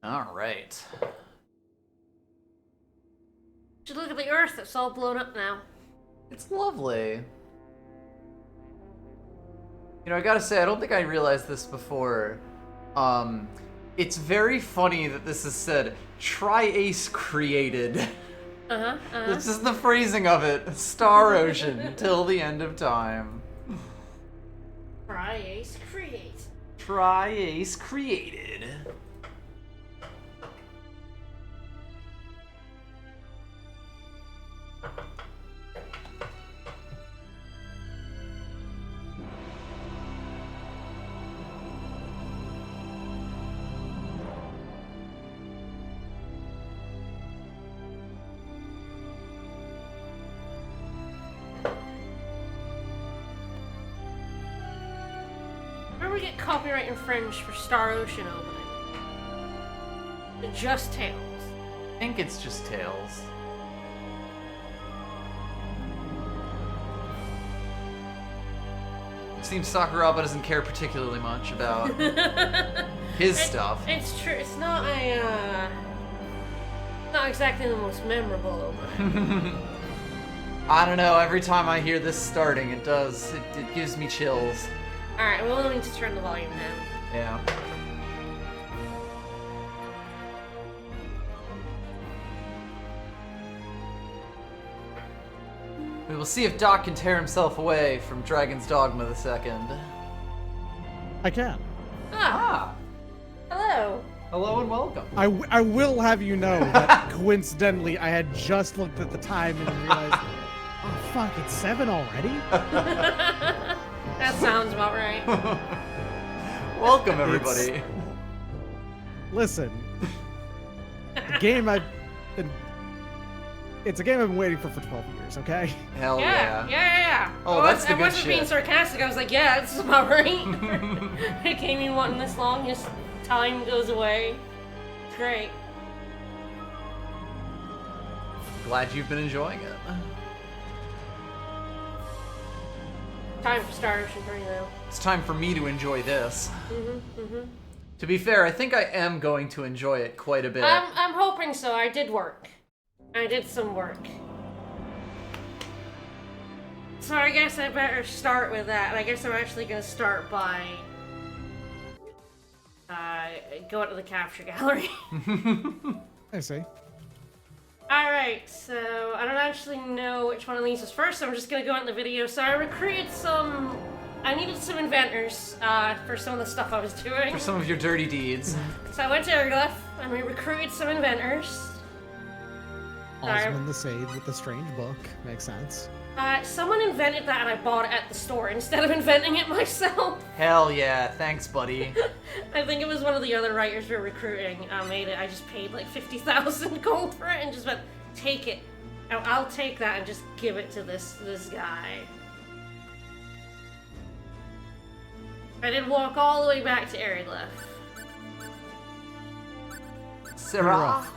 All right. Just look at the Earth. It's all blown up now. It's lovely. You know, I gotta say, I don't think I realized this before. It's very funny that this is said, Tri-Ace created. This is the phrasing of it. Star Ocean, till the end of time. Tri-Ace create. Tri-Ace created. Remember we get copyright infringed for Star Ocean opening? Just Tails. I think it's just Tails. It seems Sakuraba doesn't care particularly much about his stuff. It's true. It's not not exactly the most memorable opening. I don't know, every time I hear this starting, it does. It gives me chills. Alright, we'll need to turn the volume down. Yeah. We will see if Doc can tear himself away from Dragon's Dogma II. I can. Ah! Hello. Hello and welcome. I will have you know that coincidentally I had just looked at the time and realized, oh fuck, it's 7 already? That sounds about right. Welcome, everybody. Listen, the game it's a game I've been waiting for 12 years, okay? Hell Yeah. yeah. Oh, that's the good I wasn't being shit. sarcastic. I was like, yeah, this is about right. It came in wanting this long, just time goes away. It's great. Glad you've been enjoying it. Time for Star Ocean 3 now. It's time for me to enjoy this. To be fair, I think I am going to enjoy it quite a bit. I'm hoping so. I did work. I did some work. So I guess I better start with that. And I guess I'm actually going to start by going to the capture gallery. I see. Alright, so I don't actually know which one of these is first, so I'm just gonna go into the video. So I recruited I needed some inventors for some of the stuff I was doing. For some of your dirty deeds. So I went to Erglyph and we recruited some inventors. Osmond the Sage with the strange book. Makes sense. Someone invented that and I bought it at the store instead of inventing it myself. Hell yeah, thanks, buddy. I think it was one of the other writers we were recruiting made it. I just paid like 50,000 gold for it and just went, take it. I'll take that and just give it to this guy. I did walk all the way back to Erglyph. Sarah.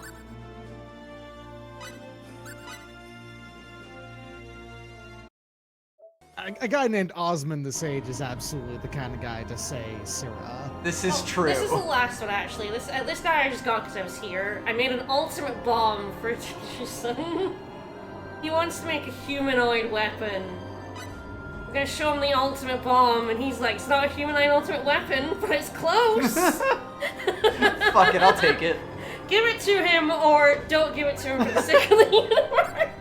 A guy named Osmond the Sage is absolutely the kind of guy to say Syrah. This is true. This is the last one, actually. This guy I just got because I was here. I made an ultimate bomb for Tishin. He wants to make a humanoid weapon. I'm gonna show him the ultimate bomb, and he's like, it's not a humanoid ultimate weapon, but it's close. Fuck it, I'll take it. Give it to him, or don't give it to him for the sake of the universe.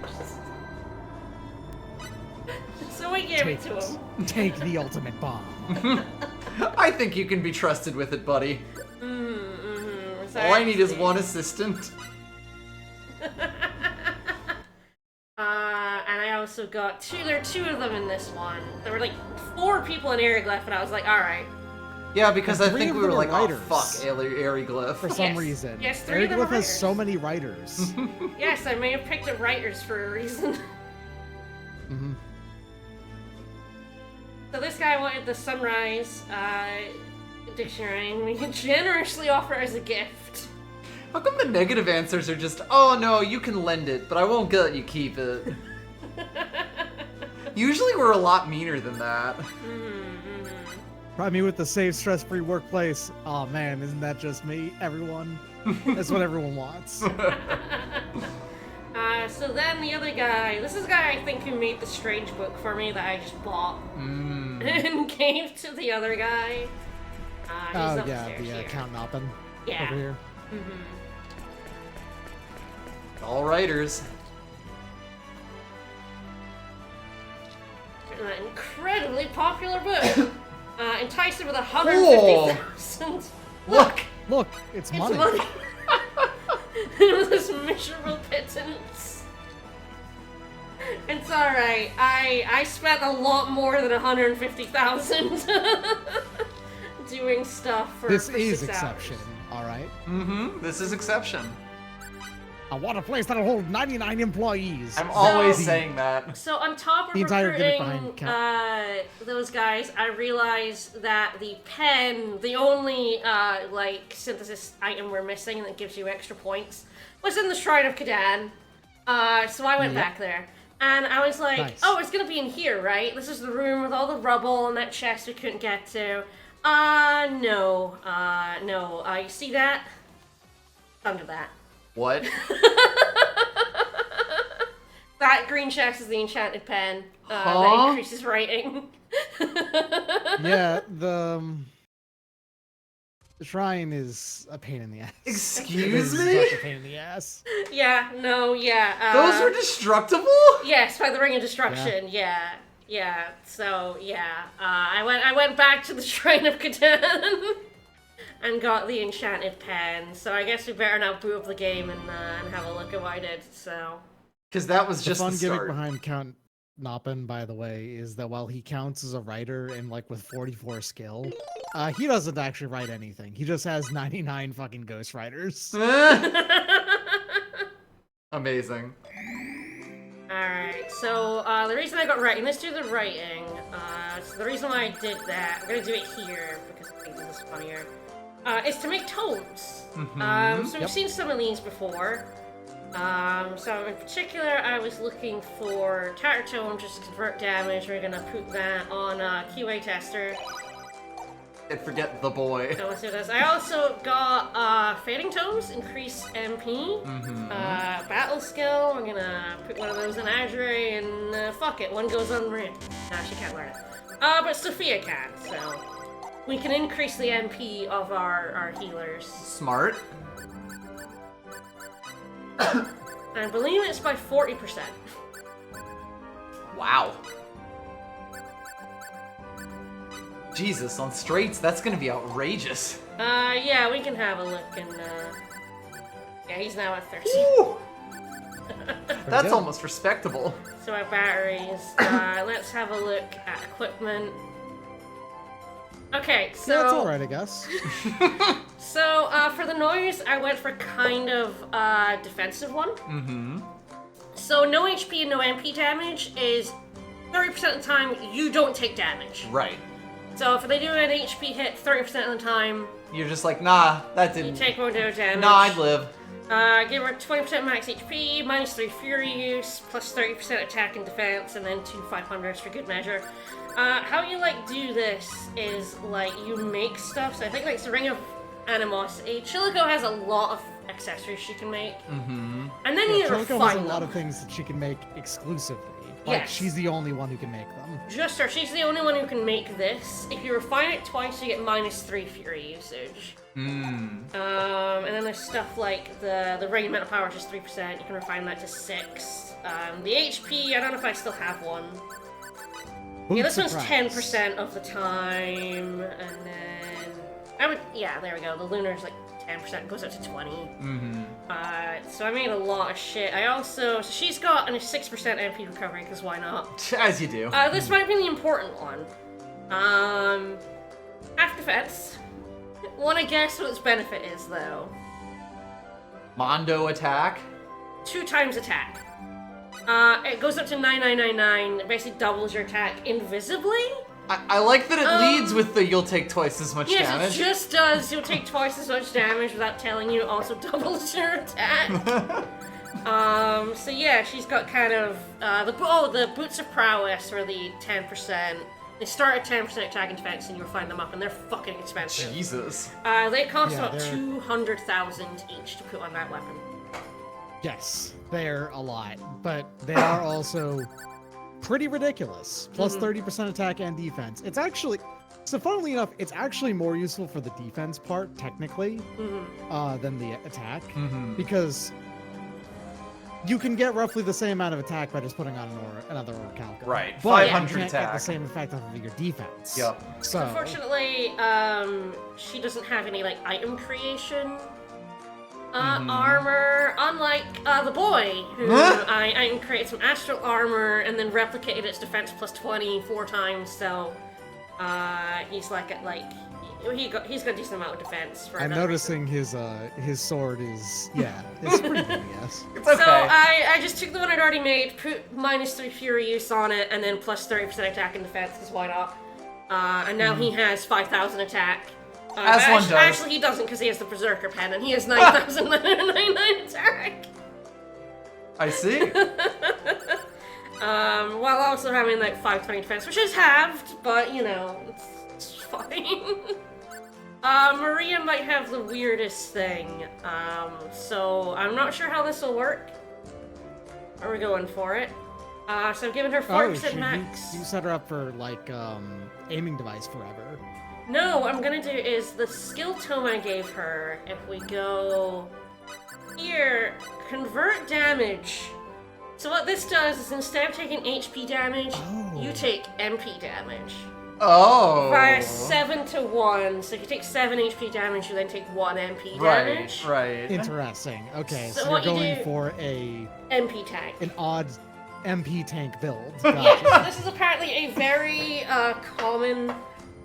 So we gave it to him. Take the ultimate bomb. I think you can be trusted with it, buddy. All I need is one assistant. And I also got there are 2 of them in this one. There were like 4 people in Erglyph, and I was like, alright. Yeah, because I 3 think of we them were are like, writers. oh fuck, Eriglyph. For some reason. Yes, 3 of them are Erglyph has writers. so many writers. Yes, I may have picked up writers for a reason. So this guy wanted the Sunrise dictionary, and we generously offer it as a gift. How come the negative answers are just, oh no, you can lend it, but I won't let you keep it? Usually we're a lot meaner than that. I mean, with the safe, stress-free workplace. Oh man, isn't that just me? Everyone. That's what everyone wants. So then the other guy, this is the guy I think who made the strange book for me that I just bought and gave to the other guy. Oh yeah, the Count Noppin. Yeah. Over here. All writers. An incredibly popular book. Enticed with 150,000. Look, it's money. It was this miserable pittance. It's alright. I spent a lot more than 150,000 doing stuff for This for is 6 exception, hours. alright? This is exception. I want a place that'll hold 99 employees. I'm always saying that. So on top of The entire gimmick recruiting behind those guys, I realized that the pen, the only like synthesis item we're missing that gives you extra points, was in the Shrine of Kadan. So I went back there. And I was like, Nice. oh, it's gonna be in here, right? This is the room with all the rubble and that chest we couldn't get to. No. You see that? Under that. What? That green chest is the enchanted pen that increases rating. Yeah, the shrine is a pain in the ass. Excuse It is me? such a pain in the ass. Yeah. Those were destructible? Yes, by the Ring of Destruction. Yeah. So I went back to the Shrine of Catan and got the enchanted pen. So I guess we better now boot up the game and have a look at what I did. So. Because that was just the fun the gimmick start. behind Count Noppin, by the way, is that while he counts as a writer and like with 44 skill, he doesn't actually write anything. He just has 99 fucking ghostwriters. Amazing. Alright, so the reason I got writing, let's do the writing. So the reason why I did that, I'm gonna do it here because I think this is funnier, is to make tomes. So we've seen some of these before. So in particular, I was looking for Tatter Tome, just to convert damage. We're gonna put that on QA Tester. And forget the boy. So let's do this. I also got Fading Tomes, increase MP. Battle Skill, I'm gonna put one of those in Azure, and fuck it, one goes on Rin. Nah, she can't learn it. But Sophia can, so we can increase the MP of our healers. Smart. I believe it's by 40%. Wow. Jesus, on straights, that's gonna be outrageous. Yeah, we can have a look and, yeah, he's now at 13. Woo! That's good. almost respectable. So our batteries, let's have a look at equipment. Okay, so... Yeah, that's alright, I guess. So, for the noise, I went for kind of a defensive one. So, no HP and no MP damage is 30% of the time you don't take damage. Right. So, if they do an HP hit 30% of the time, You're just like, nah, that you didn't... take more damage. Nah, I'd live. Give her 20% max HP, minus 3 Fury use, plus 30% attack and defense, and then 2 500s for good measure. How you, like, do this is, like, you make stuff. So I think, like, it's the Ring of Animosity. Chilico has a lot of accessories she can make. And then you Chilico refine has a them. lot of things that she can make exclusively. Like, Yes. she's the only one who can make them. Just her. She's the only one who can make this. If you refine it twice, you get minus 3 Fury usage. And then there's stuff like the Ring of Mental Power, which is 3%. You can refine that to 6. The HP, I don't know if I still have one. Yeah, this one's 10% of the time, and then yeah, there we go. The lunar's like 10%, goes up to 20. So I made a lot of shit. I also, so she's got a 6% MP recovery, because why not? As you do. This might be the important one. Half defense. Wanna guess what its benefit is, though? Mondo attack. 2 times attack. It goes up to 9999. It basically doubles your attack invisibly. I like that it leads with the you'll take twice as much Yes, damage. it just does. You'll take twice as much damage without telling you. It also doubles your attack. So yeah, she's got kind of the Boots of Prowess for the 10%. They start at 10% attack and defense, and you'll find them up, and they're fucking expensive. Jesus. They cost Yeah, about 200,000 each to put on that weapon. Yes, they're a lot, but they are also pretty ridiculous. Plus 30% attack and defense. It's actually, so funnily enough, it's actually more useful for the defense part, technically, than the attack, because you can get roughly the same amount of attack by just putting on another Orichalcum. Right, But 500 you can't attack. get the same effect off of your defense. Yep. So, Unfortunately, she doesn't have any, like, item creation armor, unlike the boy, who I created some astral armor and then replicated its defense plus 20 4 times, so he's like at like he's got a decent amount of defense. For I'm that noticing his sword is, it's pretty good, yes. It's okay. So I just took the one I'd already made, put -3 fury use on it, and then plus 30% attack and defense, because why not? And now he has 5,000 attack. As one does. Actually, he doesn't, because he has the Berserker pen, and he has 9,999 attack. I see. While also having like 520 defense, which is halved, but you know, it's fine. Maria might have the weirdest thing, so I'm not sure how this will work. Are we going for it? So I've given her 4% max. You set her up for like aiming device forever. No, what I'm gonna do is the skill tome I gave her, if we go here, convert damage. So what this does is instead of taking HP damage, you take MP damage. Oh. By 7 to 1. So if you take 7 HP damage, you then take 1 MP damage. Right. Interesting. Okay, So so, what you're you going do- for a MP tank. an odd MP tank build. Yeah, Gotcha. this is apparently a very common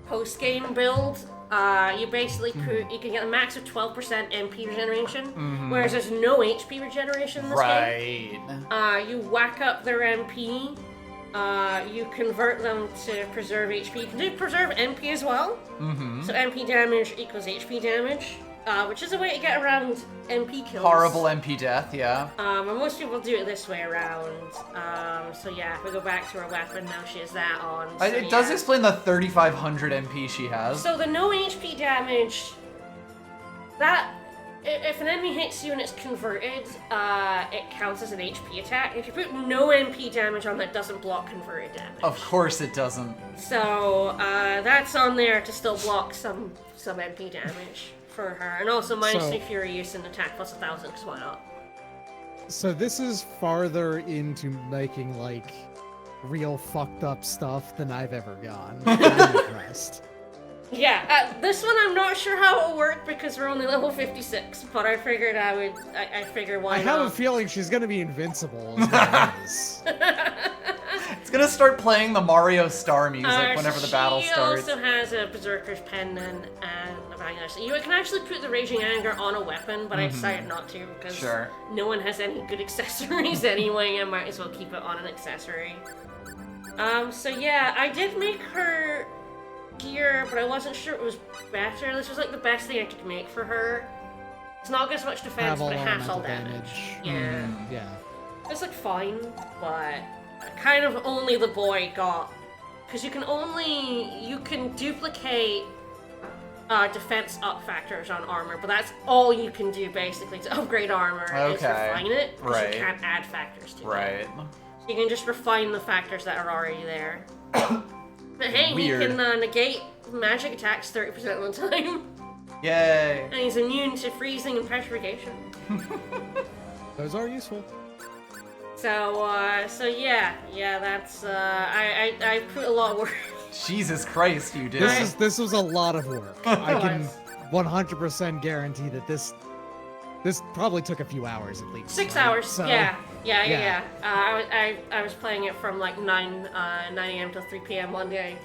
post-game build. You basically you can get a max of 12% MP regeneration, whereas there's no HP regeneration in this game. Right. You whack up their MP, you convert them to preserve HP. You can do preserve MP as well. So MP damage equals HP damage, which is a way to get around MP kills. Horrible MP death, yeah. And most people do it this way around. So yeah, if we go back to her weapon, now she has that on. So It does explain the 3,500 MP she has. So the no HP damage, that, if an enemy hits you and it's converted, it counts as an HP attack. If you put no MP damage on, that doesn't block converted damage. Of course it doesn't. So that's on there to still block some MP damage for her. And also -3 fury use and attack plus 1,000, because why not? So this is farther into making like real fucked up stuff than I've ever gone. I'm impressed. Yeah, this one I'm not sure how it'll work because we're only level 56, but I figured I figured why I not. have a feeling she's gonna be invincible. Is what it is. It's gonna start playing the Mario Star music whenever the battle starts. She also has a Berserker's Pendant and a Vanquish. You can actually put the Raging Anger on a weapon, but I decided not to because no one has any good accessories anyway. I might as well keep it on an accessory. So yeah, I did make her gear, but I wasn't sure it was better. This was like the best thing I could make for her. It's not as much defense, but it halves all damage. Yeah. Yeah. It's like fine, but kind of only the boy got, because you can duplicate defense up factors on armor, but that's all you can do basically to upgrade armor is refine it, because you can't add factors to it. So you can just refine the factors that are already there. But hey, Weird. he can negate magic attacks 30% of the time. Yay! And he's immune to freezing and petrification. Those are useful. So yeah, that's I put a lot of work. Jesus Christ, you did. This was a lot of work. I can 100% guarantee that this probably took a few hours at least. 6 right? hours. So, Yeah. yeah. I was playing it from like 9 a.m. till 3 p.m. one day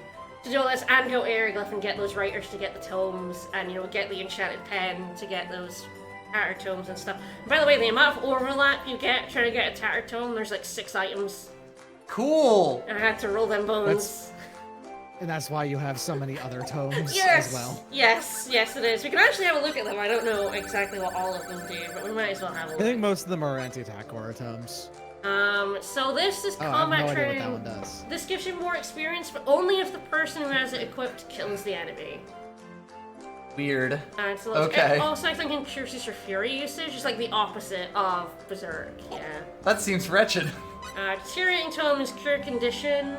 to do all this and go Aeroglyph and get those writers to get the tomes and get the enchanted pen to get those tattered tomes and stuff. And by the way, the amount of overlap you get trying to get a tattered tome, there's like 6 items. Cool. And I had to roll them bones. And that's why you have so many other tomes Yes. as well. Yes, it is. We can actually have a look at them. I don't know exactly what all of them do, but we might as well have a I look. think most of them are anti-attack aura tomes. So this is Oh, I have combat no idea training. what that one does. This gives you more experience, but only if the person who has it equipped kills the enemy. Weird. So Okay. Also, I think increases your fury usage is like the opposite of Berserk, yeah. That seems wretched. Deteriorating Tome is Cure Condition,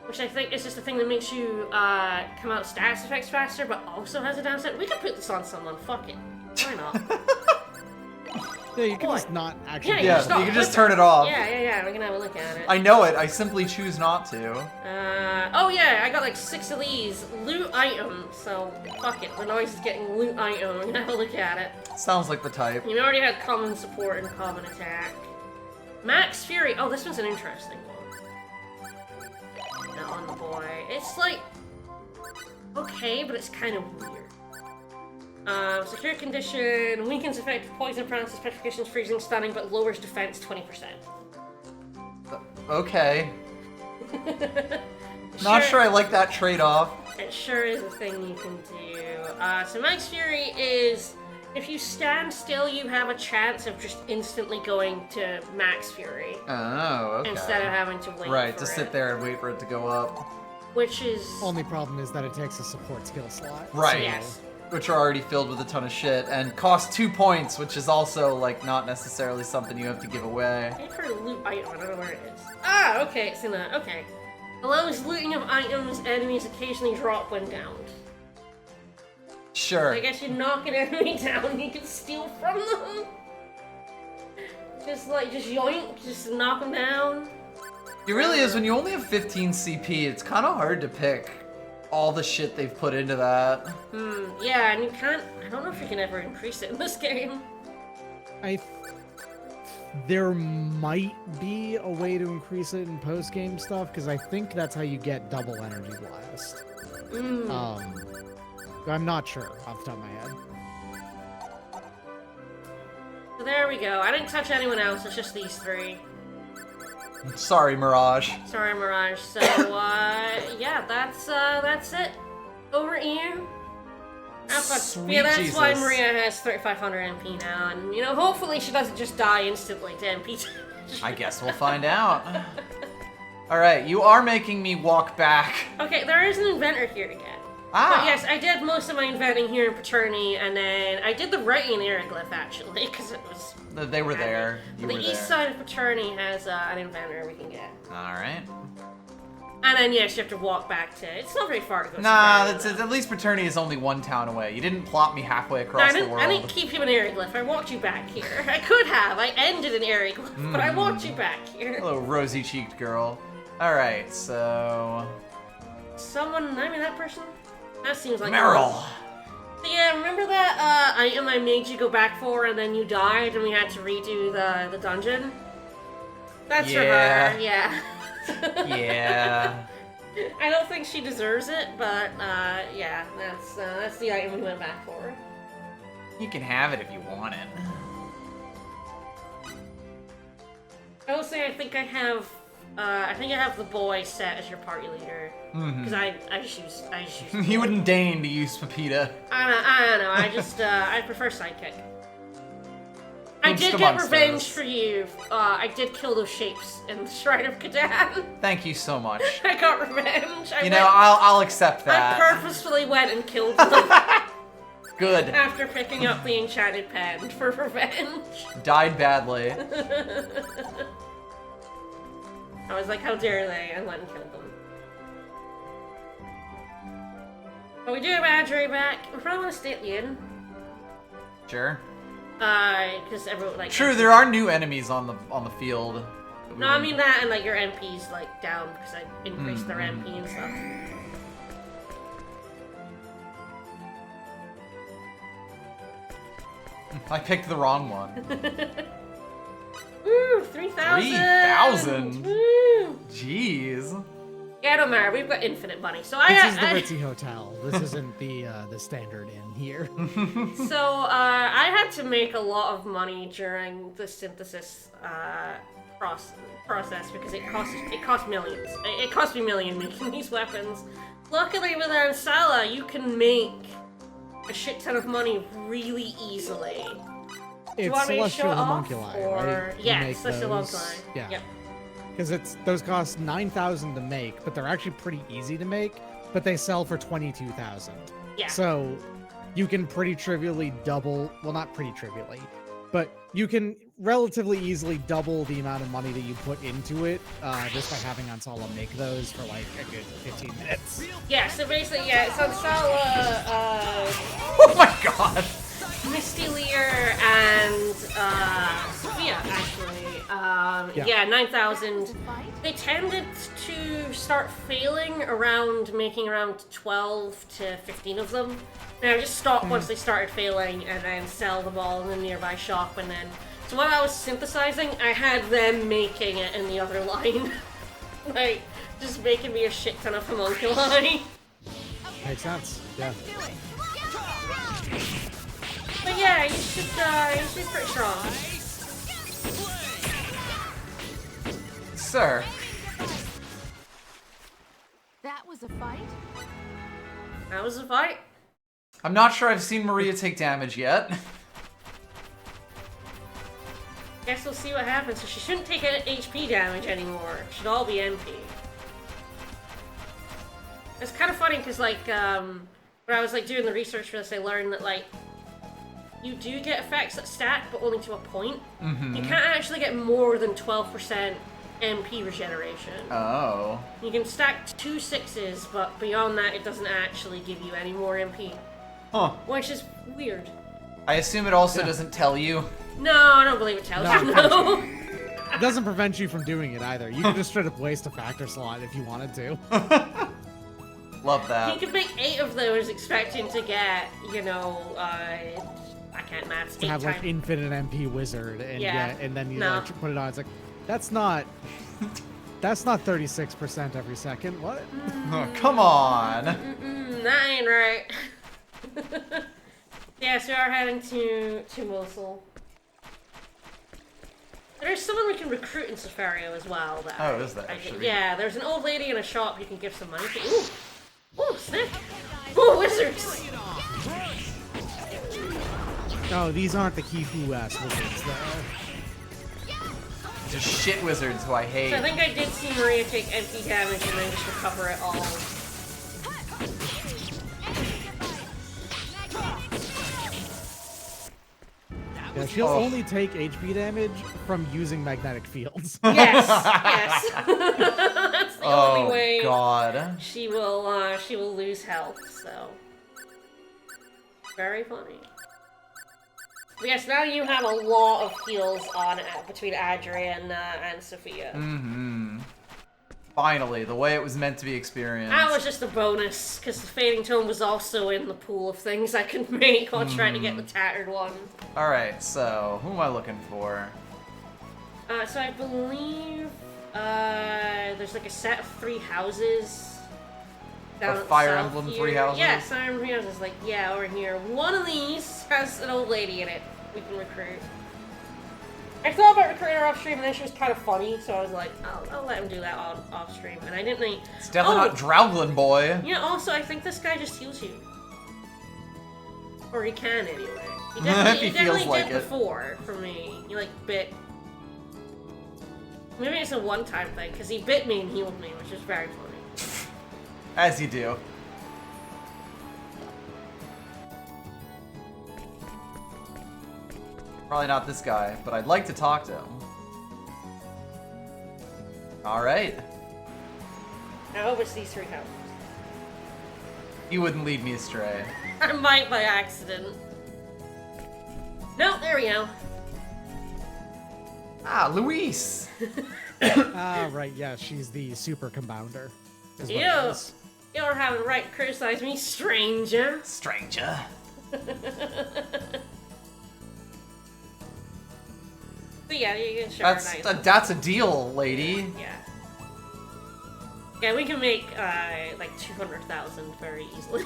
which I think is just a thing that makes you come out status effects faster, but also has a downside. We could put this on someone, fuck it. Why not? Yeah, you can just not actually. Yeah, you can just turn it off. Yeah, we can have a look at it. I know it, I simply choose not to. Oh yeah, I got like 6 of these. Loot item, so fuck it. The noise is getting loot item. I'm gonna have a look at it. Sounds like the type. You already had common support and common attack. Max Fury. Oh, this one's an interesting one. That on the boy. It's like okay, but it's kind of weird. Secure Condition weakens effective poison, paralysis, petrifications, freezing, stunning, but lowers defense 20%. Okay. Not sure I like that trade-off. It sure is a thing you can do. So Max Fury is, if you stand still, you have a chance of just instantly going to Max Fury. Oh, okay. Instead of having to wait Right, for to it. sit there and wait for it to go up. Which is... Only problem is that it takes a support skill slot. Right. Yes. Which are already filled with a ton of shit, and cost 2 points, which is also, like, not necessarily something you have to give away. I heard a loot item, I don't know where it is. Ah, okay, it's in that, okay. Allows looting of items enemies occasionally drop when downed. Sure. I guess you knock an enemy down, you can steal from them. Just yoink, just knock them down. It really is, when you only have 15 CP, it's kind of hard to pick all the shit they've put into that. Yeah, and you can't, I don't know if you can ever increase it in this game. There might be a way to increase it in post-game stuff, because I think that's how you get double energy blast. I'm not sure off the top of my head. So there we go. I didn't touch anyone else, it's just these 3. Sorry, Mirage. Sorry, Mirage. So, yeah, that's it. Over to you. Sweet Yeah, that's Jesus. why Maria has 3,500 MP now, and, you know, hopefully she doesn't just die instantly to MP. I guess we'll find out. Alright, you are making me walk back. Okay, there is an inventor here to get. Ah! But yes, I did most of my inventing here in Paternity, and then I did the writing Aeroglyph, actually, because it was... They were there. You the were east there. side of Paternity has an inventor we can get. Alright. And then, yes, you have to walk back to... It's not very far to go. Nah, to at least Paternity is only 1 town away. You didn't plot me halfway across the world. I didn't keep you in Aeroglyph. I walked you back here. I could have. I ended in Aeroglyph, but I walked you back here. Hello, rosy-cheeked girl. Alright, so... Someone... I mean, that person? That seems like... Meryl! Yeah, remember that item I made you go back for and then you died and we had to redo the dungeon? That's for her, yeah. Yeah. I don't think she deserves it, but yeah, that's the item we went back for. You can have it if you want it. I will say I think I have the boy set as your party leader. Because I just use You wouldn't deign to use Pepita. I don't know, I prefer sidekick. I Who's did get amongst revenge us? for you. I did kill those shapes in the Shrine of Catan. Thank you so much. I got revenge. I'll accept that. I purposefully went and killed them Good. after picking up the enchanted pen for revenge. Died badly. I was like, how dare they? I went and killed them. But we do have Adre back. We probably want to stay at the inn. Sure. Because everyone, like... True, there are new enemies on the field. No, I mean that and, like, your MP's, like, down because I increased their MP and stuff. I picked the wrong one. Woo! 3,000! 3,000? Woo! Jeez. Yeah, don't matter. We've got infinite money. So This is the Ritzy Hotel. This isn't the standard inn here. So, I had to make a lot of money during the synthesis process because it cost millions. It cost me $1 million making these weapons. Luckily with Ansala, you can make a shit ton of money really easily. It's want me to celestial show it off, homunculi, or right? You yeah, make celestial those. homunculi. Yeah. Yep. Because those cost 9,000 to make, but they're actually pretty easy to make. But they sell for 22,000. Yeah. So you can pretty trivially double. Well, not pretty trivially, but you can relatively easily double the amount of money that you put into it just by having Ansala make those for like a good 15 minutes. Yeah. So basically, yeah, it's Ansala, Oh my god! Misty Lear, and Sophia actually. Yeah, 9,000. They tended to start failing around making around 12 to 15 of them. And I would just stop once they started failing and then sell them all in the nearby shop. And then, so while I was synthesizing, I had them making it in the other line. Like, just making me a shit ton of homunculi. Makes sense. Yeah. But yeah, you should be pretty strong. Sir. That was a fight? That was a fight. I'm not sure I've seen Maria take damage yet. Guess we'll see what happens. So she shouldn't take HP damage anymore. It should all be MP. It's kind of funny because, like, when I was like doing the research for this, I learned that like you do get effects that stack, but only to a point. You can't actually get more than 12% MP regeneration. Oh. You can stack 2 6s, but beyond that, it doesn't actually give you any more MP. Huh. Which is weird. I assume it also doesn't tell you. No, I don't believe it tells you. No. It doesn't prevent you from doing it either. You can just straight up waste a factor slot if you wanted to. Love that. You could make 8 of those expecting to get, you know, I can't math. To 8 have like times. infinite MP wizard and Yeah. and then you No. like, put it on. It's like that's not 36% every second. What? Oh, come on. That ain't right. Yeah, so we are heading to Mosul. There's someone we can recruit in Safario as well. That Oh, is there? Should we- yeah, there's an old lady in a shop you can give some money to. Ooh! Ooh, snap! Ooh, wizards! No, these aren't the Kifu-ass wizards though. Just shit wizards who I hate. So I think I did see Maria take empty damage and then just recover it all. Yeah, she'll Oh. only take HP damage from using magnetic fields. Yes, yes. That's the only Oh way god. she will lose health. So very funny. But yes, now you have a lot of heals on between Adrian and Sophia. Mm-hmm. Finally, the way it was meant to be experienced. That was just a bonus, because the Fading Tome was also in the pool of things I could make while trying to get the tattered one. Alright, so who am I looking for? So I believe there's like a set of 3 houses. Down at Fire south Emblem here. 3 houses? Yeah, Fire Emblem 3 houses. Like, yeah, over here. One of these has an old lady in it we can recruit. I thought about recruiting her off stream, and then she was kind of funny, so I was like, I'll let him do that off stream. And I didn't think. It's definitely not Drowglin boy. Yeah, also, I think this guy just heals you. Or he can, anyway. He If definitely, he he definitely feels like did it. before, for me. He, like, bit. Maybe it's a one-time thing, because he bit me and healed me, which is very funny. As you do. Probably not this guy, but I'd like to talk to him. Alright. I hope it's these 3 houses. You wouldn't lead me astray. I might by accident. No, there we go. Ah, Luis! Ah, right, yeah, she's the super compounder. is what it Ew. is. You don't have the right to criticize me, stranger. Stranger. But yeah, you can show her nice. That's a deal, lady. Yeah. Yeah, we can make, like 200,000 very easily.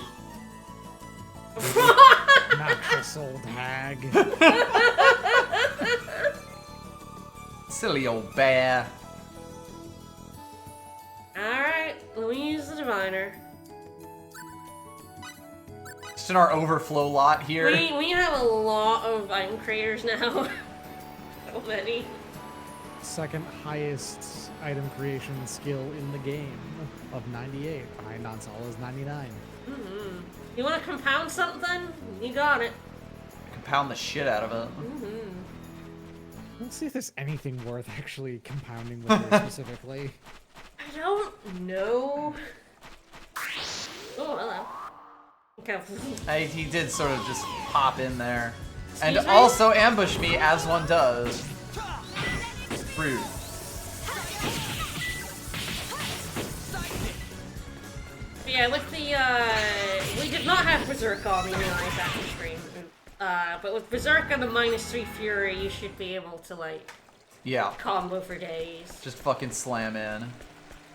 Mattress old hag. Silly old bear. Alright, Louise the Diviner. Just in our overflow lot here. We have a lot of item creators now. So many. Second highest item creation skill in the game of 98, behind Ansala's 99. Mm-hmm. You want to compound something? You got it. Compound the shit out of it. Mm-hmm. Let's see if there's anything worth actually compounding with her specifically. I don't know. Oh, hello. Okay. He did sort of just pop in there. And Excuse me? also ambush me, as one does. Rude. Yeah, with the, we did not have Berserk on, we realized after stream. But with Berserk and the -3 Fury, you should be able to, like, Yeah. combo for days. Just fucking slam in.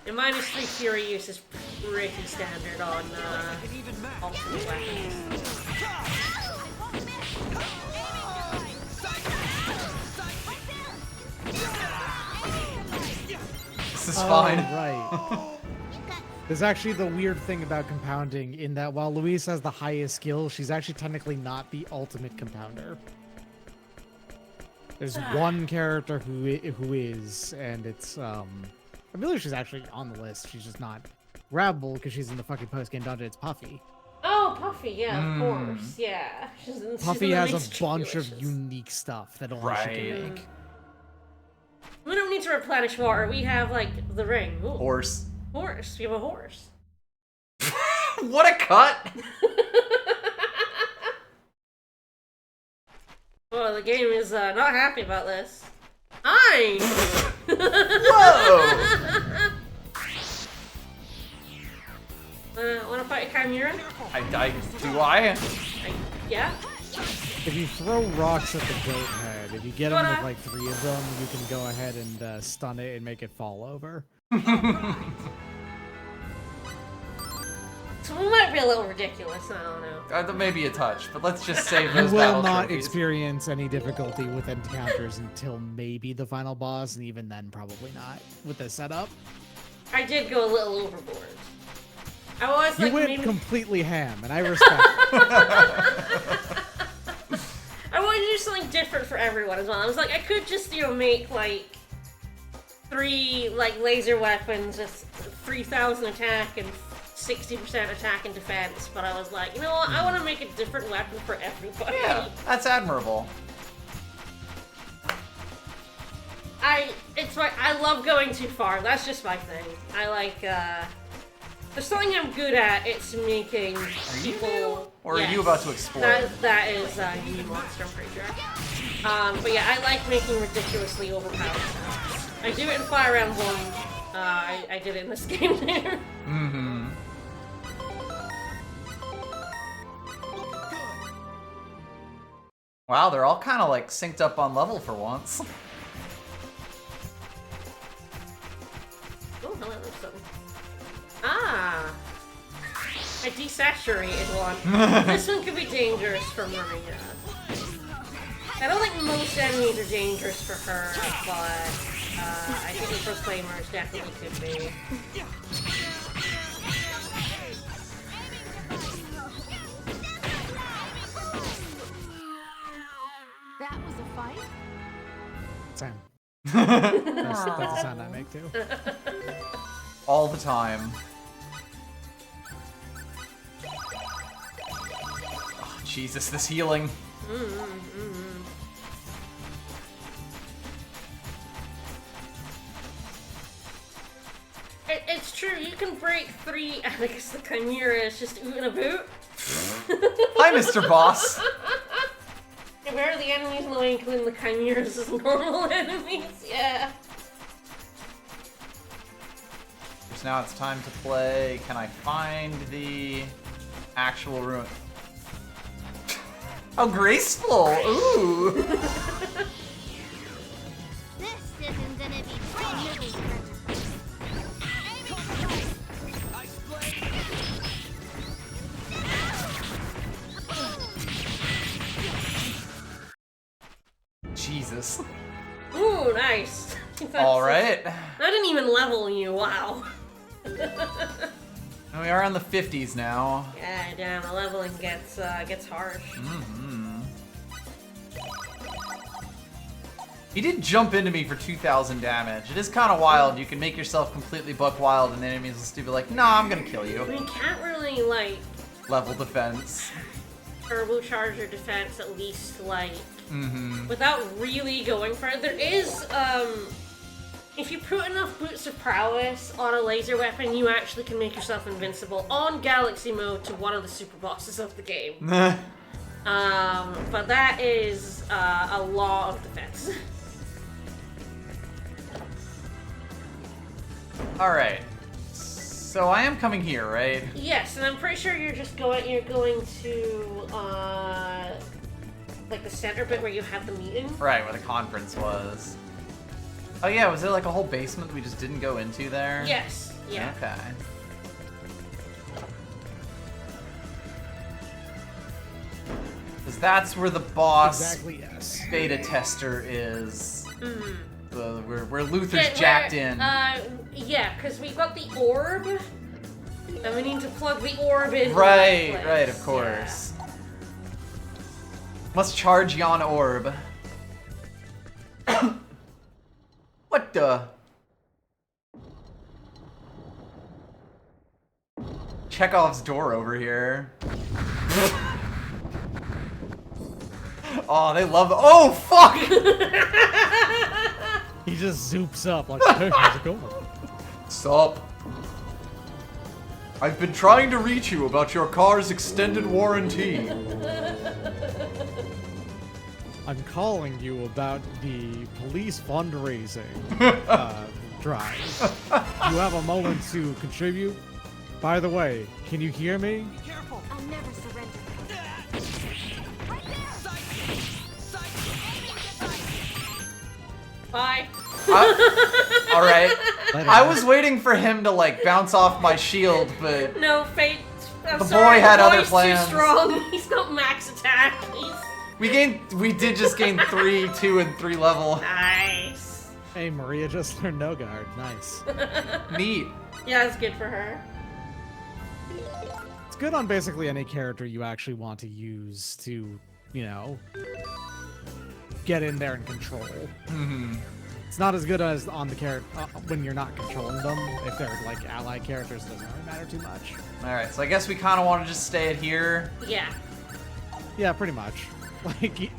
And -3 Fury use is pretty standard on, ultimate weapons. This is fine. Right. There's actually the weird thing about compounding in that while Louise has the highest skill, she's actually technically not the ultimate compounder. There's one character who is, and it's I believe she's actually on the list. She's just not grabbable because she's in the fucking post-game dungeon. It's Puffy. Oh, Puffy, yeah, of course, yeah. Puffy she's has mixed a bunch of delicious. unique stuff that only she Right. can make. We don't need to replenish water. We have, like, the ring. Ooh. Horse. Horse. We have a horse. What a cut! Oh, the game is not happy about this. Hi! Whoa! Wanna fight a Chimera? Do I? Yeah? If you throw rocks at the goat head, if you get him with like 3 of them, you can go ahead and stun it and make it fall over. So we might be a little ridiculous, I don't know. Maybe a touch, but let's just save You those will battle not trophies. experience any difficulty with encounters until maybe the final boss, and even then probably not with this setup. I did go a little overboard. I was You like, went maybe... completely ham, and I respect it. I wanted to do something different for everyone as well. I was like, I could just, make, like, 3, like, laser weapons with 3,000 attack and 60% attack and defense, but I was like, you know what, I want to make a different weapon for everybody. Yeah, that's admirable. I love going too far, that's just my thing. I like, there's something I'm good at, it's making people... Or Yes. are you about to explode? That is a new monster, I'm pretty sure. But yeah, I like making ridiculously overpowered sounds. I do it in Fire Round 1. I did it in this game there. Mm-hmm. Wow, they're all kind of like synced up on level for once. Oh, hello, there's something. Ah! I desaturated one. This one could be dangerous for Maria. I don't think most enemies are dangerous for her, but I think the Proclaimers definitely could be. That was a fight? Sam. That's the sound I make too. All the time. Oh, Jesus, this healing. It's true, you can break 3, I guess the Chimera is just oot and a boot. Hi, Mr. Boss. And where are the enemies low, including the Chimeras as normal enemies? Yeah. So now it's time to play. Can I find the actual ruin? How graceful! Ooh! This isn't gonna be pretty. Jesus. Ooh, nice. Alright. I didn't even level you, wow. And we are on the 50s now. Yeah, damn, the leveling gets harsh. He did jump into me for 2,000 damage. It is kind of wild. You can make yourself completely buck wild, and the enemies will still be like, "Nah, I'm gonna kill you." We can't really like Level defense. turbocharge your defense at least like without really going for it. There is if you put enough boots of prowess on a laser weapon, you actually can make yourself invincible on Galaxy mode to one of the super bosses of the game. But that is a law of defense. Alright. So I am coming here, right? Yes, and I'm pretty sure you're going to like the center bit where you have the meeting. Right, where the conference was. Oh yeah, was there like a whole basement that we just didn't go into there? Yes. Yeah. Okay. Because that's where the boss Exactly, yes. beta tester is. Where Luther's jacked in. Yeah, because we've got the orb, and we need to plug the orb in. Right, right, of course. Yeah. Must charge yon orb. What the? Chekhov's door over here. Oh, they love the— oh, fuck! He just zoops up like, hey, how's it going? Sup? I've been trying to reach you about your car's extended warranty. I'm calling you about the police fundraising drive. You have a moment to contribute? By the way, can you hear me? Be careful. I'll never surrender. Bye. All right. Later. I was waiting for him to like bounce off my shield, but No, Fate. I'm The sorry, boy had the other boy's plans. Too strong. He's got max attack. we did just gain 3, 2, and 3 level. Nice. Hey, Maria just learned no guard. Nice. Neat. Yeah, it's good for her. It's good on basically any character you actually want to use to, you know, get in there and control. It's not as good as on the character when you're not controlling them. If they're like ally characters, it doesn't really matter too much. All right, so I guess we kind of want to just stay at here. Yeah. Yeah, pretty much. Like,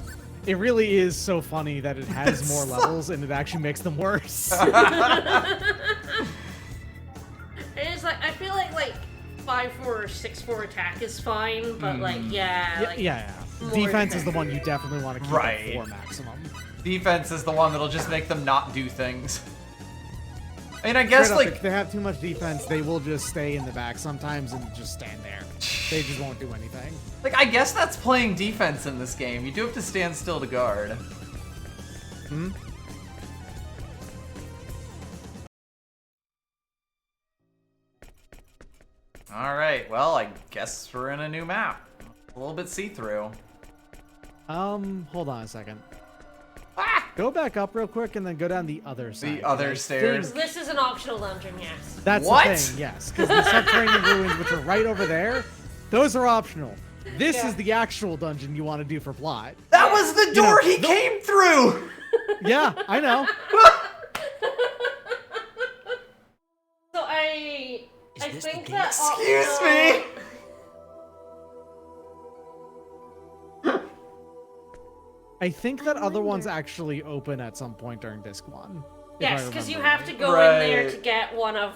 it really is so funny that it has more levels and it actually makes them worse. It's like I feel like 5-4 or 6-4 attack is fine, but like yeah. Defense is the one you definitely want to keep Right. at 4 maximum. Defense is the one that'll just make them not do things. I mean, I guess Straight up, like if they have too much defense, they will just stay in the back sometimes and just stand there. They just won't do anything. I guess that's playing defense in this game. You do have to stand still to guard. All right. Well, I guess we're in a new map. A little bit see-through. Hold on a second. Go back up real quick and then go down the other side. The other stairs. this is an optional dungeon, yes. That's What? the thing, yes. Because the subterranean ruins, which are right over there, those are optional. This is the actual dungeon you want to do for plot. That was the door he no- came through! Yeah, I know. So I think that Excuse me! I think that other ones actually open at some point during Disc 1. Yes, because you have to go in there to get one of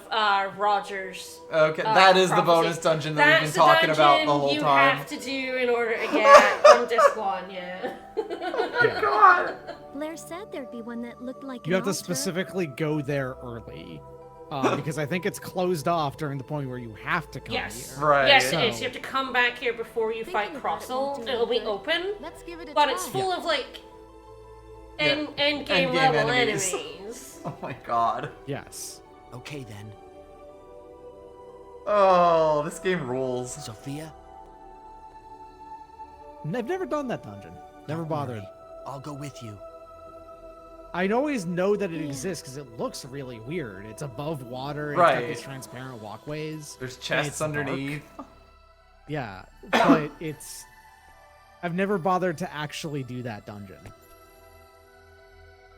Roger's. Okay, that is the prophecies. bonus dungeon that we've That's been talking the about the dungeon whole you time. have to do in order to get on Disc 1, yeah. God! Blair said there'd be one that looked like You an have to altar. specifically go there early. Because I think it's closed off during the point where you have to come Yes. here. Right. Yes, So- it is. You have to come back here before you fight Thinking about it won't Crossel. do It'll be any good. open, Let's give it a but try. it's full of like Yeah. end game Endgame level enemies. enemies. Oh my god. Yes. Okay then, Oh, this game rules. Sophia. I've never done that dungeon. Never don't bothered. worry. I'll go with you. I always know that it exists because it looks really weird. It's above water. It's Right. got these transparent walkways. There's and chests it's dark. underneath. Yeah, but it's... I've never bothered to actually do that dungeon.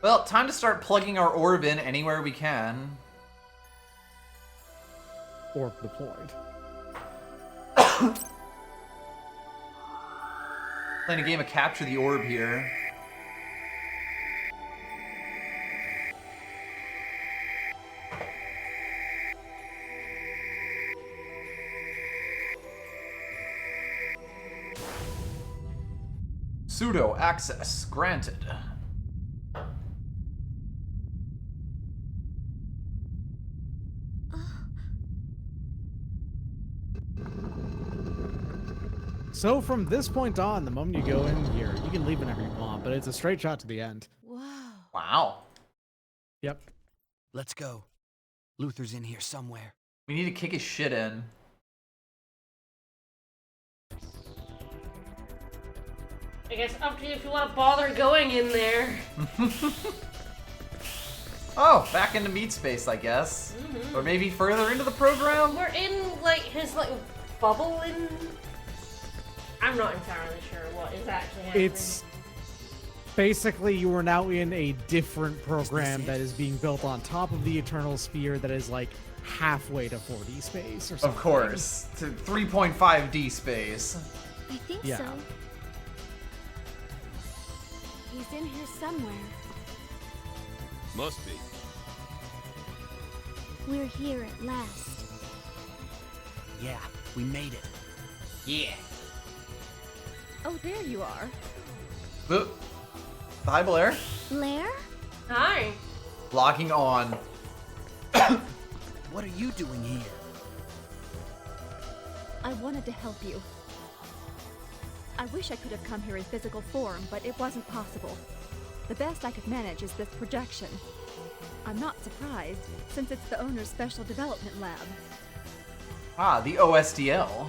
Well, time to start plugging our orb in anywhere we can. Orb deployed. Playing a game of Capture the Orb here. Pseudo access granted. So from this point on, the moment you go in here, you can leave whenever you want, but it's a straight shot to the end. Whoa. Wow. Yep. Let's go. Luther's in here somewhere. We need to kick his shit in. I guess up to you if you want to bother going in there. Oh, back into meat space, I guess. Mm-hmm. Or maybe further into the program? We're in, like, his, like, bubble in... I'm not entirely sure what is actually happening. It's basically you are now in a different program it? that is being built on top of the Eternal Sphere that is like halfway to 4D space or something. Of course. To 3.5D space. I think Yeah. so. He's in here somewhere. Must be. We're here at last. Yeah, we made it. Yeah. Oh, there you are. Boop. Hi, Blair. Blair? Hi. Logging on. What are you doing here? I wanted to help you. I wish I could have come here in physical form, but it wasn't possible. The best I could manage is this projection. I'm not surprised, since it's the owner's special development lab. Ah, the OSDL.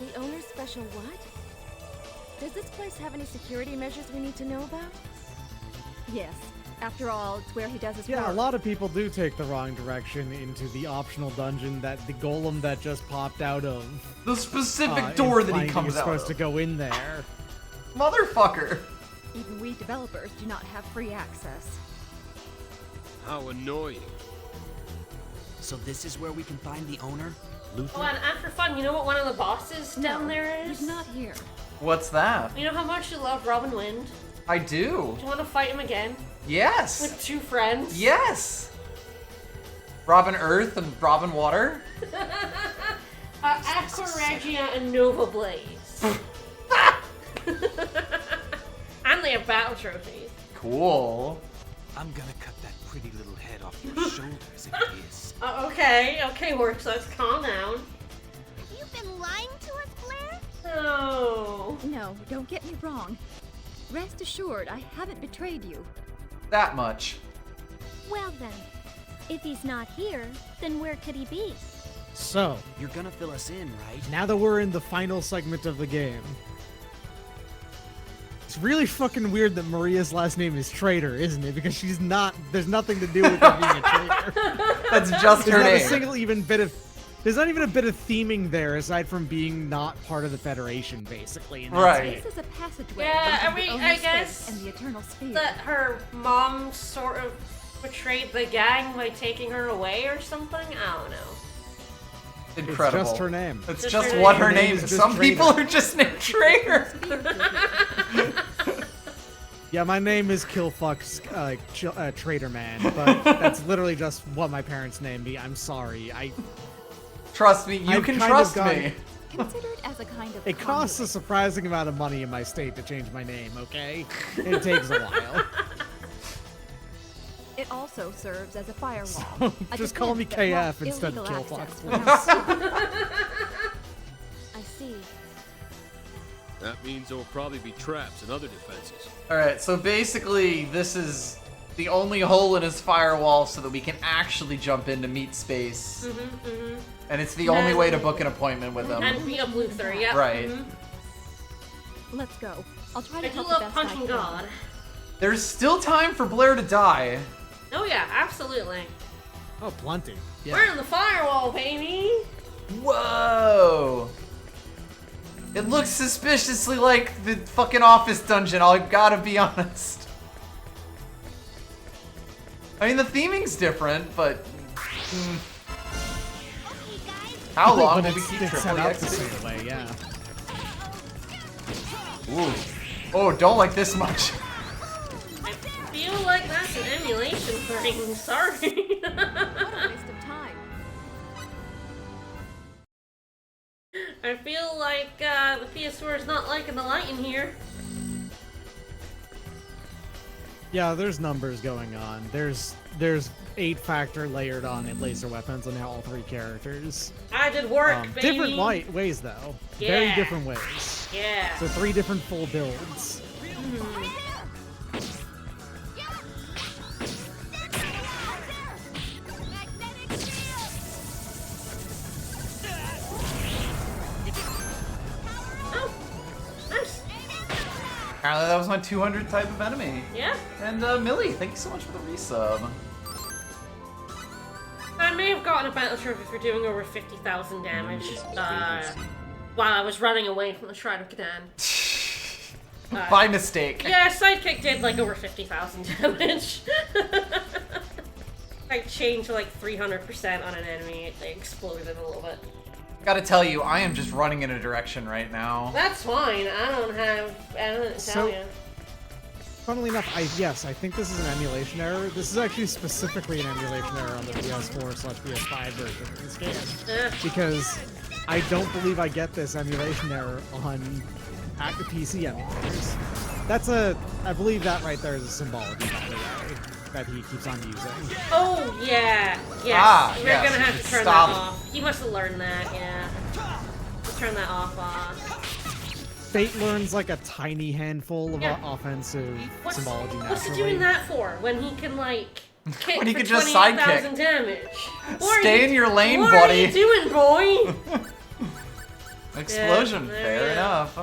The owner's special what? Does this place have any security measures we need to know about? Yes, after all, it's where he does his work. Yeah, a lot of people do take the wrong direction into the optional dungeon that the golem that just popped out of. The specific door that he implying comes you're out supposed of. to go in there. Motherfucker. Even we developers do not have free access. How annoying. So this is where we can find the owner? Luther? Oh, and for fun, you know what one of the bosses down No, there is? he's not here. What's that? You know how much you love Robin Wind? I do. Do you want to fight him again? Yes. With two friends? Yes. Robin Earth and Robin Water. Aqua Regia and Nova Blaze. And they have battle trophies. Cool. I'm gonna cut that pretty little head off your shoulders if it is. Okay, Works, let's calm down. You've been lying to us, Blair? No. No, don't get me wrong. Rest assured, I haven't betrayed you. That much. Well then, if he's not here, then where could he be? So, You're gonna fill us in, right? now that we're in the final segment of the game, it's really fucking weird that Maria's last name is Traitor, isn't it? Because she's not, there's nothing to do with her being a traitor. That's just her There's not a name. single even bit of, there's not even a bit of theming there aside from being not part of the Federation, basically. And that's Right. it. This is a passageway Yeah, between the I owner's space guess and the Eternal Sphere. That her mom sort of betrayed the gang by taking her away or something? I don't know. Incredible. It's just her name. It's Just just her what name. her Her name name is is. just Some Traitor. people are just named Traitor. Yeah, my name is Killfuck's Traitor Man, but that's literally just what my parents named me. I'm sorry. Trust me, you I've can kind of trust gone- me. Consider it as a kind of It costs a conduit. surprising amount of money in my state to change my name, okay? It takes a while. It also serves as a firewall. a Just call me defense that KF blocks instead of illegal Killfuck, access when I'm- I see. That means there will probably be traps and other defenses. Alright, so basically, this is the only hole in his firewall so that we can actually jump into meat space. And it's the only way to book an appointment with him. And beat up Luther, yeah. Right. mhm. Let's go. I'll try I to do help love the best I punching can. God. There's still time for Blair to die. Oh yeah, absolutely. Oh, plenty. Yeah. We're in the firewall, baby. Whoa! It looks suspiciously like the fucking office dungeon, I gotta be honest. I mean, the theming's different, but... How long will we keep it's set triple up the XP? same way, yeah. Ooh. Oh, don't like this much. I feel like that's an emulation thing. Sorry. What a waste of time. I feel like the PS4 is not liking the light in here. Yeah, there's numbers going on. There's 8-factor layered on in laser weapons on all 3 characters. I did work, baby. Different ways though. Very Yeah. different ways. Yeah. So 3 different full builds. Oh, nice. Apparently that was my 200 type of enemy. Yeah. And Millie, thank you so much for the resub. I may have gotten a battle trophy for doing over 50,000 damage while I was running away from the Shrine of Catan. By mistake. Yeah, Sidekick did like over 50,000 damage. I changed like 300% on an enemy, it exploded a little bit. Gotta tell you, I am just running in a direction right now. That's fine, I don't tell you. Funnily enough, I think this is an emulation error. This is actually specifically an emulation error on the PS4/PS5 version of this game. Because I don't believe I get this emulation error on the PC emulators. I believe that right there is a symbology, by the way, that he keeps on using. Oh, yeah. Yes. We're yes, gonna have to turn stop. that off. He must have learned that, yeah. Let's turn that off. Fate learns like a tiny handful of offensive symbology naturally. What's he doing that for? When he can, like, kick When he for can just 28,000 sidekick. damage. Stay in your lane, what buddy. What are you doing, boy? Explosion, Yeah, fair enough.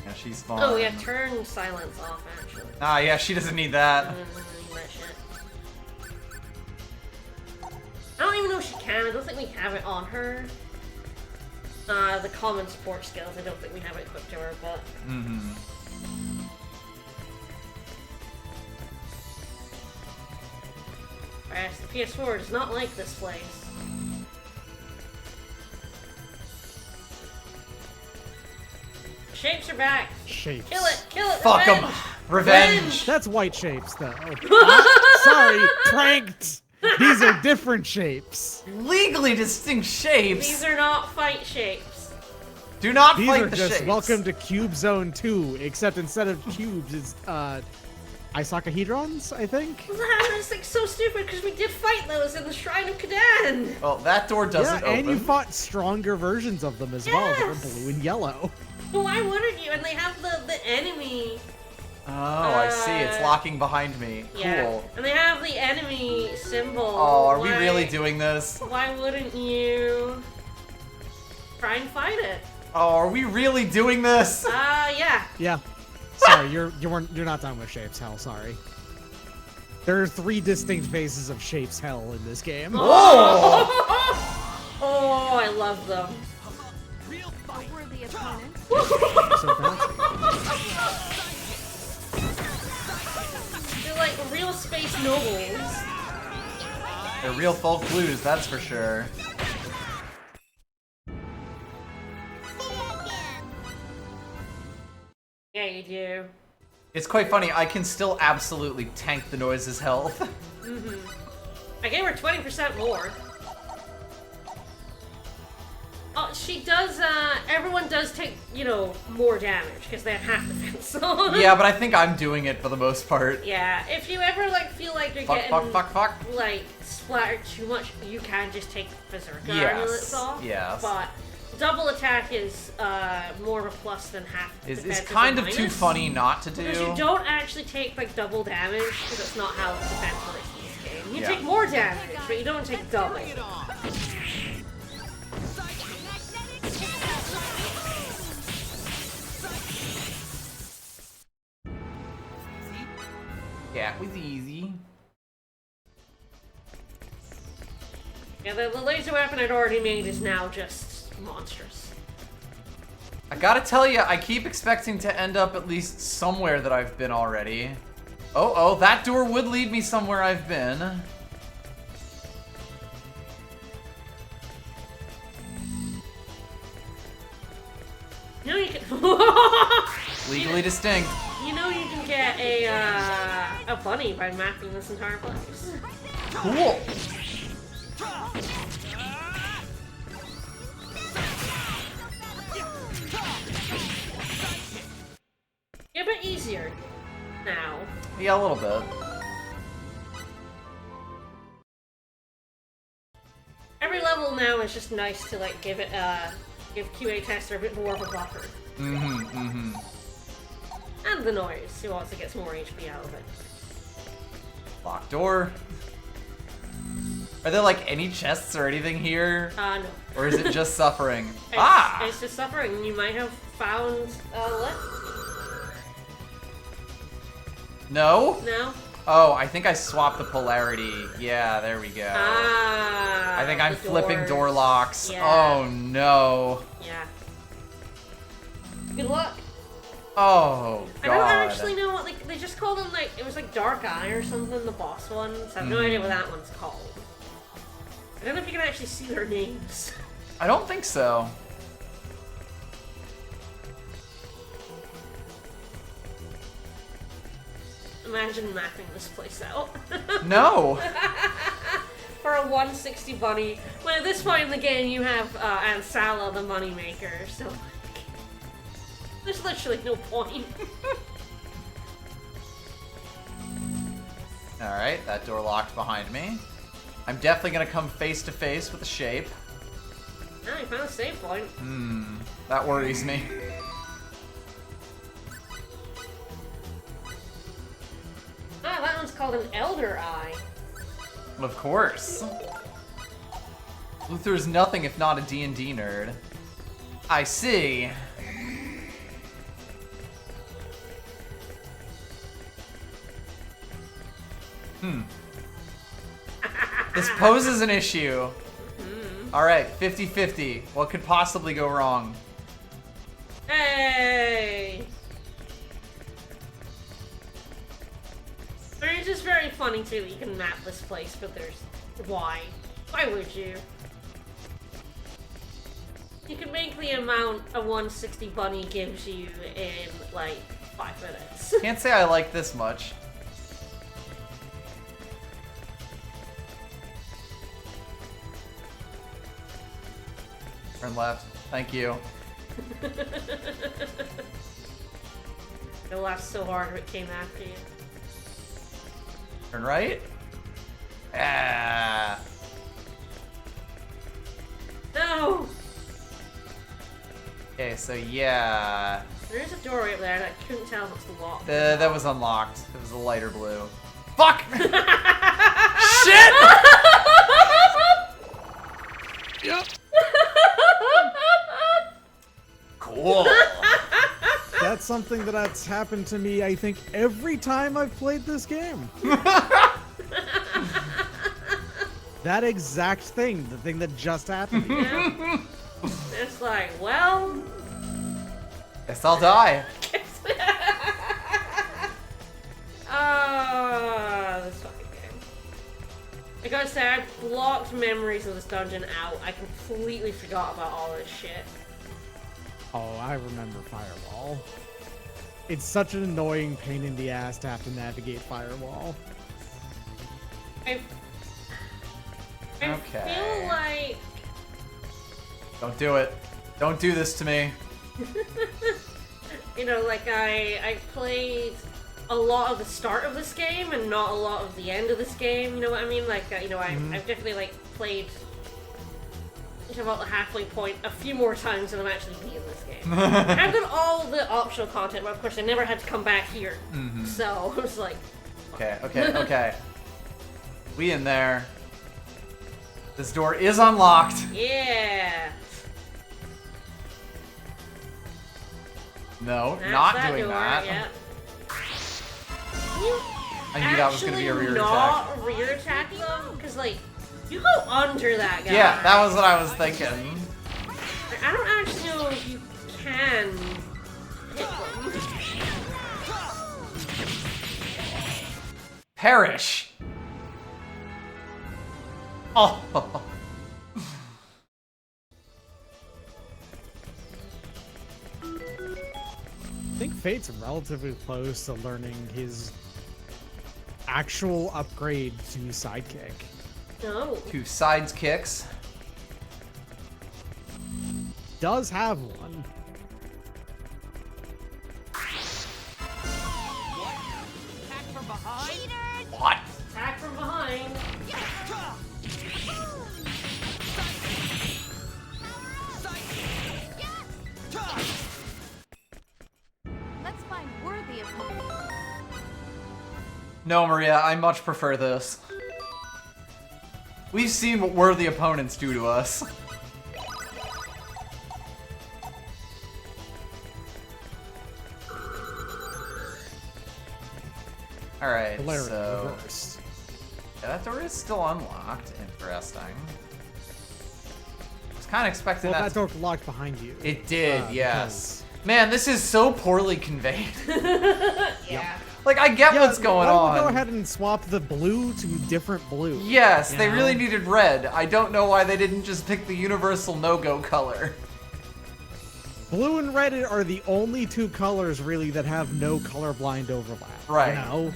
Yeah, she's fine. Oh, yeah, turn silence off, actually. Ah, yeah, she doesn't need that. That shit. I don't even know if she can. I don't think we have it on her. The common support skills, I don't think we have it equipped to her, but... Whereas the PS4 does not like this place. Shapes are back. Shapes. Kill it, kill it. Fuck 'em. Revenge. That's white shapes, though. Sorry, pranked. These are different shapes. Legally distinct shapes. These are not fight shapes. Do not These fight are the just shapes. welcome to Cube Zone 2, except instead of cubes, it's icosahedrons, I think. That's like so stupid because we did fight those in the Shrine of Catan. Well, that door doesn't open. And you fought stronger versions of them as well that were Yes. blue and yellow. But why wouldn't you? And they have the enemy. Oh, I see. It's locking behind me. Yeah. Cool. And they have the enemy symbol. Oh, are we Why- really doing this? Why wouldn't you try and fight it? Oh, are we really doing this? Yeah. Yeah. Sorry, you're not done with Shapes Hell, sorry. There are 3 distinct phases of Shapes Hell in this game. Oh! Oh, I love them. A worthy opponent. So fancy. They're like real space nobles. They're real folk blues, that's for sure. Yeah, you do. It's quite funny, I can still absolutely tank the noise's health. I gave her 20% more. Oh, she does, everyone does take, you know, more damage, because they have half defense on. Yeah, but I think I'm doing it for the most part. Yeah, if you ever, like, feel like you're getting, Fuck. like, splattered too much, you can just take the Berserker Yes, amulets off. yes. But double attack is, more of a plus than half It's defense is a kind of too minus. funny not to do. Because you don't actually take, like, double damage, because that's not how defense works in this game. You Yeah. take more damage, but you don't take double. That was easy. Yeah, the laser weapon I'd already made is now just monstrous. I gotta tell you, I keep expecting to end up at least somewhere that I've been already. Oh, that door would lead me somewhere I've been. You know you can... Legally distinct. You know you can get a bunny by mapping this entire place. Cool. Yeah, but easier now. Yeah, a little bit. Every level now is just nice to like give QA tester a bit more of a buffer. And the noise, who also gets more HP out of it. Locked door. Are there like any chests or anything here? No. Or is it just suffering? It's just suffering. You might have found left. No? No? Oh, I think I swapped the polarity. Yeah, there we go. I think I'm flipping door locks. Yeah. Oh no. Yeah. Good luck. Oh god. I don't actually know what, like, they just called them, like, it was like Dark Eye or something, the boss ones. I have no idea what that one's called. I don't know if you can actually see their names. I don't think so. Imagine mapping this place out. No. For a 160 bunny. Well, at this point in the game, you have Ansala, the moneymaker, so there's literally no point. Alright, that door locked behind me. I'm definitely gonna come face to face with the shape. Ah, you found a save point. That worries me. Ah, that one's called an Elder Eye. Of course. Luther's nothing if not a D&D nerd. I see. This poses an issue. Alright, 50-50. What could possibly go wrong? Hey! I mean, it's just very funny too that you can map this place, but there's... Why? Why would you? You can make the amount a 160 bunny gives you in, like, 5 minutes. Can't say I like this much. Turn left. Thank you. It'll laugh so hard if it came after you. Turn right. Ah. No! Okay, so yeah. There is a doorway up there and I couldn't tell if it's locked. That was unlocked. It was a lighter blue. Fuck! Shit! Yep. Cool. That's something that's happened to me, I think, every time I've played this game. That exact thing, the thing that just happened to me. Yeah. It's like, well... Guess I'll die. This fucking game. I gotta say, I blocked memories of this dungeon out. I completely forgot about all this shit. Oh, I remember Firewall. It's such an annoying pain in the ass to have to navigate Firewall. I feel like... Don't do it. Don't do this to me. You know, like, I played a lot of the start of this game and not a lot of the end of this game, you know what I mean? Like, you know, I've definitely, like, played about the halfway point a few more times than I'm actually beating this game. I've done all the optional content, but of course I never had to come back here. So, I was like... Okay. We in there. This door is unlocked. Yeah! No, That's not that doing door, that. yeah. I knew that was gonna be a rear attack. Not rear attack though, because like you go under that guy. Yeah, that was what I was thinking. Like, I don't actually know if you can hit them. Perish. Oh. I think Fate's relatively close to learning his actual upgrade to Sidekick. No. 2 sides kicks. Does have one. What? Attack from behind. Let's find worthy opponents. No, Maria, I much prefer this. We've seen what worthy opponents do to us. Alright, Valerian so... reversed. Yeah, that door is still unlocked. Interesting. I was kind of expecting Well, that. that door locked behind you. It did, yes. Man, this is so poorly conveyed. Yeah. Like, I get what's going why on. would we go ahead and swap the blue to different blue? Yes, you they know? really needed red. I don't know why they didn't just pick the universal no-go color. Blue and red are the only 2 colors really that have no colorblind overlap. Right. You know?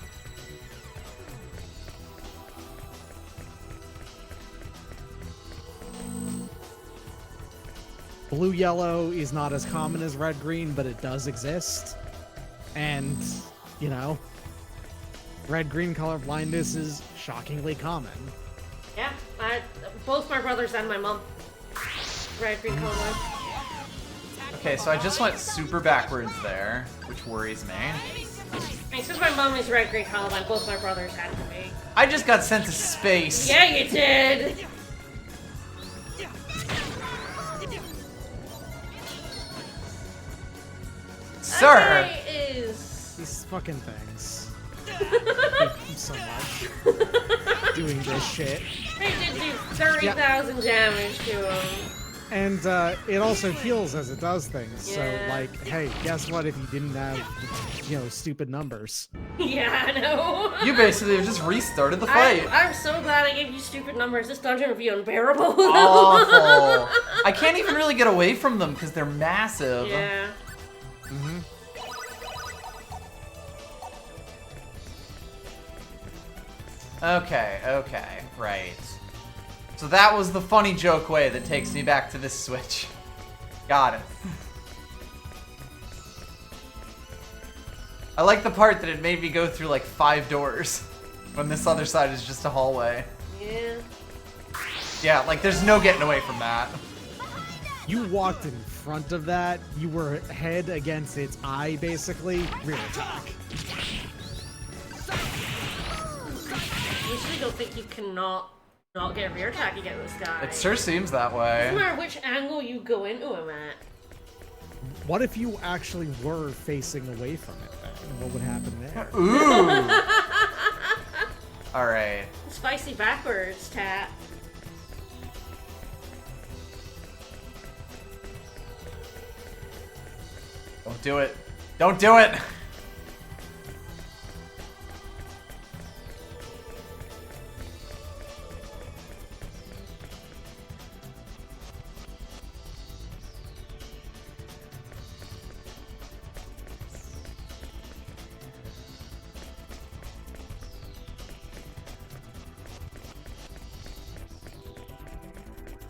Blue yellow is not as common as red green, but it does exist. And, you know, red green color blindness is shockingly common. Yeah. Both my brothers and my mom. Red, green, color line. Okay, so I just went super backwards there, which worries me. Since my mom is red, green, color line, both my brothers had to be. I just got sent to space. Yeah, you did. Sir! Okay, is These fucking things. I hate them so much. Doing this shit. they did do 30,000 damage to him. And it also heals as it does things. Yeah. So, like, hey, guess what if you didn't have, you know, stupid numbers? Yeah, I know. You basically just restarted the fight. I'm so glad I gave you stupid numbers. This dungeon would be unbearable. Awful. I can't even really get away from them because they're massive. Yeah. Mm-hmm. Okay, right. So that was the funny joke way that takes me back to this switch. Got it. I like the part that it made me go through like 5 doors when this other side is just a hallway. Yeah. Yeah, like there's no getting away from that. You walked in front of that, you were head against its eye, basically. Rear attack. I usually don't think you cannot not get a rear attack against this guy. It sure seems that way. No matter which angle you go into him at. What if you actually were facing away from it then? What would happen there? Ooh. All right. Spicy backwards tap. Don't do it. Don't do it.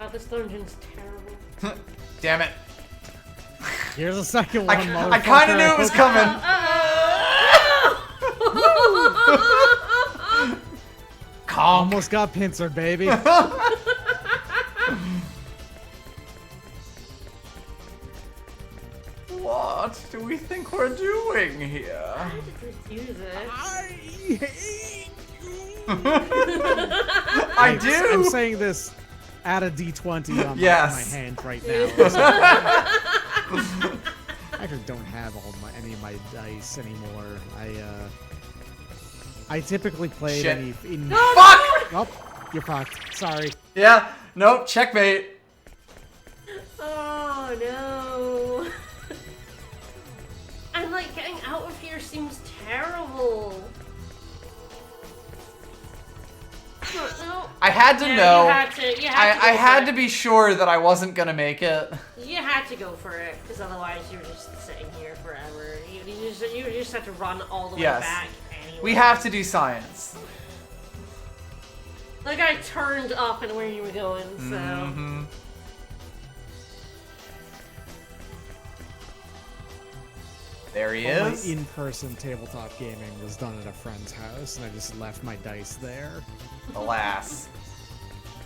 Oh, this dungeon's terrible. Damn it. Here's a second one, I kind of knew it was coming. Calm. Almost got pincered, baby. What do we think we're doing here? I just refuse it. I hate you. I do. I'm saying this at a D20 on Yes. my hand right now. I actually don't have any of my dice anymore. I typically play Shit. in. No, Fuck! no! Oh, you're fucked. Sorry. Yeah. Nope. Checkmate. Oh no. And like getting out of here seems terrible. No. I had to Yeah, know. You had to I go for had it. to be sure that I wasn't gonna make it. You had to go for it, because otherwise you're just sitting here forever. You just have to run all the way Yes. back anyway. We have to do science. Like I turned up and where you were going, so. Mm-hmm. There he All my is. in-person tabletop gaming was done at a friend's house, and I just left my dice there. Alas.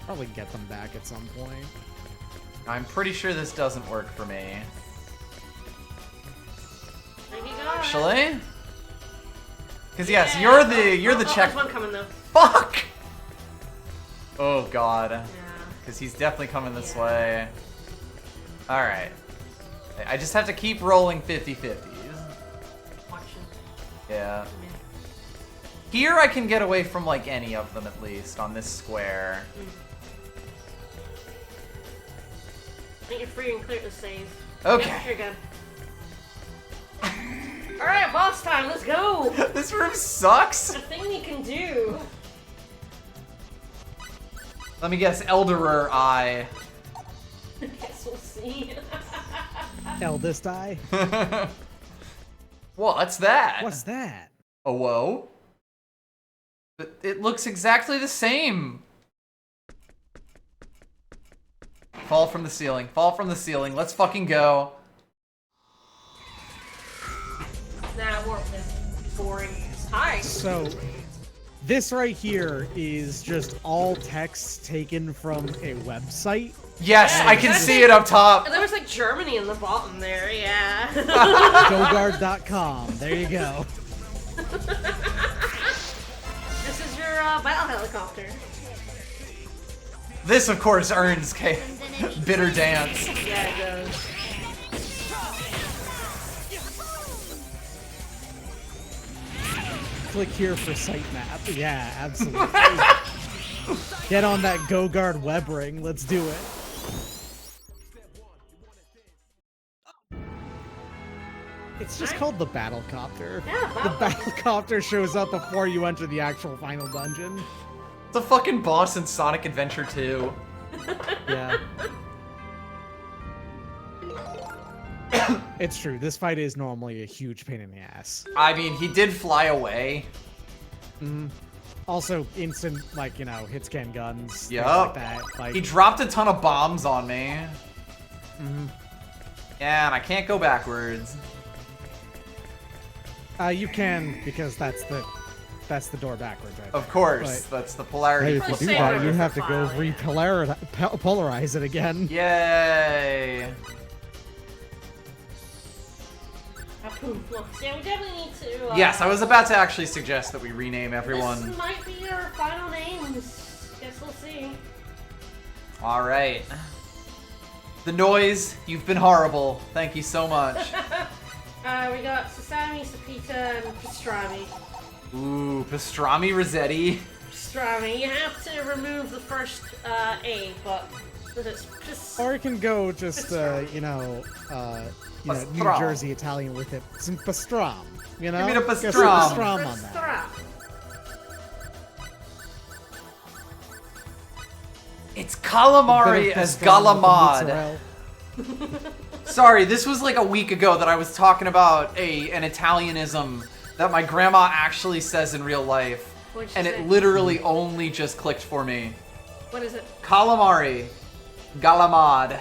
Probably get them back at some point. I'm pretty sure this doesn't work for me. There you go. Actually? Because yes, Yeah. you're the check. There's one coming though. Fuck! Oh god. Yeah. Because he's definitely coming this Yeah. way. Alright. I just have to keep rolling 50-50s. Watching. Yeah. Here I can get away from like any of them at least on this square. I think you're free and clear to save. Okay. Yep, you're good. Alright, boss time, let's go! This room sucks! A thing you can do. Let me guess, Elderer Eye. Guess we'll see. Eldest eye? What's that? What's that? A whoa? It looks exactly the same. Fall from the ceiling. Fall from the ceiling. Let's fucking go. Nah, warp this. Boring. Hi. So, this right here is just all text taken from a website. Yes, Yeah, I can that's see it up top. There was like Germany in the bottom there, yeah. GoGuard.com. There you go. This is your battle helicopter. This, of course, earns Bitter Dance. Yeah, it does. Click here for sitemap. Yeah, absolutely. Get on that GoGuard web ring. Let's do it. It's just called the Battlecopter. Yeah, The Battlecopter shows up before you enter the actual final dungeon. It's a fucking boss in Sonic Adventure 2. Yeah. It's true. This fight is normally a huge pain in the ass. I mean, he did fly away. Also, instant, like, you know, hit scan guns. Things Yup. like that. Like, He dropped a ton of bombs on me. Yeah, and I can't go backwards. you can, because that's the door backwards, right? Of there. course, But, that's the polarity. hey, if you We'll do save that, it you for have to go file, yeah. polarize it again. Yay! Yeah, we definitely need to. Yes, I was about to actually suggest that we rename everyone. This might be our final names. Guess we'll see. Alright. The noise, you've been horrible. Thank you so much. We got Sasami, Sapita, and Pastrami. Ooh, Pastrami Rossetti. Pastrami, you have to remove the first A, but it's just. Or you can go just, you know, New Pastram. Jersey Italian with it. Some pastram, you know? Give me the Get some pastram. pastram on that. Pastrami. It's calamari Bit of as pastrami with galamad. mozzarella. Sorry, this was like a week ago that I was talking about an Italianism that my grandma actually says in real life. What'd she And say? it literally only just clicked for me. What is it? Calamari. Galamad.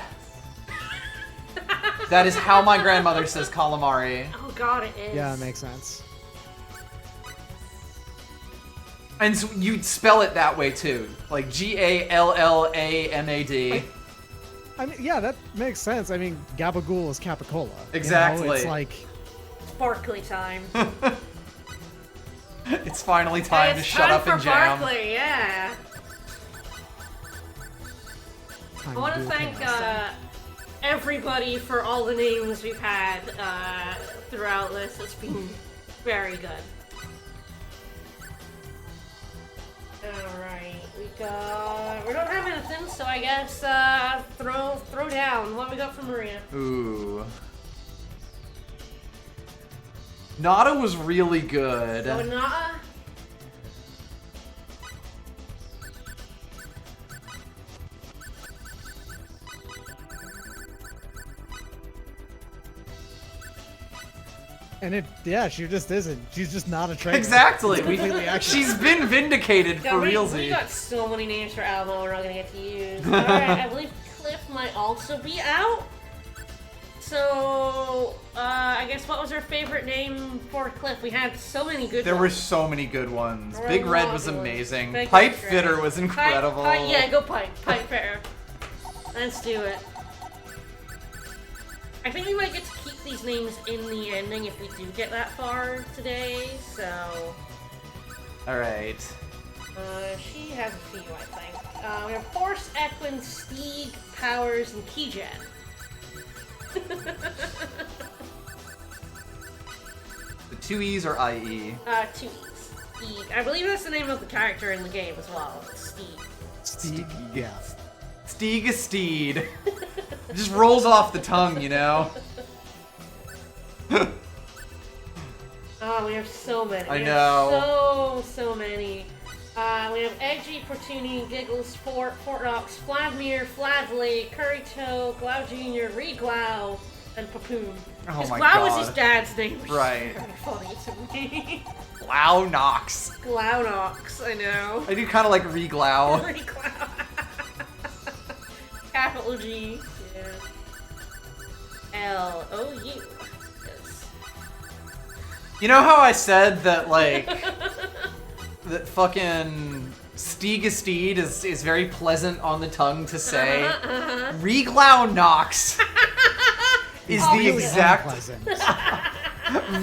That is how my grandmother says calamari. Oh god, it is. Yeah, it makes sense. And so you'd spell it that way too. Like Gallamad. I mean, yeah, that makes sense. I mean, Gabagool is Capicola. You know? Exactly. It's like, Sparkly time. It's finally time to It's shut up for and jam. Barkley, yeah. time I want to do a thank thing. everybody for all the names we've had throughout this. It's been very good. Alright, we don't have anything, so I guess, throw down. What we got for Maria? Ooh. Nada was really good. Oh, Nada? And she just isn't. She's just not a trainer. Exactly. Completely accurate. She's been vindicated for We realsy. got so many names for Alamo we're not gonna get to use. Alright, I believe Cliff might also be out. So, I guess what was our favorite name for Cliff? We had so many good There ones. were so many good ones. There were Big a Red lot was of good ones. amazing. Big Pipe Red's Fitter great. was incredible. Yeah, go Pipe. Pipe Fitter. Let's do it. I think we might get to keep these names in the ending if we do get that far today, so... Alright. She has a few, I think. We have Force, Equin, Steeg, Powers, and Keyjet. The 2 E's or IE? 2 E's. Steeg. I believe that's the name of the character in the game as well. Steeg. Steeg, yeah. Steeg is Steed. It just rolls off the tongue, you know? Oh, we have so many. I We know. have so many. We have Edgy, Portuni, Giggles, Fort Knox, Vladimir, Fladley, Currytoe, Glau Jr., Reglau, and Papoon. Oh my Glau was God. his dad's name, which Right. is very funny to me. Wow, Nox. Glaunox, I know. I do kind of like Reglau. Reglau. Capital G. Yeah. L-O-U. Yes. You know how I said that, like, that fucking Steed is very pleasant on the tongue to say? Reglau Nox is the Really exact, unpleasant.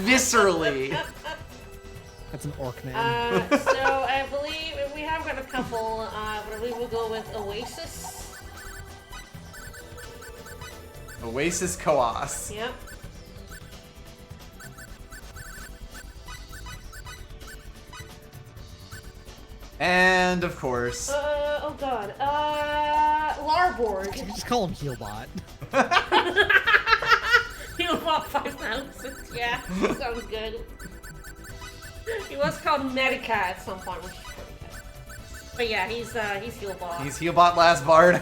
viscerally. That's an orc name. So I believe we have got a couple, but I believe we'll go with Oasis. Oasis Coas. Yep. And, of course, Oh god. Larborg. You just call him Healbot. He'll walk 5,000. Yeah, sounds good. He was called Medica at some point, which is pretty good. But yeah, he's Healbot. he's Healbot Last Bard.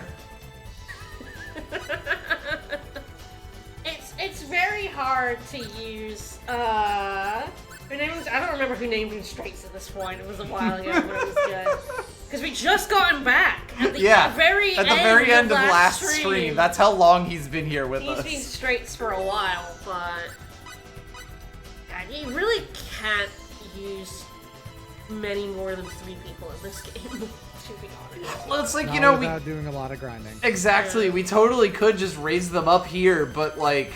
It's very hard to use. Her name was, I don't remember who named him Straits at this point. It was a while ago, but it was good. Because we just got him back at the very end of last stream. That's how long he's been here with us. He's been Straits for a while, but God, you really can't use many more than 3 people in this game. To be honest. Well, it's like, Not you know, without doing a lot of grinding. Exactly, we totally could just raise them up here, but like...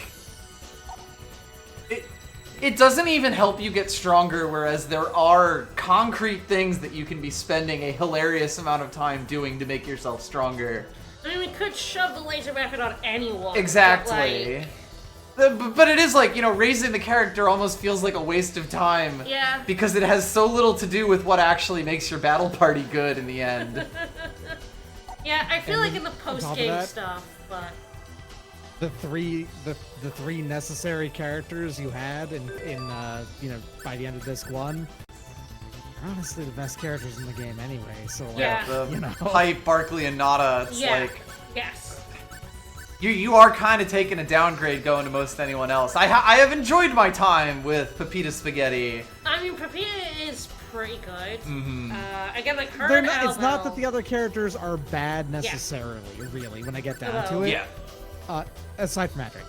It doesn't even help you get stronger, whereas there are concrete things that you can be spending a hilarious amount of time doing to make yourself stronger. I mean, we could shove the laser weapon on anyone. Exactly. But it is like, you know, raising the character almost feels like a waste of time. Yeah. Because it has so little to do with what actually makes your battle party good in the end. Yeah, I feel And like in the on top of post-game that- stuff, but... The three necessary characters you had in you know, by the end of disc 1 are honestly the best characters in the game anyway. So like, Yeah. The you know. Pipe, Barkley, and Nada, it's Yeah. like... Yes. You are kind of taking a downgrade going to most anyone else. I have enjoyed my time with Pepita Spaghetti. I mean, Pepita is pretty good. Mm-hmm. Again, like her They're and not, it's not that Alvel- the other characters are bad necessarily, really, when I get down to Well, it. Yeah. Aside from Patrick.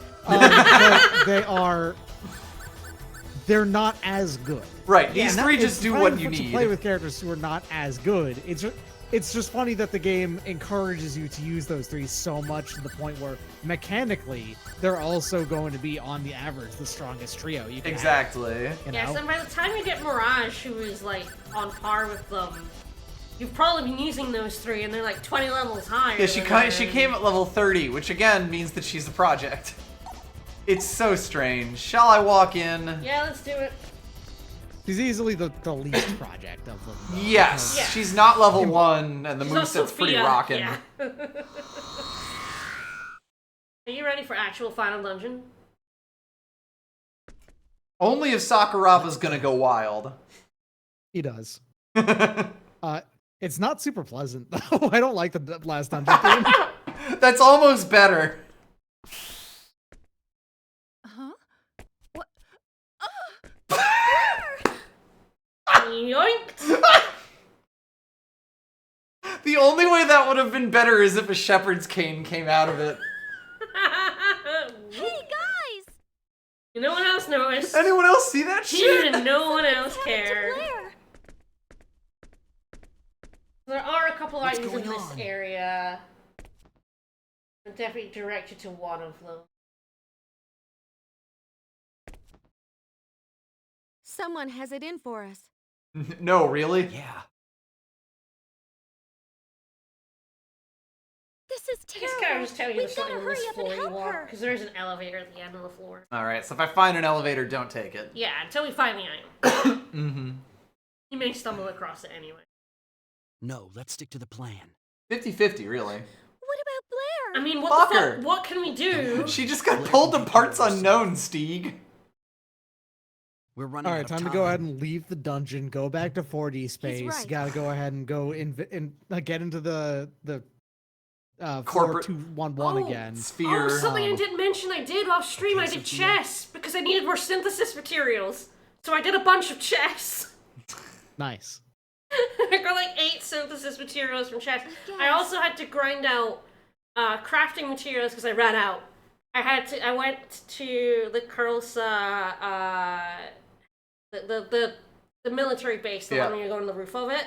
They're not as good. Right, these Yeah. three It's just do fine what you to need. play with characters who are not as good. It's just funny that the game encourages you to use those 3 so much to the point where mechanically they're also going to be on the average the strongest trio you can Exactly. have, you Yes, know? and by the time you get Mirage, who is like on par with them, you've probably been using those 3, and they're like 20 levels higher. Yeah, she than came at level 30, which again means that she's the project. It's so strange. Shall I walk in? Yeah, let's do it. She's easily the least project of them. Yes, Yeah. she's not level 1, and the She's not moveset's pretty Sophia, rockin'. yeah. Are you ready for actual final dungeon? Only if Sakuraga's gonna go wild. He does. It's not super pleasant though. I don't like the last dungeon theme. That's almost better. Huh? What? Yoinked! The only way that would have been better is if a shepherd's cane came out of it. Hey guys! No one else noticed. Anyone else see that shit? And no one else What happened to cared. Blair? There are a couple What's items in going this on? area. I'm definitely directed to one of them. Someone has it in for us. No, really? Yeah. This is I guess terrible. can I just tell you We've there's something gotta on this hurry up floor and you help want? her. Because there is an elevator at the end of the floor. Alright, so if I find an elevator, don't take it. Yeah, until we find the item. Mm-hmm. You may stumble across it anyway. No, let's stick to the plan. 50-50, really. What about Blair? I mean, what Fuck the her. fuck? What can we do? She just got pulled to parts unknown, Steeg. We're running All out right, of time to go ahead and leave the dungeon. Go back to 4D space. right. Gotta go ahead and go get into the Corporate- 4211 again. Sphere. Oh, something I didn't mention I did off stream. I Okay, did Sophia. chess because I needed more synthesis materials. So I did a bunch of chess. Nice. I got like 8 synthesis materials from chess. I also had to grind out crafting materials because I ran out. I went to the Kurlsa, the military base, the Yeah. one where you go on the roof of it.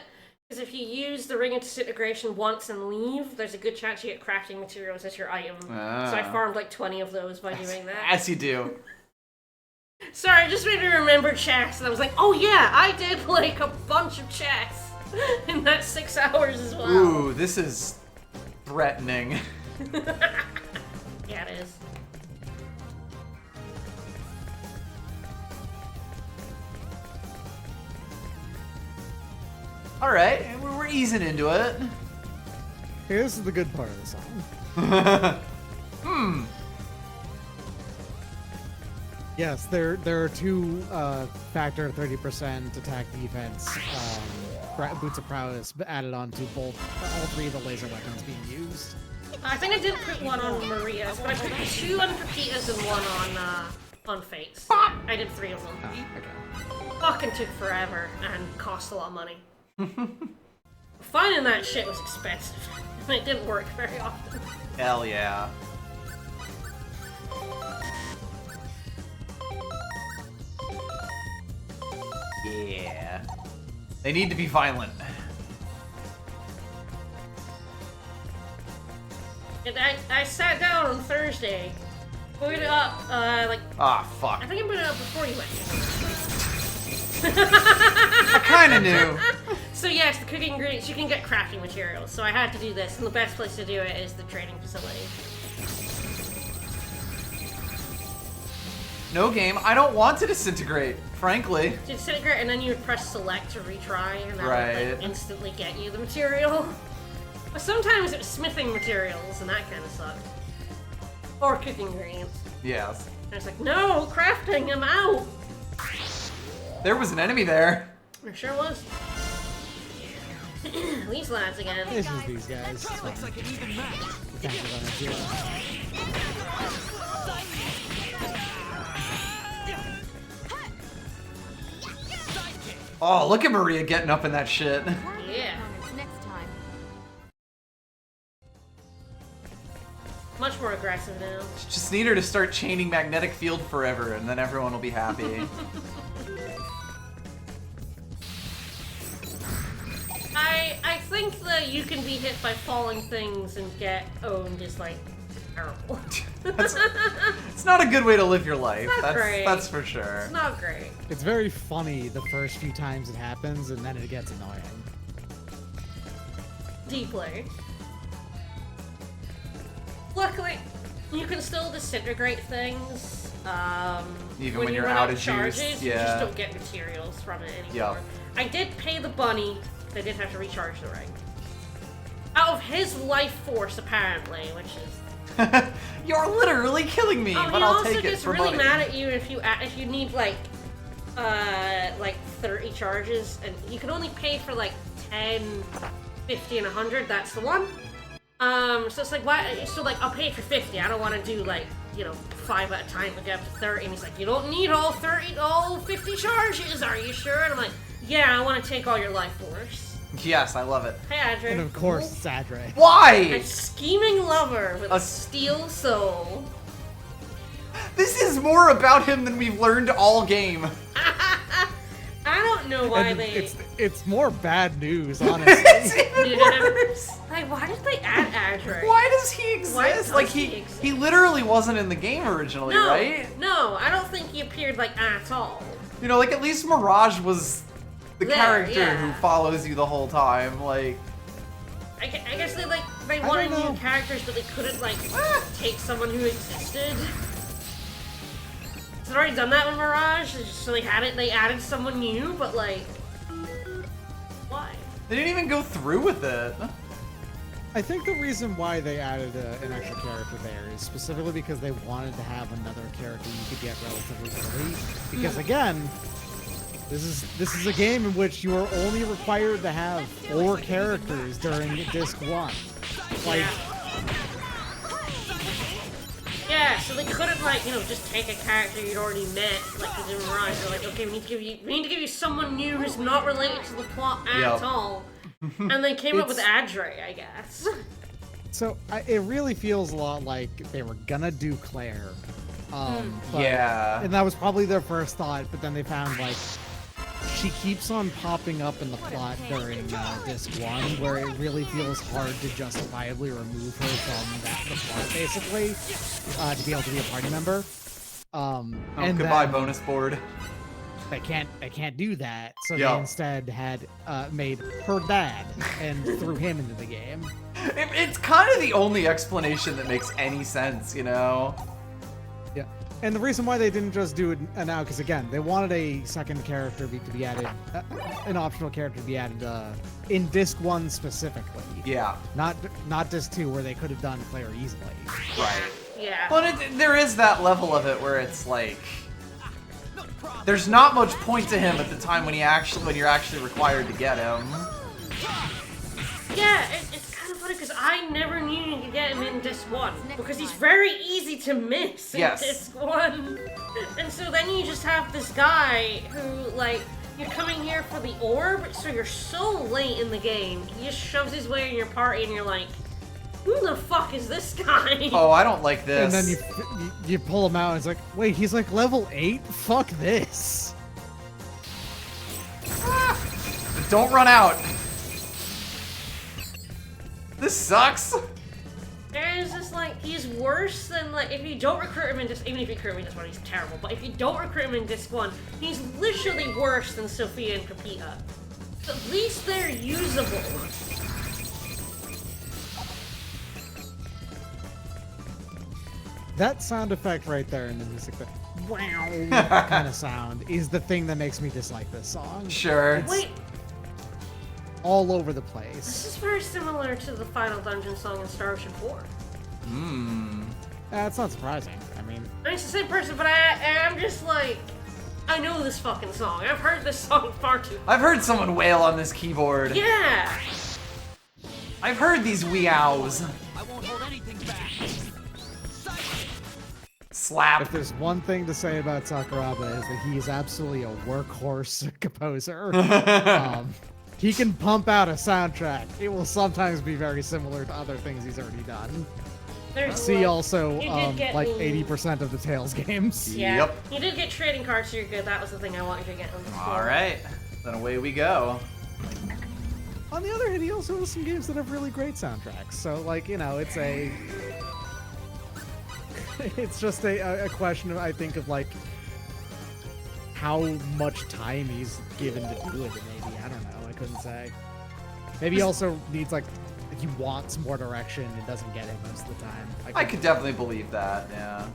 Because if you use the Ring of Disintegration once and leave, there's a good chance you get crafting materials as your item. So I Ah. farmed like 20 of those by doing that. As you do. Sorry, it just made me remember chess, and I was like, oh yeah, I did like a bunch of chess in that 6 hours as well. Ooh, this is threatening. Yeah, it is. Alright, we're easing into it. Hey, this is the good part of the song. Yes, there are two factor 30% attack defense boots of prowess added on to all 3 of the laser weapons being used. I think I did put one on Maria's, but I put 2 on Pepita's and 1 on Fate's. Yeah, I did 3 of them. Okay. Fucking took forever and cost a lot of money. Finding that shit was expensive, and it didn't work very often. Hell yeah. Yeah. They need to be violent. And I sat down on Thursday, put it up, like, Ah, fuck. I think I put it up before you went. I kinda knew. So yes, the cooking ingredients, you can get crafting materials, so I had to do this, and the best place to do it is the training facility. No game. I don't want to disintegrate, frankly. To disintegrate, and then you would press select to retry, and that would Right. like, instantly get you the material. But sometimes it was smithing materials, and that kind of sucked. Or cooking ingredients. Yes. And it's like, no, crafting, I'm out! There was an enemy there. There sure was. These lads again. This is these guys. It's Looks fine. like an even match. Defensive on it, too. Oh, look at Maria getting up in that shit. Yeah. Opponents next time. Much more aggressive now. Just need her to start chaining magnetic field forever, and then everyone will be happy. I think that you can be hit by falling things and get owned is like terrible. It's not a good way to live your life. Not great. That's for sure. It's not great. It's very funny the first few times it happens, and then it gets annoying. Deeply. Luckily, You can still disintegrate things. Even when when you you're run out of charges, juice, you just yeah. don't get materials from it anymore. Yep. I did pay the bunny. I did have to recharge the ring. Out of his life force, apparently, which is... You're literally killing me, but I'll take it He also gets for really money. mad at you if you need like 30 charges, and you can only pay for like 10, 50, and 100. That's the one. So it's like, why? So like, I'll pay for 50. I don't want to do like, 5 at a time to get up to 30. And he's like, you don't need all 50 charges. Are you sure? And I'm like, yeah, I want to take all your life force. Yes, I love it. Hey, Adre. And of course, it's Adre. Why? A scheming lover with a steel soul. This is more about him than we've learned all game. I don't know why And they... it's more bad news, honestly. It's even worse. Like, why did they add Adre? Why does he exist? Why does like he he exist? he literally wasn't in the game originally, No, right? no, I don't think he appeared like at all. Like at least Mirage was the There, character yeah. who follows you the whole time. Like, I guess they I wanted don't know. new characters, but they couldn't take someone who existed. They've already done that with Mirage, so they added someone new, but like, why? they didn't even go through with it. I think the reason why they added an extra character there is specifically because they wanted to have another character you could get relatively early. Because again, this is a game in which you are only required to have 4 characters during disc 1. Like, Yeah, so they couldn't just take a character you'd already met, like they did in Mirage. They're like, okay, we need to give you someone new who's not related to the plot at Yep. all. And they came up with It's- Adre, I guess. so it really feels a lot like they were gonna do Claire. But- Yeah. And that was probably their first thought, but then they found she keeps on popping up in the plot during disc 1, where it really feels hard to justifiably remove her from the plot, basically, to be able to be a party member. And Goodbye, then bonus board. they can't do that, so Yeah. they instead had made her dad and threw him into the game. It's kind of the only explanation that makes any sense, Yeah. And the reason why they didn't just do it now, because again, they wanted a second character to be added, an optional character to be added in disc 1 specifically. Yeah. Not disc 2, where they could have done Claire easily. Right. Yeah. Well, there is that level of it where it's like, there's not much point to him at the time when you're actually required to get him. Yeah, it's kind of funny because I never knew you could get him in disc 1 because he's very easy to miss in Yes. disc 1. And so then you just have this guy who, you're coming here for the orb, so you're so late in the game. He just shoves his way in your party and you're like, who the fuck is this guy? Oh, I don't like this. And then you pull him out, and it's like, wait, he's like level 8? Fuck this. Don't run out. This sucks. And it's just he's worse than, if you don't recruit him in disc, even if you recruit him in disc 1, he's terrible, but if you don't recruit him in disc 1, he's literally worse than Sophia and Capita. So at least they're usable. That sound effect right there in the music, that wow kind of sound, is the thing that makes me dislike this song. Sure. Wait, All over the this place. is very similar to the final dungeon song in Star Ocean 4. Hmm. It's not surprising. I mean, It's the same person, but I'm just I know this fucking song. I've heard this song far too. I've heard someone wail on this keyboard. Yeah! I've heard these wee owls. I won't hold anything back. Slap. if there's one thing to say about Sakuraba is that he is absolutely a workhorse composer. He can pump out a soundtrack. It will sometimes be very similar to other things he's already done. There's See also you did get me- 80% of the Tales games. Yeah. Yep. You did get trading cards, so you're good. That was the thing I wanted to get on the All right. Then away we go. On the other hand, he also has some games that have really great soundtracks. So, it's a... It's just a question, I think, of, how much time he's given to do it, maybe. I don't know. I couldn't say. Maybe he also needs, he wants more direction and doesn't get it most of the time. I could definitely believe that. Yeah.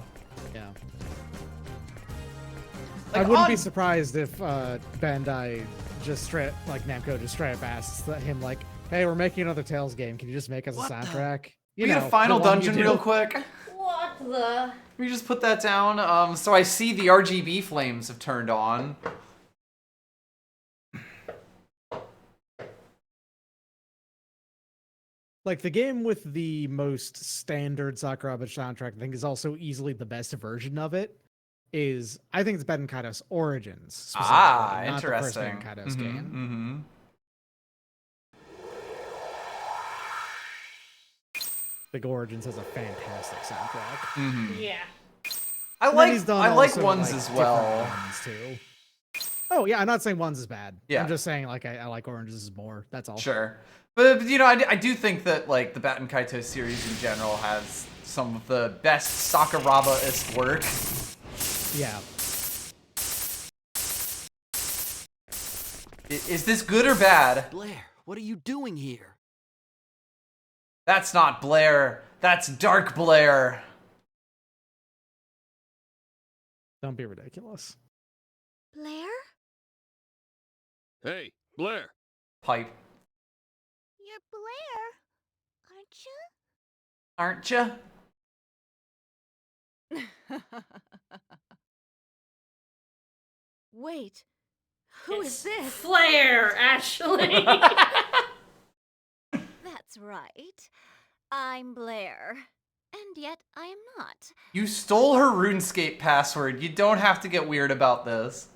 Yeah. Like, I wouldn't be surprised if Bandai just straight, like Namco just straight up asks him like, "Hey, we're making another Tales game. Can you just make us a soundtrack?" You get a final the one you dungeon do." real quick. What the? Let me just put that down. So I see the RGB flames have turned on. Like the game with the most standard Sakuraba soundtrack, I think, is also easily the best version of it. I think it's Ben Kaitos Origins. Specifically, not Interesting. The first Ben Kaitos game. Big Origins has a fantastic soundtrack. Yeah. I And then he's like done also, ones like, as different well. ones, too. Oh yeah, I'm not saying ones is bad. Yeah. I'm just saying like I like Oranges more. That's all. Sure. But you know, I do think that like the Baten Kaitos series in general has some of the best Sakuraba-esque work. Yeah. Is this good or bad? Blair, what are you doing here? That's not Blair. That's Dark Blair. Don't be ridiculous. Blair? Hey, Blair. Pipe. You're Blair, Aren't ya? Wait, who is this? Flare, Ashley. That's right. I'm Blair. And yet I am not. You stole her RuneScape password. You don't have to get weird about this.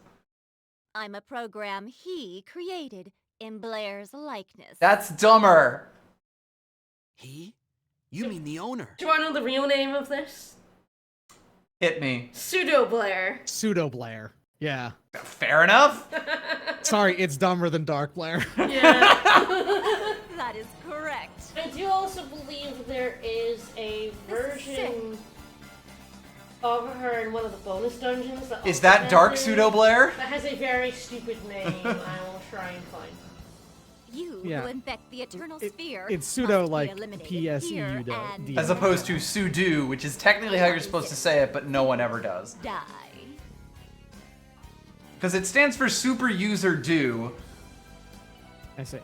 I'm a program he created in Blair's likeness. That's dumber. He? You mean the owner? Do you want to know the real name of this? Hit me. Pseudo Blair. Pseudo Blair. Yeah. Fair enough. Sorry, it's dumber than Dark Blair. Yeah. That is correct. I do also believe there is a version of her in one of the bonus dungeons. Is that Dark Pseudo Blair? That has a very stupid name. I will try and find. You Yeah. who infect the eternal sphere. It's pseudo must be like eliminated PSEU here to and D. As opposed to Sudo, which is technically how you're supposed to say it, but no one ever does. die. Because it stands for Super User Do, I see.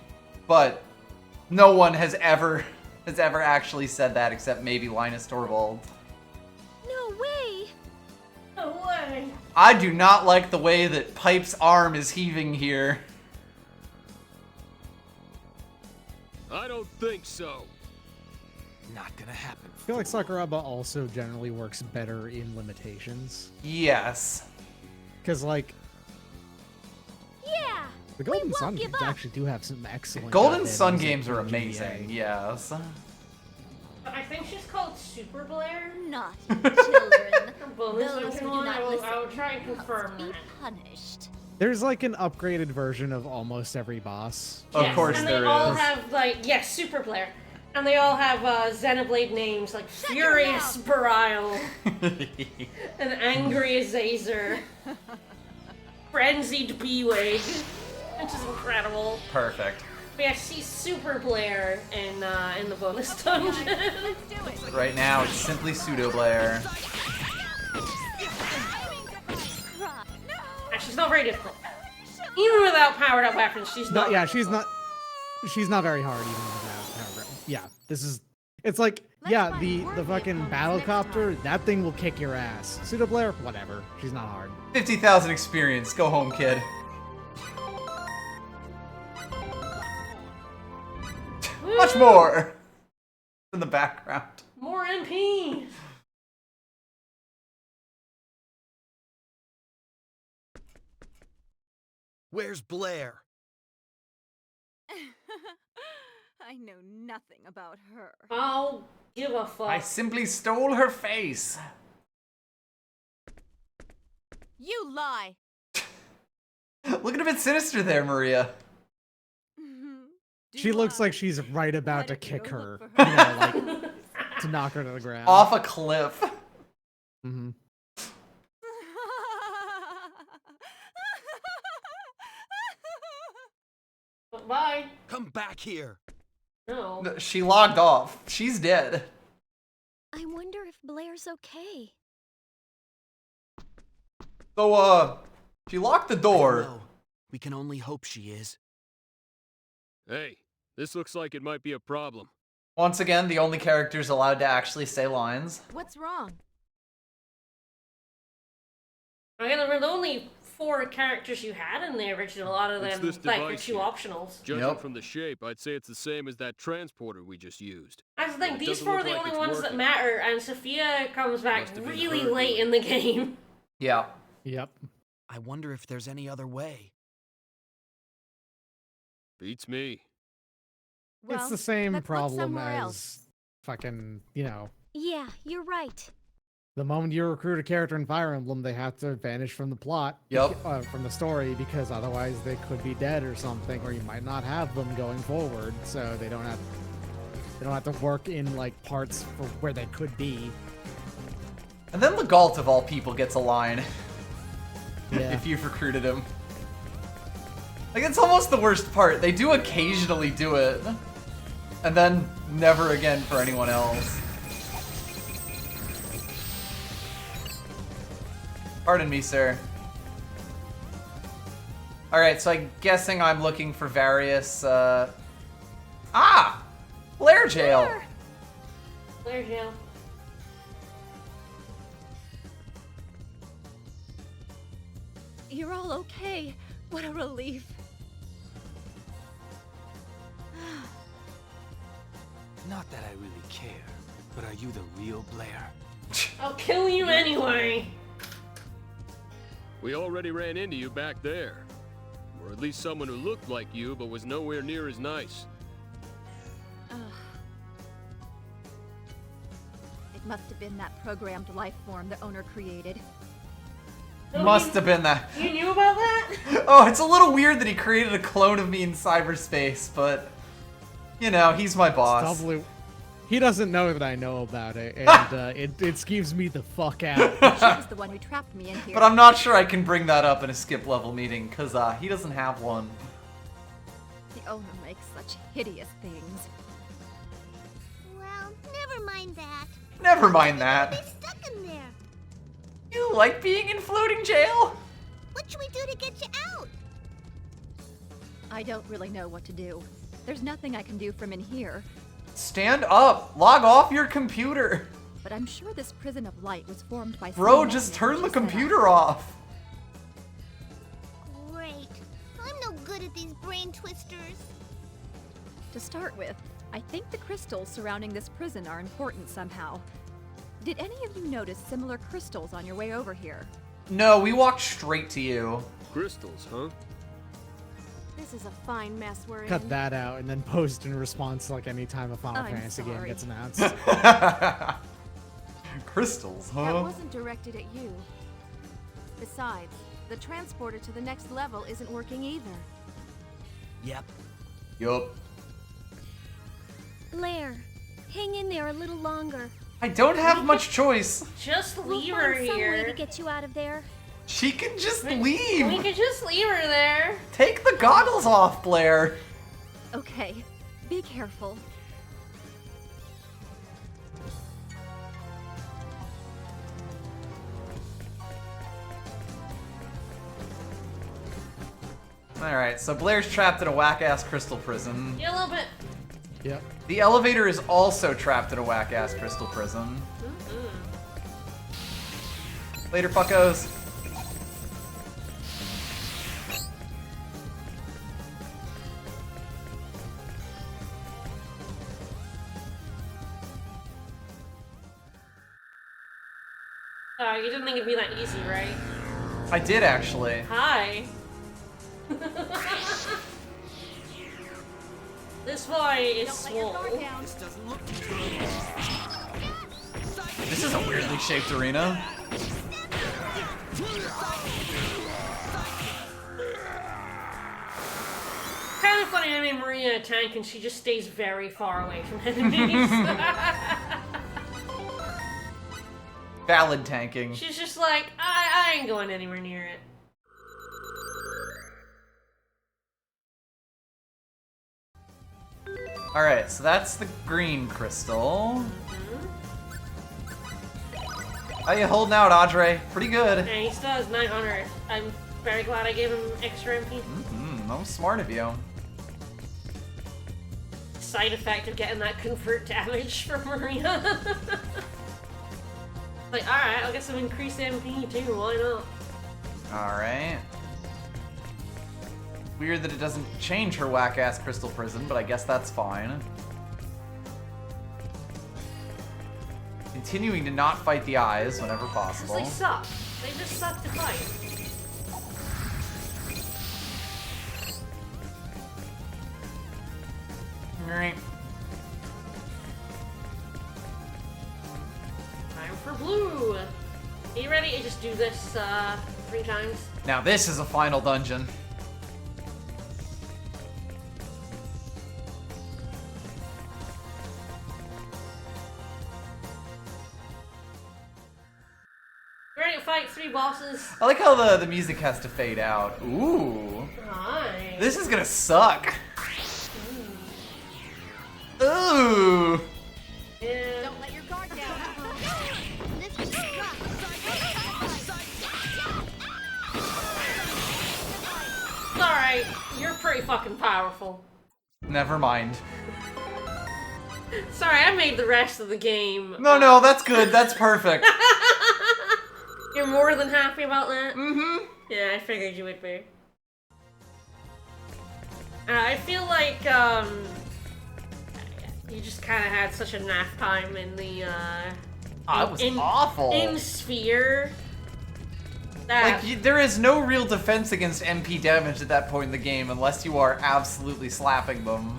but no one has ever actually said that except maybe Linus Torvald. No way. No way. I do not like the way that Pipe's arm is heaving here. I don't think so. Not gonna happen. I feel like Sakuraba also generally works better in limitations. Yes. Because, like, Yeah. the Golden won't Sun give games up. actually do have some excellent Golden goddamn Sun music games are from GBA. amazing, yes. But I think she's called Super Blair. Not children. Her bonus Those dungeon who do one. not I will listen try and confirm be that. punished. There's like an upgraded version of almost every boss. Of Yes, course and there they all is. have like Super Blair, and they all have Xenoblade names like Furious Burial and Angry Azazer, Frenzied Beewig, which is incredible. Perfect. But yeah, she's Super Blair in the bonus dungeon. Right now, it's simply Pseudo Blair. And she's not very difficult. Even without powered up weapons, she's No, not. yeah, she's not very hard even without power. Yeah, this is. It's like, yeah, the fucking battlecopter, that thing will kick your ass. Pseudo Blair, whatever. She's not hard. 50,000 experience. Go home, kid. Much more in the background. More MP. Where's Blair? I know nothing about her. I'll give a fuck. I simply stole her face. You lie. Looking a bit sinister there, Maria. She looks like she's right about to kick her. For You know, like, to knock her to the ground. Off a cliff. Mm-hmm. Bye. Come back here. No. She logged off. She's dead. I wonder if Blair's okay. So, she locked the door. No, we can only hope she is. Hey, this looks like it might be a problem. Once again, the only characters allowed to actually say lines. What's wrong? Again, there were only 4 characters you had in the original. A lot of It's them, this like, were device 2 here. optionals. Judging Yep. from the shape, I'd say it's the same as that transporter we just used. That's the thing, It these doesn't 4 are look the like only it's ones that working. matter, and Sophia comes back Must have been really hurt late really. in the game. Yeah. Yep. I wonder if there's any other way. Beats me. Well, It's the same let's look problem somewhere as else. fucking, you know, Yeah, you're right. the moment you recruit a character in Fire Emblem, they have to vanish from the plot, Yep. from the story, because otherwise they could be dead or something, or you might not have them going forward. So they don't have to work in like parts for where they could be. And then Legault, of all people, gets a line. Yeah. If you've recruited him. Like, it's almost the worst part. They do occasionally do it. And then never again for anyone else. Pardon me, sir. Alright, so I'm guessing I'm looking for various, Blair Jail! Blair Jail. You're all okay. What a relief. Not that I really care, but are you the real Blair? I'll kill you anyway. We already ran into you back there. Or at least someone who looked like you but was nowhere near as nice. It must have been that programmed life form the owner created. Must have been that. You knew about that? Oh, it's a little weird that he created a clone of me in cyberspace, but, you know, he's my boss. Doubly, he doesn't know that I know about it, and it skeeves me the fuck out. She was the one who trapped me in here. But I'm not sure I can bring that up in a skip level meeting, because he doesn't have one. The owner makes such hideous things. Well, never mind that. Never mind that. They stuck in there. You like being in floating jail? What should we do to get you out? I don't really know what to do. There's nothing I can do from in here, Stand up. Log off your computer. but I'm sure this prison of light was formed by Bro, some just mechanism turn the she set up. computer off. Great. I'm no good at these brain twisters. To start with, I think the crystals surrounding this prison are important somehow. Did any of you notice similar crystals on your way over here? No, we walked straight to you. Crystals, huh? This is a fine mess we're in. Cut that out and then post in response like any time a Final I'm Fantasy game sorry. gets announced. Crystals, That huh? wasn't directed at you. Besides, the transporter to the next level isn't working either. Yep. Yup. Blair, hang in there a little longer. I don't have much choice. Just We'll leave her find some way here. to get you out of there. She can just We leave. could just leave her there. Take the goggles off, Blair. Okay, be careful. Alright, so Blair's trapped in a whack-ass crystal prison. Yeah, a little bit. Yep. The elevator is also trapped in a whack-ass crystal prison. Later, fuckos. Oh, you didn't think it'd be that easy, right? I did, actually. Hi. This boy is swole. This doesn't look too good. This is a weirdly shaped arena. Kind of funny, I mean, Maria a tank and she just stays very far away from enemies. Valid tanking. She's just like, I ain't going anywhere near it. Alright, so that's the green crystal. How you holding out, Audrey? Pretty good. And he still has 900. I'm very glad I gave him extra MP. That was smart of you. Side effect of getting that convert damage from Maria. Like, alright, I'll get some increased MP too, why not? Alright. Weird that it doesn't change her whack-ass crystal prison, but I guess that's fine. Continuing to not fight the eyes whenever possible. They suck. They just suck to fight. Alright. Time for blue. Are you ready to just do this 3 times? Now this is a final dungeon. Ready to fight 3 bosses? I like how the music has to fade out. Ooh. Nice. This is gonna suck. Ooh. Yeah. Don't let your guard down. This is rough. It's alright. You're pretty fucking powerful. Never mind. Sorry, I made the rest of the game. No, that's good. That's perfect. You're more than happy about that? Mm-hmm. Yeah, I figured you would be. I feel like, you just kind of had such a naff time in the, It was awful. In Sphere. That... Like, there is no real defense against MP damage at that point in the game unless you are absolutely slapping them.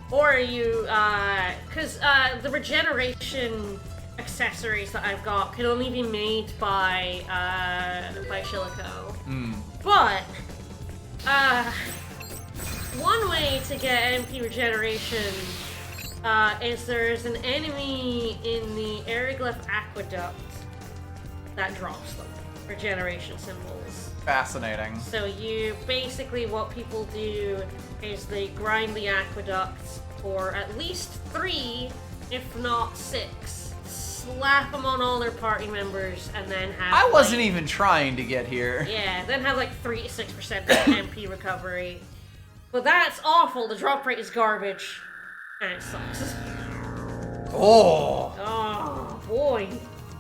Or you, cause, the regeneration accessories that I've got can only be made by Shilico. But, one way to get MP regeneration, is there's an enemy in the Aeroglyph Aqueduct that drops them. Regeneration symbols. Fascinating. So you, basically what people do is they grind the aqueducts for at least 3, if not 6. Slap them on all their party members, and then have. I wasn't even trying to get here. Yeah, then have like 3 to 6% MP recovery. But that's awful. The drop rate is garbage, and it sucks. Oh. Oh boy.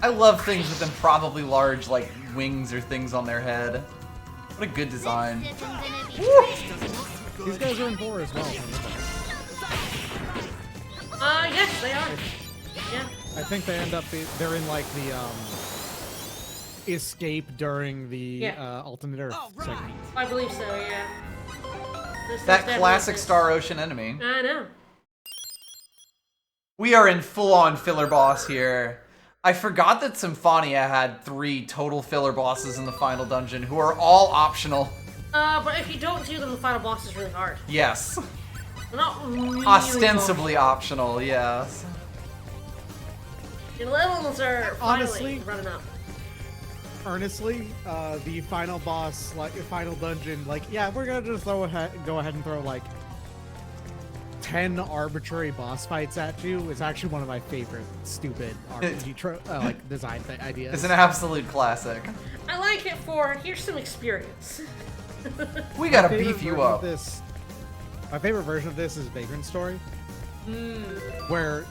I love things with improbably large, like, wings or things on their head. What a good design. These guys are in 4 as well. Yes, they are. Yeah. I think they end up they're in like the escape during the Ultimate Earth segment. I believe so, yeah. That classic Star Ocean enemy. I know. We are in full-on filler boss here. I forgot that Symphonia had 3 total filler bosses in the final dungeon who are all optional. But if you don't do them, the final boss is really hard. Yes. They're not really Ostensibly optional, yes. Your levels are honestly running up. Earnestly, the final boss, like final dungeon, like yeah, we're gonna just go ahead and throw like 10 arbitrary boss fights at you. Is actually one of my favorite stupid RPG like design ideas. It's an absolute classic. I like it for here's some experience. We gotta beef you up. My favorite version of this is Vagrant Story, where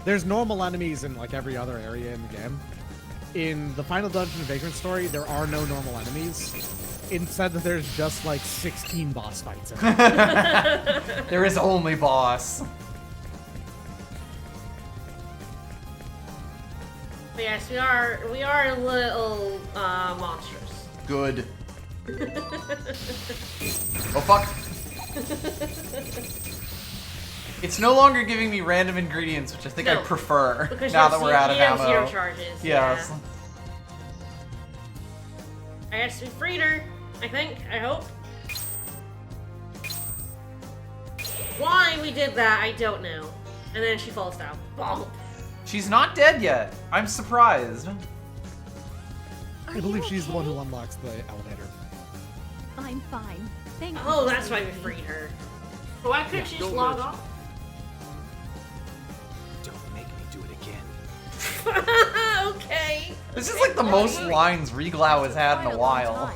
there's normal enemies in like every other area in the game. In the final dungeon of Vagrant Story, there are no normal enemies. Instead, there's just like 16 boss fights. There is only boss. But yes, we are a little monstrous. Good. Oh fuck. It's no longer giving me random ingredients, which I think I prefer now that we're out of ammo. 0 charges. Yes. Yeah. I guess we freed her. I think. I hope. Why we did that, I don't know. And then she falls down. Bump. She's not dead yet. I'm surprised. I believe she's the one who unlocks the elevator. I'm fine. Thank you. Oh, that's why we freed her. Why couldn't you just log off? Don't make me do it again. Okay. This is like the most lines Reglau has had in a while.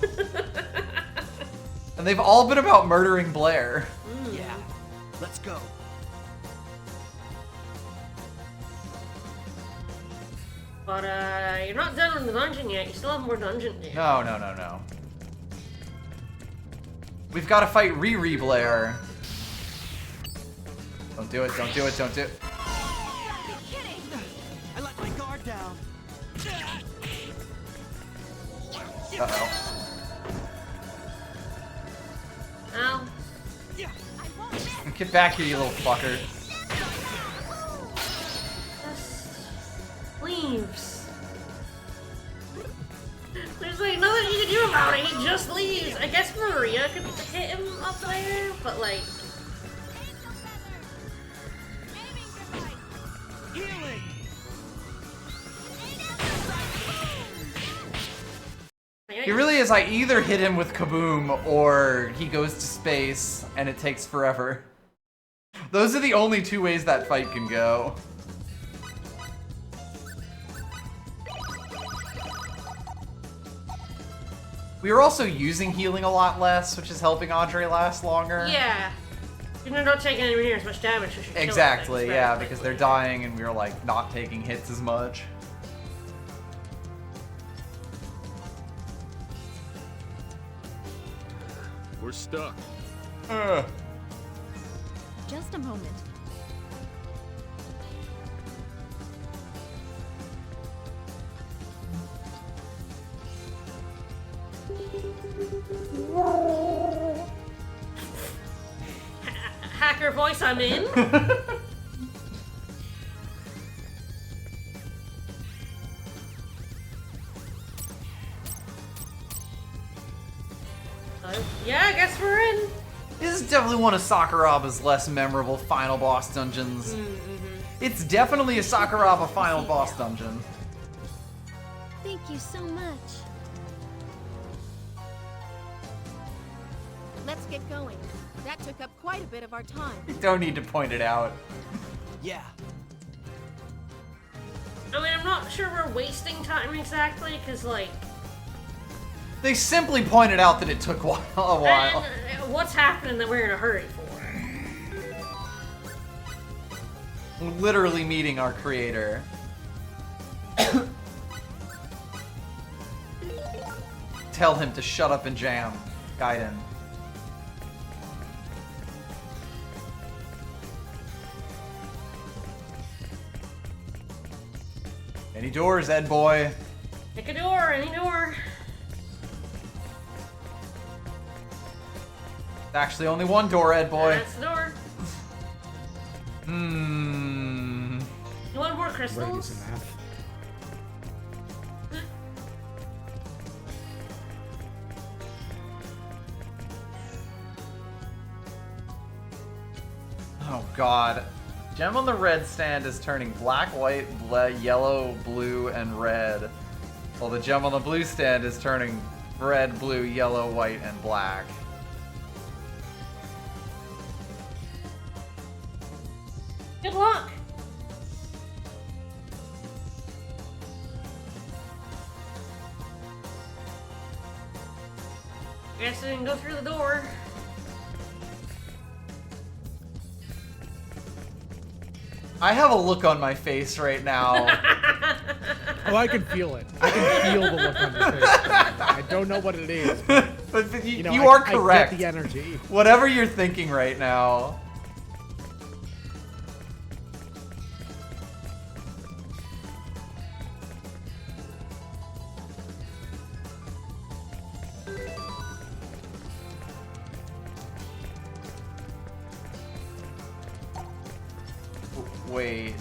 And they've all been about murdering Blair. Yeah, let's go. But, you're not done with the dungeon yet. You still have more dungeon to do. No, no, no, no. We've got to fight Riri Blair. Don't do it, don't do it, don't do it. I let my guard down. Uh-oh. Ow. Get back here, you little fucker. Just leaves. There's like nothing you can do about it. He just leaves. I guess Maria could hit him up there, but like. He really is. I either hit him with Kaboom or he goes to space and it takes forever. Those are the only two ways that fight can go. We are also using healing a lot less, which is helping Andre last longer. Yeah. You're not taking anywhere near as much damage as you're Exactly, yeah, because they're dying and we're like not taking hits as much. We're stuck. Just a moment. Hacker voice, I'm in. Yeah, I guess we're in. This is definitely one of Sakuraba's less memorable final boss dungeons. It's definitely a Sakuraba final boss dungeon. Thank you so much. Let's get going. That took up quite a bit of our time. You don't need to point it out. Yeah. I mean, I'm not sure we're wasting time exactly, because, like... They simply pointed out that it took a while. What's happening that we're in a hurry for? Literally meeting our creator. Tell him to shut up and jam. Gaiden. Any doors, Ed boy? Pick a door, any door. There's actually only one door, Ed boy. That's the door. Hmm. You want more crystals? Oh god. Gem on the red stand is turning black, white, yellow, blue, and red. While the gem on the blue stand is turning red, blue, yellow, white, and black. Good luck. Guess I didn't go through the door. I have a look on my face right now. Oh, I can feel it. I can feel the look on your face. I don't know what it is, but you know, you are I correct. get the energy. Whatever you're thinking right now. Wait.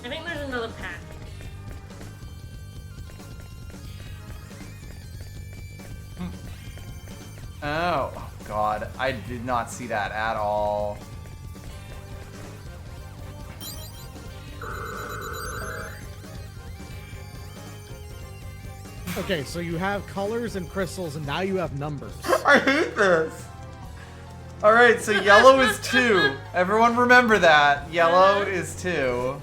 I think there's another path. god. I did not see that at all. Okay, so you have colors and crystals, and now you have numbers. I hate this. Alright, so yellow is 2. Everyone remember that. Yellow is 2.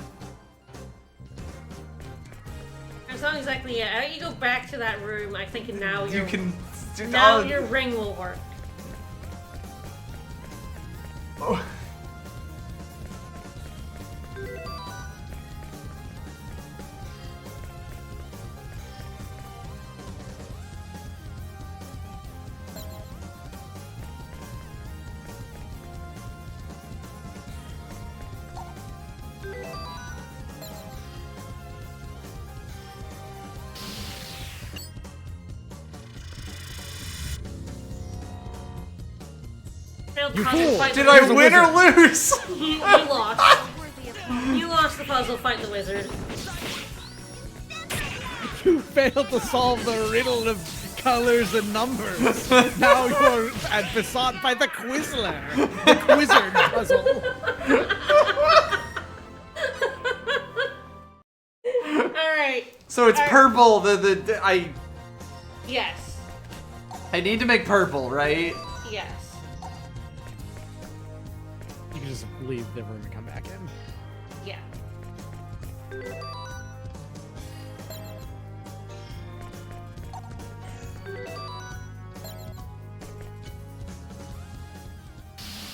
It's not exactly yet. How you go back to that room? I think now You can... now your ring will work. Oh. You fool! Did I win or lose? You lost. You lost the puzzle. Fight the wizard. You failed to solve the riddle of colors and numbers. Now you're besought by the Quizler. The Quizzard puzzle. Alright. So it's purple. Yes. I need to make purple, right? Yes. You can just leave the room and come back in. Yeah.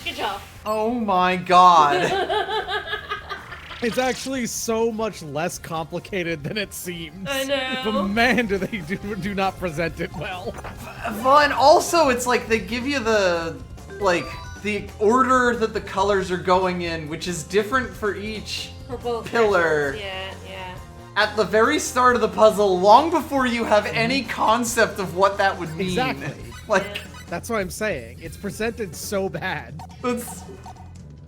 Good job. Oh my god. It's actually so much less complicated than it seems. I know. But man, do they do not present it well. Well, and also it's like they give you the order that the colors are going in, which is different for each For both pillar. Yeah, yeah. At the very start of the puzzle, long before you have any concept of what that would mean. Exactly. Like, that's what I'm saying. It's presented so bad. That's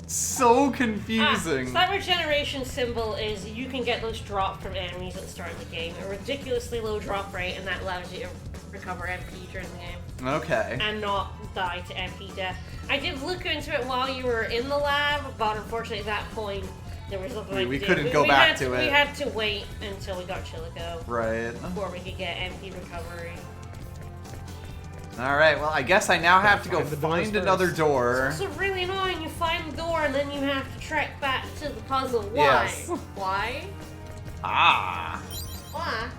so confusing. So that regeneration symbol is you can get those drops from enemies at the start of the game. A ridiculously low drop rate, and that allows you to recover MP during the game. Okay. And not die to MP death. I did look into it while you were in the lab, but unfortunately at that point there was nothing We couldn't go back to it. We had to wait until we got Chilico. Right. Before we could get MP recovery. Alright, well I guess I now have to go find another door. It's also really annoying. You find the door and then you have to trek back to the puzzle. Why? Yes. Why? Ah. Why?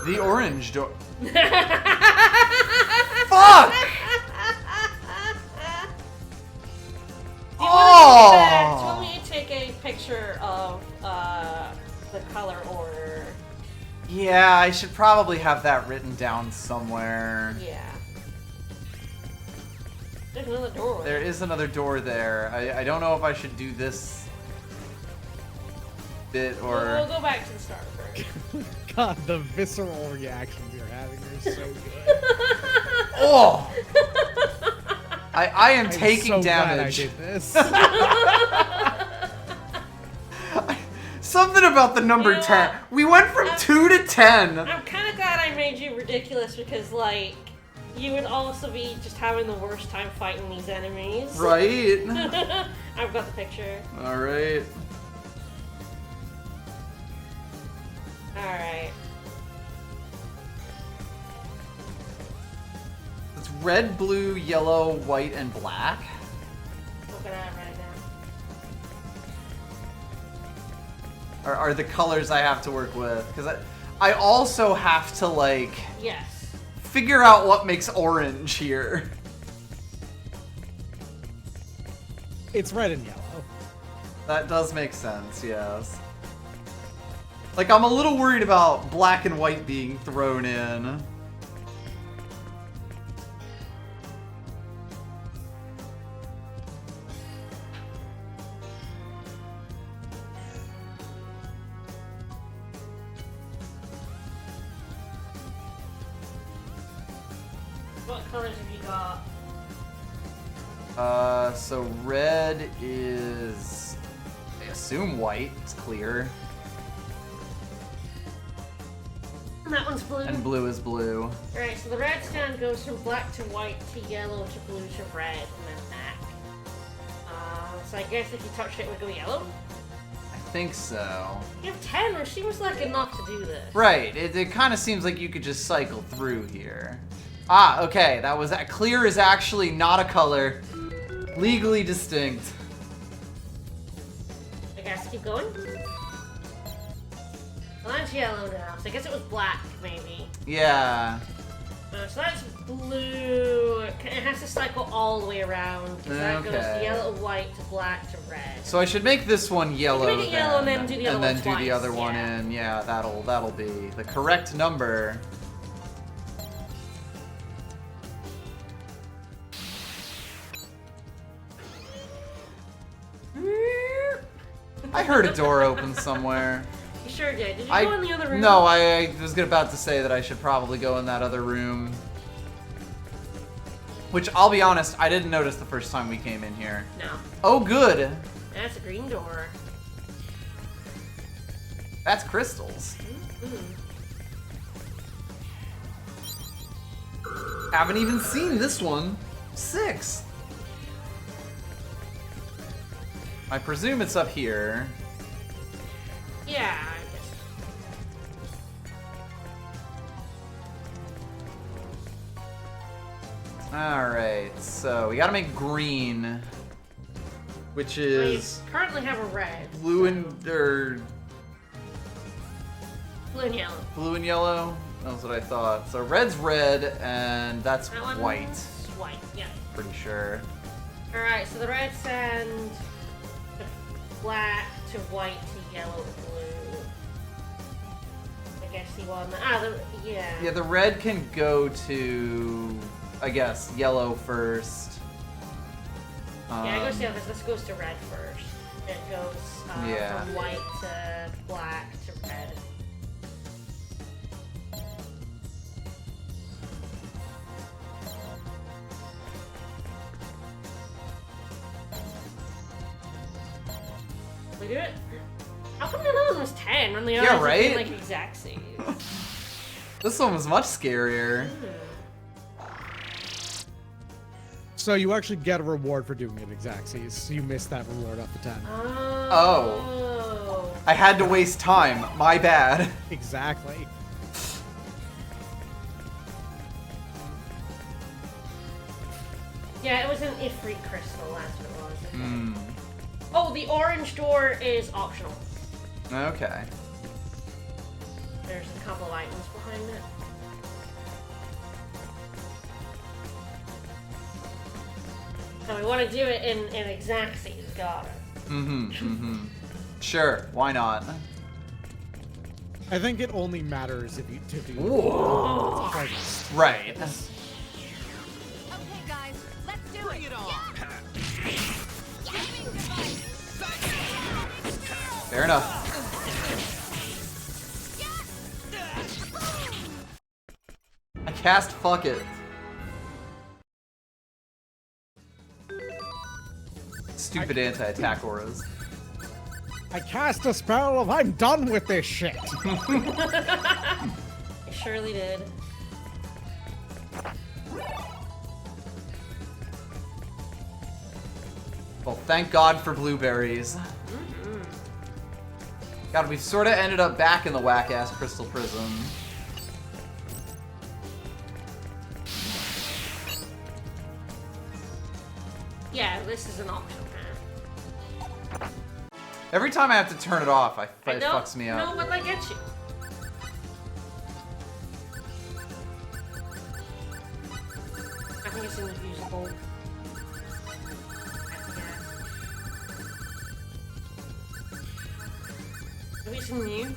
The orange door. Fuck! Do you want me to take a picture of the color order? Yeah, I should probably have that written down somewhere. Yeah. There's another door. There is another door there. I don't know if I should do this bit or... We'll go back to the start first. God, the visceral reactions you're having are so good. Oh! I am taking so damage. Glad I did this. Something about the number 10. We went from 2 to 10. I'm kind of glad I made you ridiculous because, like, you would also be just having the worst time fighting these enemies. Right? I've got the picture. Alright. Alright. It's red, blue, yellow, white, and black. Looking at it right now. Are the colors I have to work with. Because I also have to, like... Yes. Figure out what makes orange here. It's red and yellow. That does make sense, yes. Like, I'm a little worried about black and white being thrown in. What colors have you got? So red is... I assume white. It's clear. And that one's blue. And blue is blue. Alright, so the red stand goes from black to white to yellow to blue to red and then back. So I guess if you touch it, it would go yellow? I think so. You have 10, which seems like enough to do this. Right, it kind of seems like you could just cycle through here. Ah, okay, clear is actually not a color. Legally distinct. I guess keep going. Well, that's yellow now, so I guess it was black, maybe. Yeah. So that's blue. It has to cycle all the way around. That goes to yellow, white, to black, to red. So I should make this one yellow. Make it yellow and then do the other one and then do the other one in. Yeah, that'll be the correct number. I heard a door open somewhere. You sure did. Did you go in the other room? No, I was about to say that I should probably go in that other room. Which, I'll be honest, I didn't notice the first time we came in here. No. Oh, good. That's a green door. That's crystals. Haven't even seen this one. 6. I presume it's up here. Yeah, I guess. Alright, so we gotta make green. Which is... We currently have a red. Blue and... Blue and yellow. Blue and yellow? That's what I thought. So red's red, and that's that white. White, yeah. Pretty sure. Alright, so the red sand to black to white to yellow to blue. I guess he won. Yeah. Yeah, the red can go to, I guess, yellow first. Yeah, it goes to yellow. This goes to red first. It goes from white to black to red. We do it? How come none of them was 10 when the others right? like exact saves? This one was much scarier. So you actually get a reward for doing it exact saves. So you missed that reward off the 10. Oh. I had to waste time. My bad. Exactly. Yeah, it was an Ifrit crystal, that's what it was. Okay. Oh, the orange door is optional. Okay. There's a couple of items behind it. So we want to do it in exact saves, got it. Sure, why not? I think it only matters if you to do. Whoa. Right. Okay, guys, let's do it. Fair enough. I cast fuck it. Stupid anti-attack auras. I cast a spell of I'm done with this shit. I surely did. Well, thank God for blueberries. God, we've sort of ended up back in the whack-ass crystal prism. Yeah, this is an optional path. Every time I have to turn it off, it fucks me up. No, but that gets you. I think it's inusable. Maybe it's new.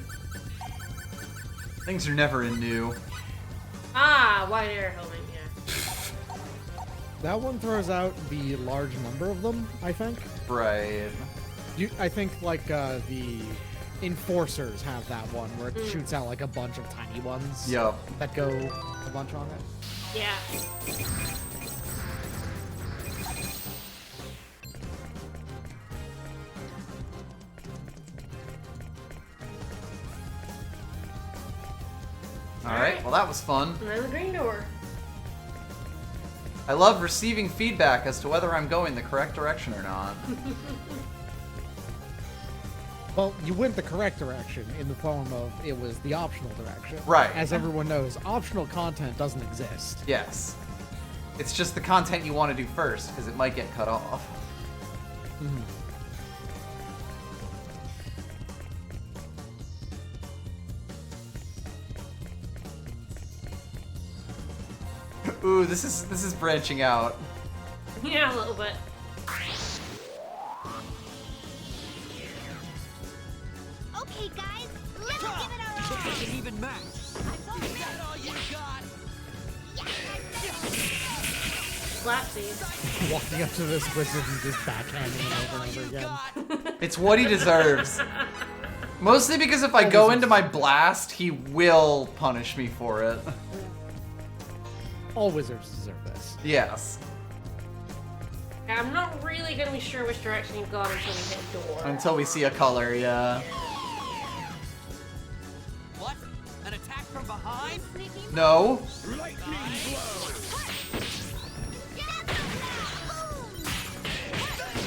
Things are never in new. Ah, white air helmet, yeah. That one throws out the large number of them, I think. Right. I think like the enforcers have that one where it shoots out like a bunch of tiny ones. Yup. That go a bunch on it. Yeah. Alright, well that was fun. And then the green door. I love receiving feedback as to whether I'm going the correct direction or not. Well, you went the correct direction in the form of it was the optional direction. Right. As everyone knows, optional content doesn't exist. Yes. It's just the content you want to do first, because it might get cut off. Mhm. Ooh, this is branching out. Yeah, a little bit. Okay, guys, let's give it our all. An even match. Is that all you got? Slapsy. Walking up to this wizard and just backhanding him over and over again. It's what he deserves. Mostly because if I go into my blast, he will punish me for it. All wizards deserve this. Yes. I'm not really gonna be sure which direction you've gone until we hit door. Until we see a color, yeah. What? An attack from behind? No. Lightning blow.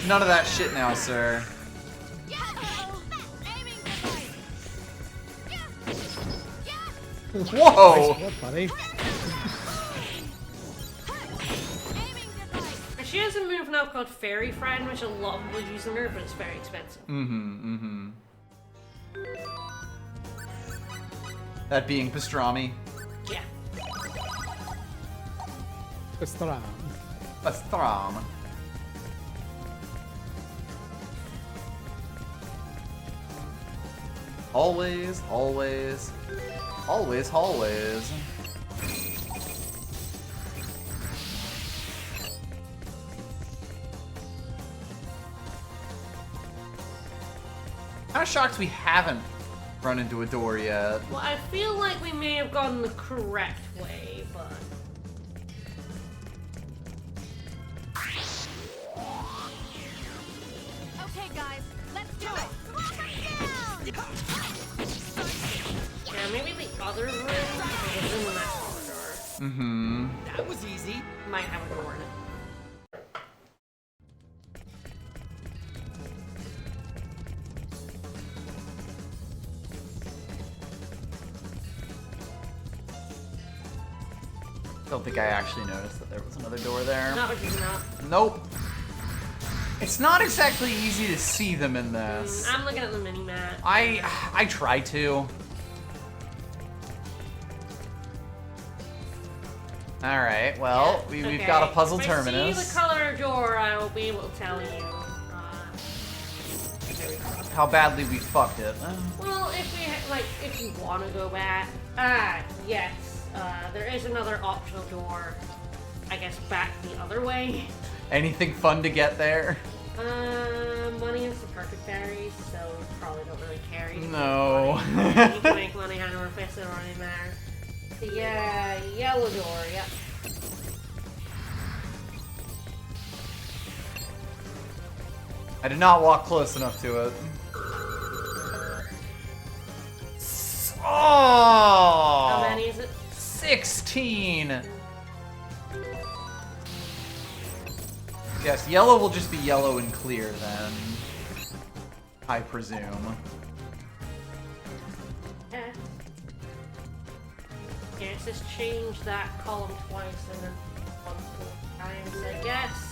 None of that shit now, sir. Whoa! What, buddy? She has a move now called Fairy Friend, which a lot of people use on her, but it's very expensive. That being pastrami. Yeah. Pastram. Pastram. Always, always, always, always. Kinda shocked we haven't run into a door yet. Well, I feel like we may have gone the correct way, but... Okay, guys, let's do it. Yeah, maybe the other room is in that corridor. That was easy. Might have a door in it. Don't think I actually noticed that there was another door there. No, it's not. Nope. It's not exactly easy to see them in this. I'm looking at the mini-map. I try to. Alright, well, Yeah, we've got a puzzle if terminus. I see the color door, I will be able to tell you. There we go. How badly we fucked it. Well, if you want to go back, yes, there is another optional door. I guess back the other way. Anything fun to get there? Money and some perfect berries, so probably don't really care. You No. can you can make money hand over fist or anything there. Yeah, yellow door, yep. I did not walk close enough to it. Oh! How many is it? 16! Yes, yellow will just be yellow and clear then. I presume. Yeah. Yeah, it's just change that column twice and then one times, I guess.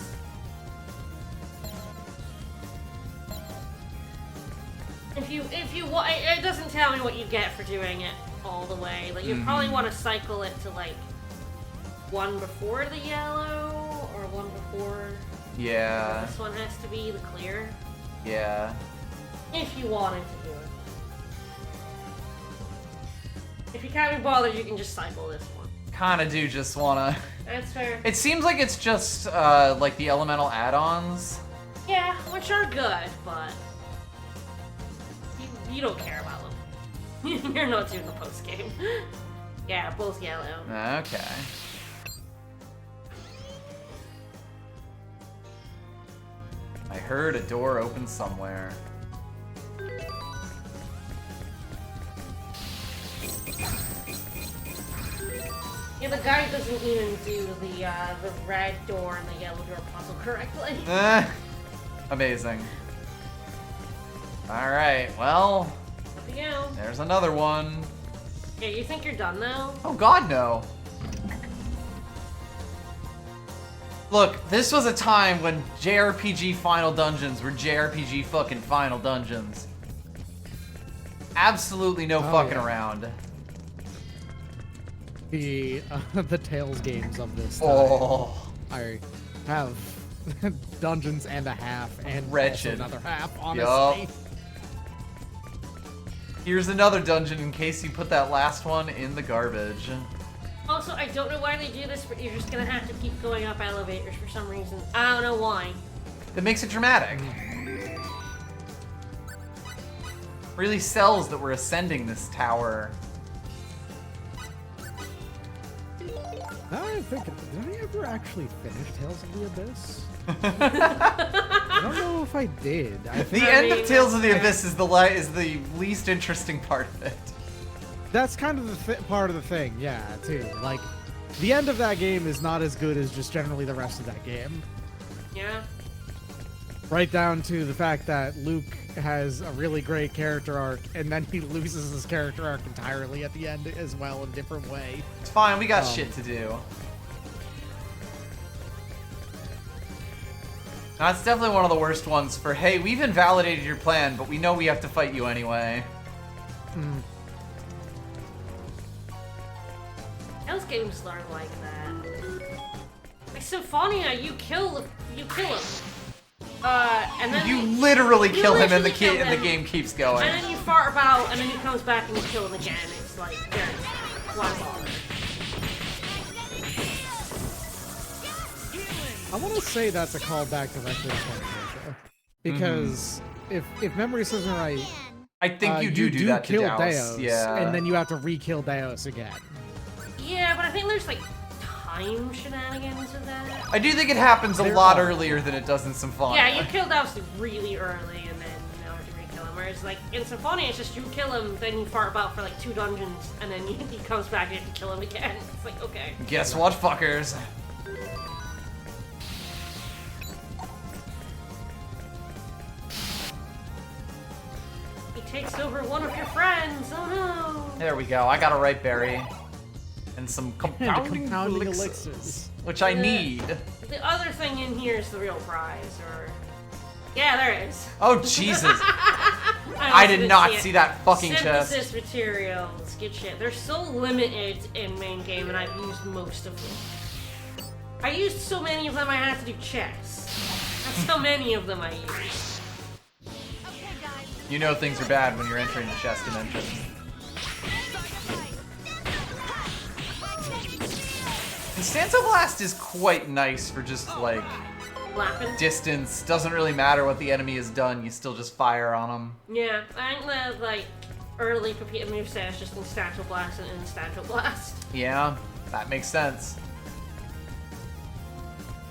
If you want, it doesn't tell me what you get for doing it all the way. Like you probably want to cycle it to like one before the yellow or one before. Yeah. This one has to be the clear. Yeah. If you wanted to do it. If you can't be bothered, you can just cycle this one. Kinda do just wanna... That's fair. It seems like it's just, like the elemental add-ons. Yeah, which are good, but you don't care about them. You're not doing the post game. Yeah, both yellow. Okay. I heard a door open somewhere. Yeah, the guy doesn't even do the red door and the yellow door puzzle correctly. Amazing. Alright, well, Up you go. there's another one. Yeah, you think you're done now? Oh god, no. Look, this was a time when JRPG Final Dungeons were JRPG fucking Final Dungeons. Absolutely no fucking around. The Tales games of this time. Oh. I have dungeons and a half and Wretched. also another half, honestly. Yup. Here's another dungeon in case you put that last one in the garbage. Also, I don't know why they do this, but you're just gonna have to keep going up elevators for some reason. I don't know why. That makes it dramatic. Really sells that we're ascending this tower. Now I'm thinking, did I ever actually finish Tales of the Abyss? I don't know if I did. The end of Tales of the Abyss is the least interesting part of it. That's kind of the part of the thing, yeah, too. Like, the end of that game is not as good as just generally the rest of that game. Yeah. Right down to the fact that Luke has a really great character arc, and then he loses his character arc entirely at the end as well in a different way. It's fine, we got shit to do. That's definitely one of the worst ones for, hey, we've invalidated your plan, but we know we have to fight you anyway. Those games are like that. Like Symphonia, you kill him. And then You literally kill him and the kill and the him. game keeps going. And then you fart about, and then he comes back and you kill him again. It's like, one ball. I want to say that's a callback directly to Fantasia. Because if memory serves me right, I think you do that to kill Deus. Yeah. and then you have to re-kill Deus again. Yeah, but I think there's like time shenanigans of that. I do think it happens a lot earlier than it does in Symphonia. Yeah, you kill Deus really early and then you know have to re-kill him. Whereas like in Symphonia, it's just you kill him, then you fart about for like 2 dungeons, and then he comes back and you have to kill him again. It's like, okay. Guess what, fuckers? He takes over one of your friends. Oh no. There we go. I got a right berry. And some compounding elixirs. Which I need. The other thing in here is the real prize, or... Yeah, there it is. Oh, Jesus. I did not see that fucking chest. Synthesis materials. Good shit. They're so limited in main game, and I've used most of them. I used so many of them I had to do chests. That's how many of them I used. You know things are bad when you're entering the chest dimension. And Stanto Blast is quite nice for just, like, distance. Doesn't really matter what the enemy has done, you still just fire on them. Yeah, I think the, like, early Pepita moveset is just Instanto Blast and Instanto Blast. Yeah, that makes sense.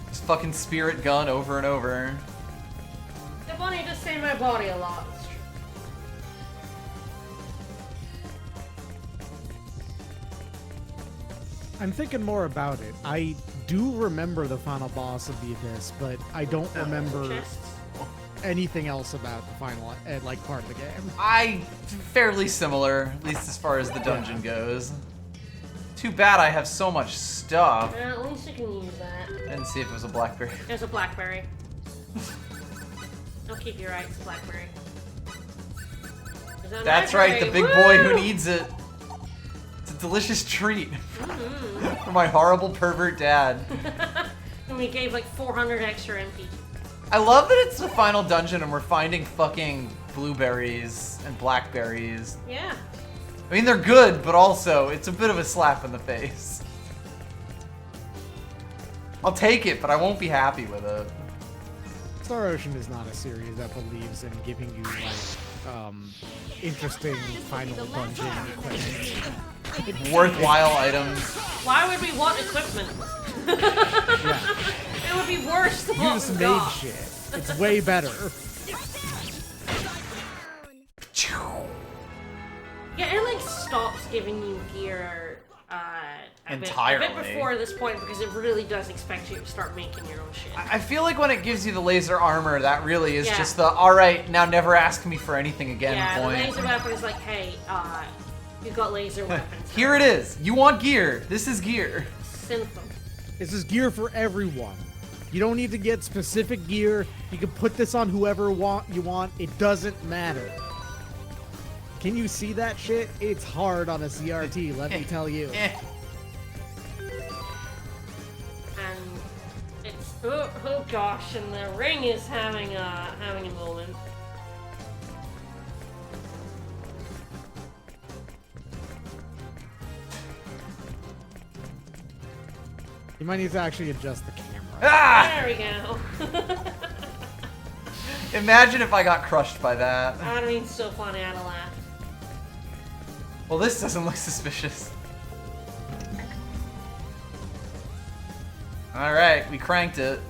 Just fucking Spirit Gun over and over. The bunny does save my body a lot. It's true. I'm thinking more about it. I do remember the final boss of the Abyss, but I don't remember anything else about the final, like, part of the game. Fairly similar, at least as far as the dungeon goes. Too bad I have so much stuff. At least you can use that. And see if it was a blackberry. There's a blackberry. I'll keep you right, it's a blackberry. That's right, the big boy who needs it. It's a delicious treat for my horrible pervert dad. And we gave like 400 extra MP. I love that it's the final dungeon and we're finding fucking blueberries and blackberries. Yeah. I mean, they're good, but also, it's a bit of a slap in the face. I'll take it, but I won't be happy with it. Star Ocean is not a series that believes in giving you, like, interesting final dungeon equipment. Worthwhile items. Why would we want equipment? Yeah. It would be worse than You what just we made got. shit. It's way better. Yeah, it like stops giving you gear a bit Entirely. before this point because it really does expect you to start making your own shit. I feel like when it gives you the laser armor, that really is Yeah. just the, alright, now never ask me for anything again Yeah, point. the laser weapon is like, hey, you've got laser weapons. Here it is. You want gear. This is gear. Synth them. This is gear for everyone. You don't need to get specific gear. You can put this on whoever you want. It doesn't matter. Can you see that shit? It's hard on a CRT, let me tell you. Eh. And it's oh gosh, and the ring is having a moment. You might need to actually adjust the camera. Ah! There we go. Imagine if I got crushed by that. I mean, it's so funny. I had to laugh. Well, this doesn't look suspicious. Alright, we cranked it.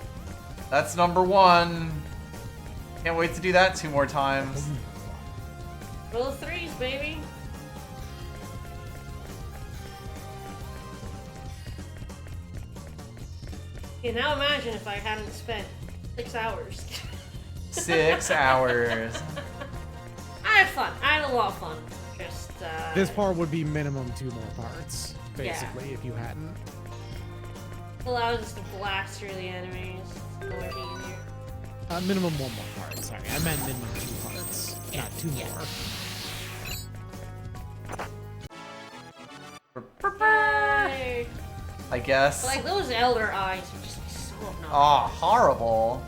That's number 1. Can't wait to do that 2 more times. Roll of threes, baby. Okay, now imagine if I hadn't spent 6 hours. 6 hours. I had fun. I had a lot of fun. Just, This part would be minimum 2 more parts, basically, Yeah. if you hadn't. allows us to blast through the enemies. It's more easier. Minimum 1 more part, sorry. I meant minimum 2 parts, not 2 more. Yay. I guess. But, like, those elder eyes would just be so obnoxious. Oh, horrible.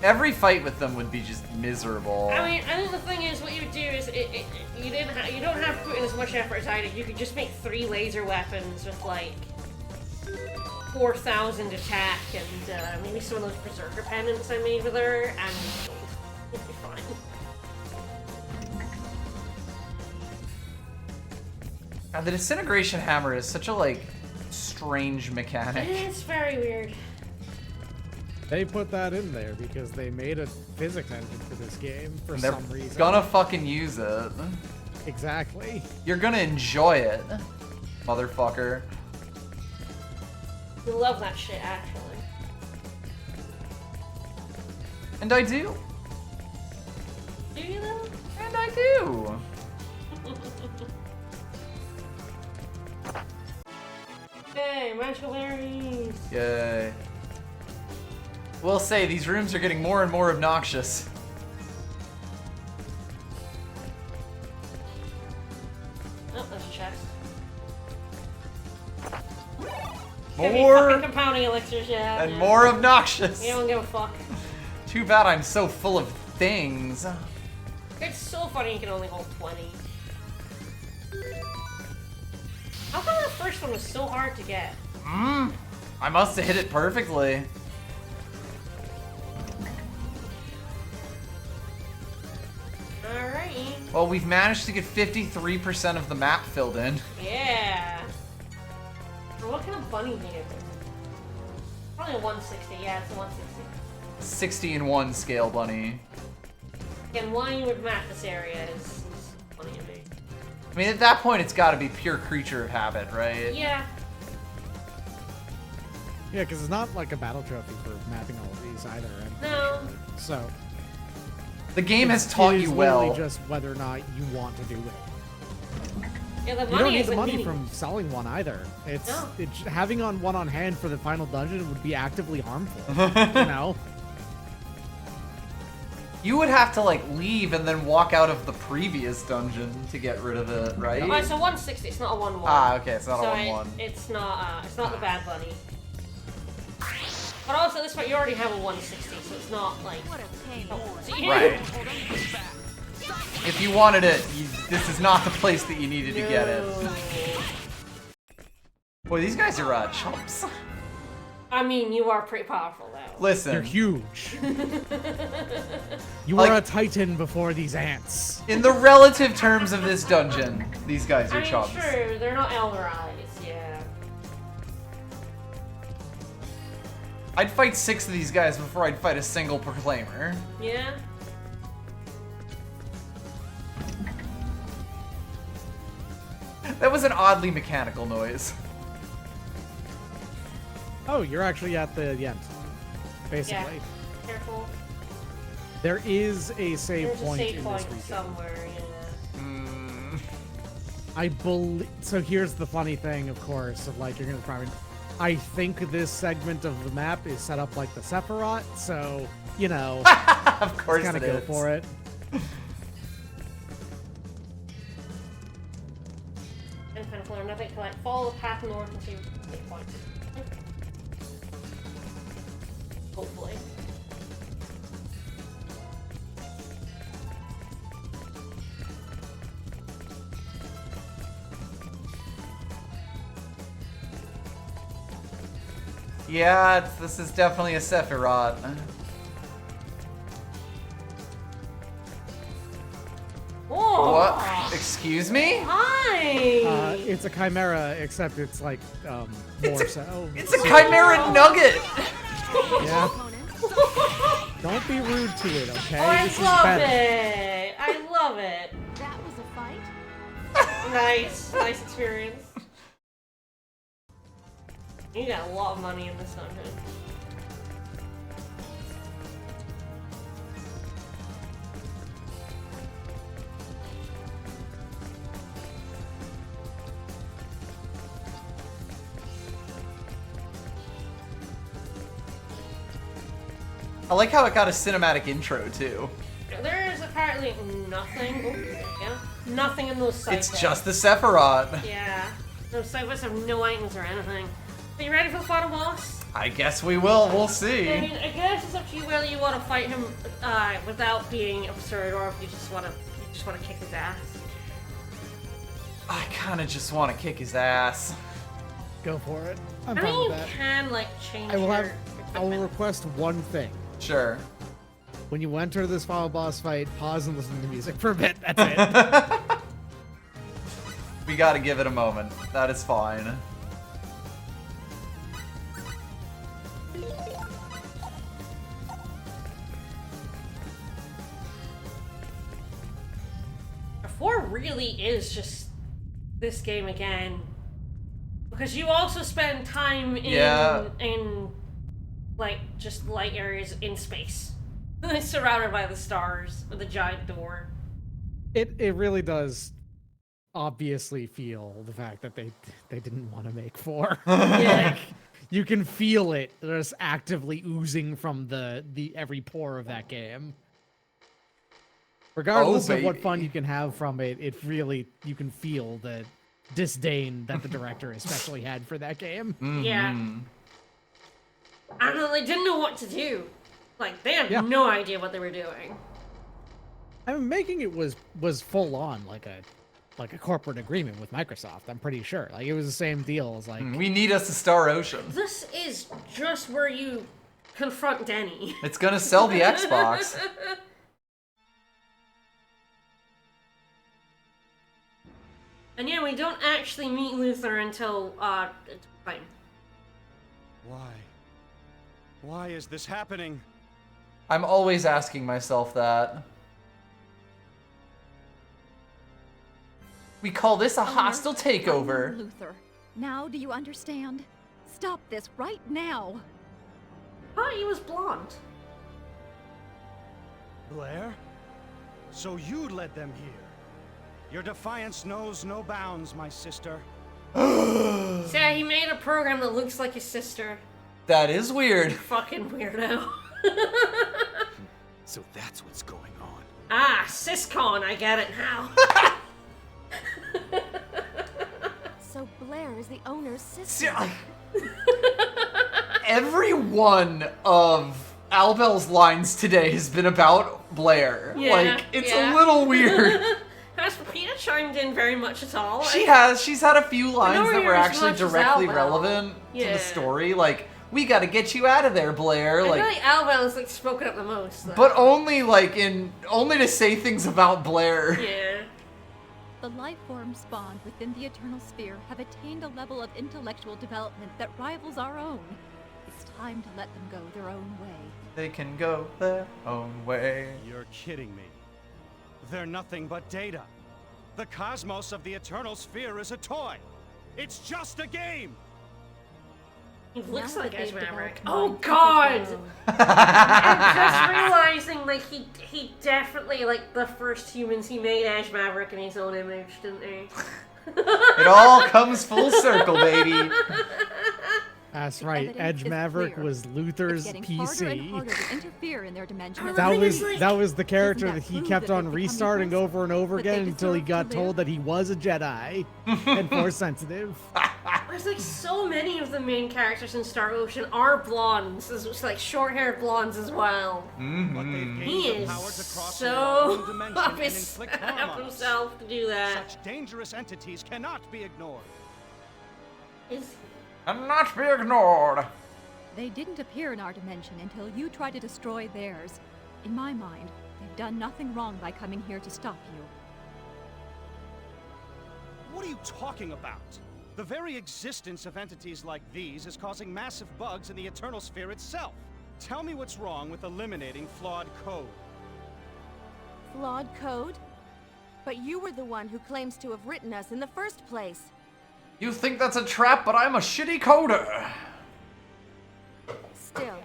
Every fight with them would be just miserable. I mean, I think the thing is, what you would do is, you don't have to put in as much effort as I did. You could just make 3 laser weapons with like 4,000 attack and maybe some of those berserker pendants I made with her, and it'd be fine. God, the disintegration hammer is such a like strange mechanic. It's very weird. They put that in there because they made a physics engine for this game for They're some reason. gonna fucking use it. Exactly. You're gonna enjoy it, motherfucker. We love that shit, actually. And I do. Do you though? And I do. Yay, magical berries! Yay. We'll say these rooms are getting more and more obnoxious. Oh, there's a chest. More fucking compounding elixirs, yeah. and yeah. more obnoxious. You don't give a fuck. Too bad I'm so full of things. It's so funny you can only hold 20. How come the first one was so hard to get? I must have hit it perfectly. Alright. Well, we've managed to get 53% of the map filled in. Yeah. Or what kind of bunny do you get? Probably a 160. Yeah, it's a 160. 60 in 1 scale bunny. Again, why you would map this area is funny to me. I mean, at that point, it's got to be pure creature of habit, right? Yeah. Yeah, because it's not like a battle trophy for mapping all of these either. No. So. The game has taught it is you well. literally just whether or not you want to do it. Yeah, the You money don't need the isn't money meaningless. from selling one either. It's, No. it's having one on hand for the final dungeon would be actively harmful. You know? You would have to like leave and then walk out of the previous dungeon to get rid of it, right? Oh, it's a 160. It's not a 1-1. Ah, okay, it's not so a 1-1. It's not the bad bunny. But also, at this point, you already have a 160, so it's not like. What a pain. So you- Right. If you wanted it, this is not the place that you needed to get it. Boy, these guys are chumps. I mean, you are pretty powerful, though. Listen. You're huge. You Like- are a titan before these ants. In the relative terms of this dungeon, these guys are I mean, chumps. sure, they're not elder eyes, yeah. I'd fight 6 of these guys before I'd fight a single proclaimer. Yeah? That was an oddly mechanical noise. Oh, you're actually at the end. Basically. Yeah. Careful. There is a save There's point a save in point this region. somewhere, yeah. I believe. So here's the funny thing, of course, of like you're gonna probably. I think this segment of the map is set up like the Sephiroth, so you know. Of course, kind of go for it. And kind of learn nothing to like follow the path north and see save points. Hopefully. Yeah, this is definitely a Sephiroth. Whoa! What? Excuse me? Hi! It's a chimera, except it's like more so. It's a chimera nugget! Yeah. Don't be rude to it, okay? Oh, this I love is better. it! I love it! That was a fight? Nice. Nice experience. You got a lot of money in this dungeon. I like how it got a cinematic intro, too. There is apparently nothing. Oh, yeah. Nothing in those sites. It's just the Sephiroth. Yeah. Those sites have no items or anything. Are you ready for the final boss? I guess we will. We'll see. I mean, I guess it's up to you whether you want to fight him without being absurd, or if you just want to kick his ass. I kind of just want to kick his ass. Go for it. I'm I fine mean, you with that. can like change. I will your have. I will equipment. request one thing. Sure. When you enter this final boss fight, pause and listen to music for a bit. That's it. We gotta give it a moment. That is fine. Four really is just this game again, because you also spend time in like just light areas in space, surrounded by the stars with a giant door. It really does obviously feel the fact that they didn't want to make 4. Yeah. Like, you can feel it just actively oozing from the every pore of that game. Regardless of what fun you can have from it, it really, you can feel the disdain that the director especially had for that game. Yeah. I don't know, they didn't know what to do. Like, they had Yeah. no idea what they were doing. I mean, making it was full on like a corporate agreement with Microsoft. I'm pretty sure. Like, it was the same deal as like We need us a Star Ocean. This is just where you confront Denny. It's gonna sell the Xbox. And yeah, we don't actually meet Luther until, it's fine. Why? Why is this happening? I'm always asking myself that. We call this a hostile takeover. Luther, now do you understand? Stop this right now. Oh, he was blonde. Blair? So you led them here. Your defiance knows no bounds, my sister. So yeah, he made a program that looks like his sister. That is weird. Fucking weirdo. So that's what's going on. Ah, Syscon, I get it now. So Blair is the owner's sister. Every one of Albel's lines today has been about Blair. Yeah, like, it's yeah. a little weird. Has Peter chimed in very much at all? She's had a few lines that nowhere were as actually much as directly Albel. relevant to Yeah. the story. Like, we gotta get you out of there, Blair. I Like, feel like Albel's like spoken up the most, though. but only to say things about Blair. Yeah. The life forms spawned within the Eternal Sphere have attained a level of intellectual development that rivals our own. It's time to let them go their own way. They can go their own way. You're kidding me. They're nothing but data. The cosmos of the Eternal Sphere is a toy. It's just a game. He looks Now like that Edge they've Maverick. developed Oh mind god! control. I'm just realizing, like, he definitely, like, the first humans, he made Edge Maverick in his own image, didn't he? It all comes full circle, baby. That's right. Evidence Edge is Maverick clear. was Luther's It's getting harder and PC. harder to interfere in their dimension. as That a was race. that was the character Doesn't that that he prove kept that on they've become restarting equals? over and over That they again until he deserve got to told live? that he was a Jedi and Force sensitive. There's, like, so many of the main characters in Star Ocean are blondes. It's like short-haired blondes as well. But they've gained He the is powers across so our own dimension up and his inflict harm up on us. himself to do that. Such dangerous entities cannot be ignored. Is And not be ignored. They didn't appear in our dimension until you tried to destroy theirs. In my mind, they've done nothing wrong by coming here to stop you. What are you talking about? The very existence of entities like these is causing massive bugs in the Eternal Sphere itself. Tell me what's wrong with eliminating flawed code. Flawed code? But you were the one who claims to have written us in the first place. You think that's a trap, but I'm a shitty coder. Still,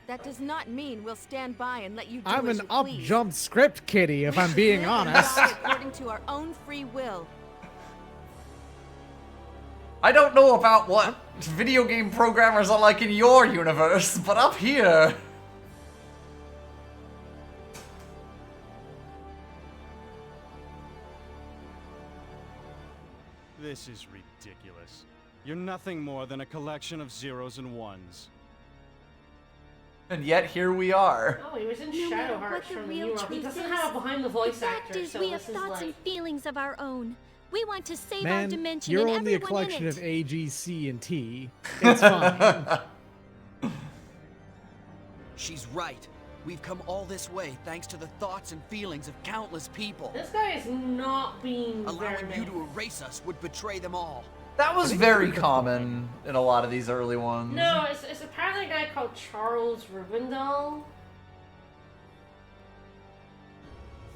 that does not mean we'll stand by and let you do I'm as an you please. up-jump script kitty, if I'm being We honest. die according to our own free will. I don't know about what video game programmers are like in your universe, but up here... This is ridiculous. You're nothing more than a collection of zeros and ones. And yet here we are. oh, he was in No matter Shadowheart what the from the real New World. He truth doesn't is, have a behind the The voice fact actor, is, so we have this is thoughts like. and feelings of our own. We want to save our Man, dimension you're and only a everyone collection in of it. A, G, C, and T. It's fine. She's right. We've come all this way thanks to the thoughts and feelings of countless people. This guy is not being Allowing very you to erase us would betray them all. That was very common in a lot of these early ones. No, it's apparently a guy called Charles Rubendahl.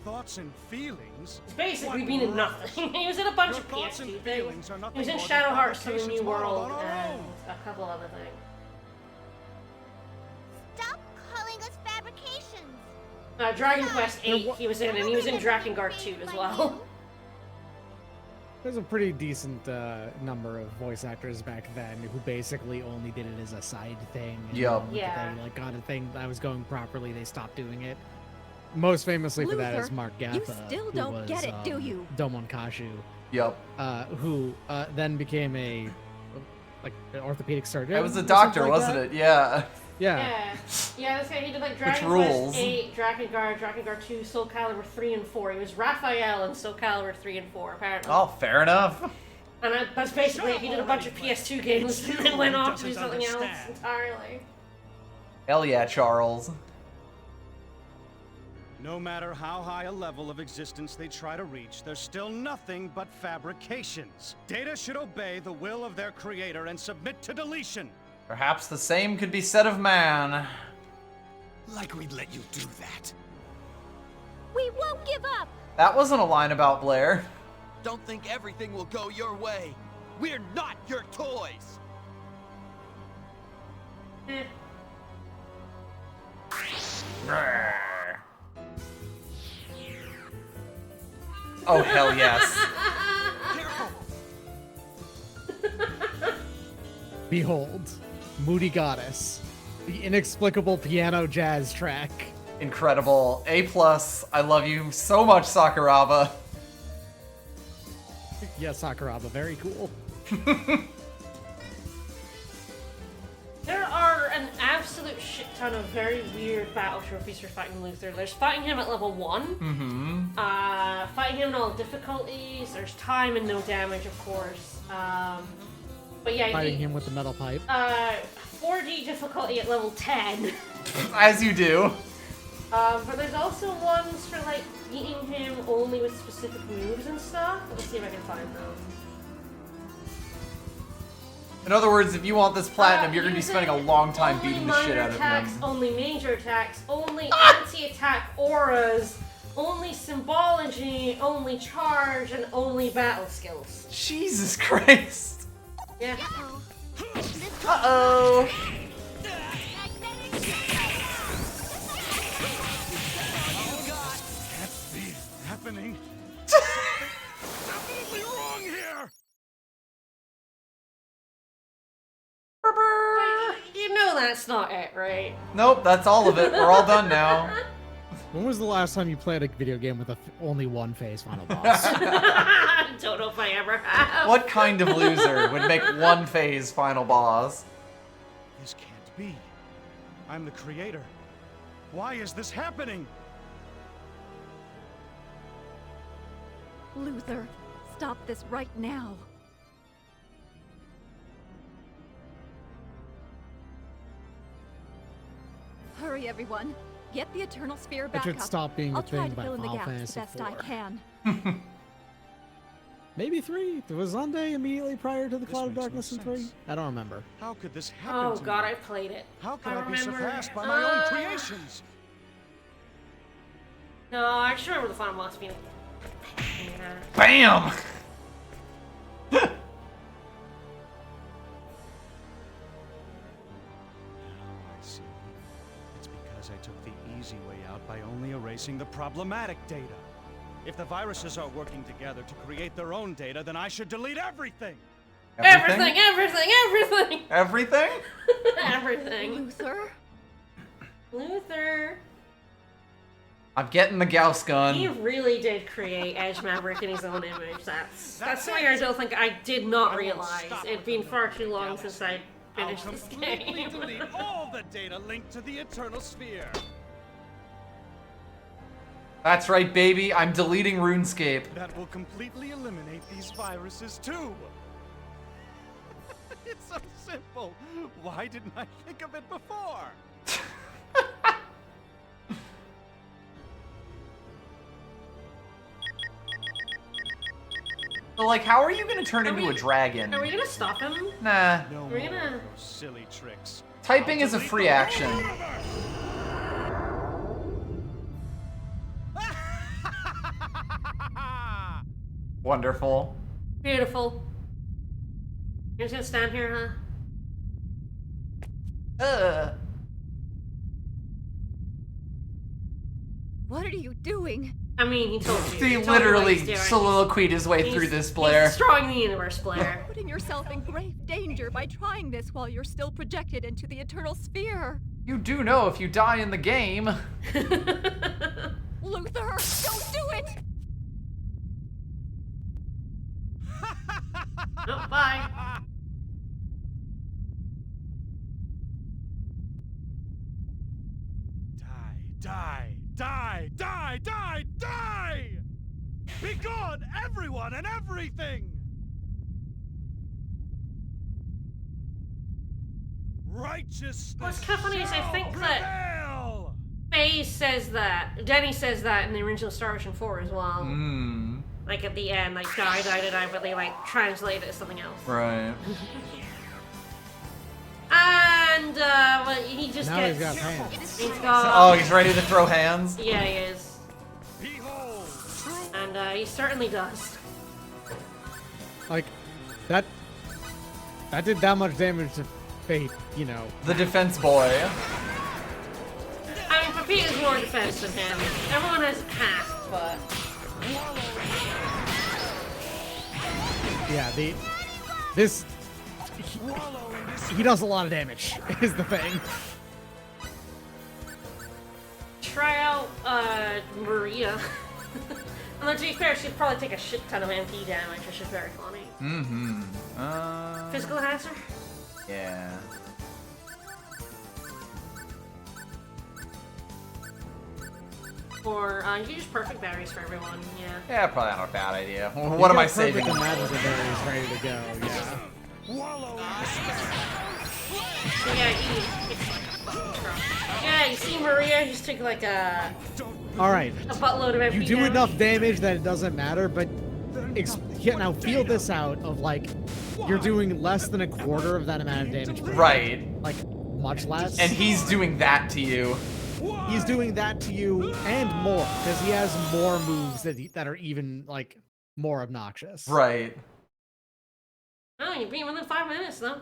Thoughts and feelings? He's basically What been in rubbish. nothing. He was in a bunch Your of thoughts and PS2 feelings things. are He nothing was in more than Shadowheart to the fabrications New modeled World on our and own. a couple other things. Stop calling us fabrications. Dragon Quest There 8 wa- he was in, and he was in Drakengard 2 as well. There's a pretty decent number of voice actors back then who basically only did it as a side thing. And Yup. then when Yeah. They got a thing that was going properly, they stopped doing it. Most famously for that is Luther, Mark you Gaffa, still who don't was, get it, do you? Domon Kashu, Yep. who then became a like an orthopedic surgeon. That was a or doctor, something like wasn't that. it? Yeah. Yeah. Yeah, this guy, he did like Dragon rules. Quest 8, Drakengard 2, Soul Calibur 3 and 4. He was Raphael in Soul Calibur 3 and 4, apparently. Oh, fair enough. And that's basically it. He did a bunch of PS2 games It's and you then went who off to do doesn't something else understand. entirely. Hell yeah, Charles. No matter how high a level of existence they try to reach, they're still nothing but fabrications. Data should obey the will of their creator and submit to deletion. Perhaps the same could be said of man. Like we'd let you do that. We won't give up. That wasn't a line about Blair. Don't think everything will go your way. We're not your toys. Eh. Oh, hell yes. Behold, Moody Goddess, the inexplicable piano jazz track. Incredible. A+. I love you so much, Sakuraba. Yeah, Sakuraba, very cool. There are an absolute shit ton of very weird battle trophies for fighting Luther. There's fighting him at level 1. Mm-hmm. Fighting him in all difficulties. There's time and no damage, of course. But yeah, Fighting him with the metal pipe. 4D difficulty at level 10. As you do. But there's also ones for like beating him only with specific moves and stuff. Let's see if I can find them. In other words, if you want this platinum, you're going to be spending a long time beating the shit out of attacks, him. Only major attacks, only anti-attack auras, only symbology, only charge, and only battle skills. Jesus Christ. Yeah. Uh-oh. Can't be happening. Definitely wrong here. You know that's not it, right? Nope, that's all of it. We're all done now. When was the last time you played a video game with only one phase final boss? Don't know if I ever have. What kind of loser would make one phase final boss? This can't be. I'm the creator. Why is this happening? Luther, stop this right now. Hurry, everyone. Get the Eternal Sphere back It should up. stop being a I'll try thing to by fill in the Final gaps Fantasy the best I IV. can. Maybe 3? There was Sunday immediately prior to the This Cloud of makes no Darkness in 3? sense. I don't remember. How could this happen Oh to me? god, I played it. How could I be remember. surpassed by my own creations? No, I just remember the final boss being yeah. Bam! I see. It's because I took the easy way out by only erasing the problematic data. If the viruses are working together to create their own data, then I should delete everything! Everything! Everything? Everything! Luther? Luther! I'm getting the Gauss gun. He really did create Edge Maverick in his own image. That's something I don't think I did not realize. It'd been far too long since I finished this game. Delete all the data linked to the Eternal Sphere. That's right, baby. I'm deleting RuneScape. That will completely eliminate these viruses too. It's so simple. Why didn't I think of it before? So, like, how are you gonna turn into a dragon? Are we gonna stop him? Nah. No We're more gonna- of those silly tricks. Typing is a free action. Wonderful. Beautiful. You're just gonna stand here, huh? What are you doing? I mean, he told you. He told you what literally he's doing. soliloquied his way through this, Blair. He's destroying the universe, Blair. Putting yourself in grave danger by trying this while you're still projected into the Eternal Sphere. You do know if you die in the game. Luther, don't do it! Oh, bye. Die, die, die, die, die! Be gone, everyone and everything! Righteousness. What's kind of funny is I think that prevail! Faye says that, Denny says that in the original Star Ocean 4 as well. Hmm. Like at the end, like die, but they like translate it as something else. Right. And well, he just Now gets. he's got hands. He's got. Oh, he's ready to throw hands? Yeah, he is. Behold, true. And he certainly does. Like, that did that much damage to Fate, you know. The defense boy. I mean, Pepita's more defense than him. Everyone has half, but. Yeah, he does a lot of damage, is the thing. Try out Maria. Although to be fair, she'd probably take a shit ton of MP damage, which is very funny. Mm-hmm. Physical hazard? Yeah. Or you use perfect batteries for everyone, yeah. Yeah, probably not a bad idea. What am I saving? The magical berries ready to go, yeah. Wallow. So yeah, you see Maria just took like a Alright. buttload of MP You do damage. enough damage that it doesn't matter, but now feel this out of like you're doing less than a quarter of that amount of damage. Right. Like much less. And he's doing that to you. He's doing that to you and more, because he has more moves that are even, like, more obnoxious. Right. Oh, you beat him within 5 minutes, though.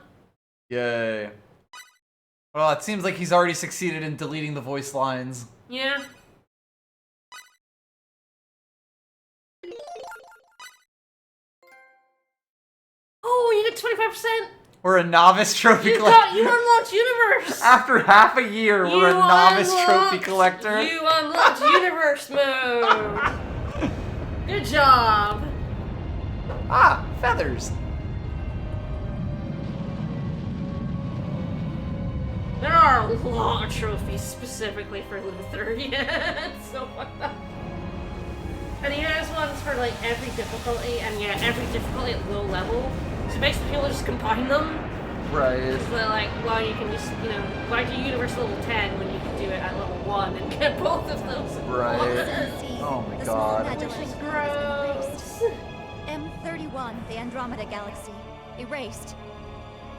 Yay. Well, it seems like he's already succeeded in deleting the voice lines. Yeah. Oh, you get 25%. We're a novice trophy You collector. you unlocked universe. After half a year, we're a novice trophy collector. You unlocked universe mode. Good job. Ah, feathers. There are a lot of trophies specifically for Luther. Yeah, it's so fucked up. And he has ones for like every difficulty, and yeah, every difficulty at low level. So basically, people just combine them. Right. So they're like, well, you can just, you know, why do universe level 10 when you can do it at level 1 and get both of those? Right. Oh my god. Gross. M31, the Andromeda Galaxy. Erased.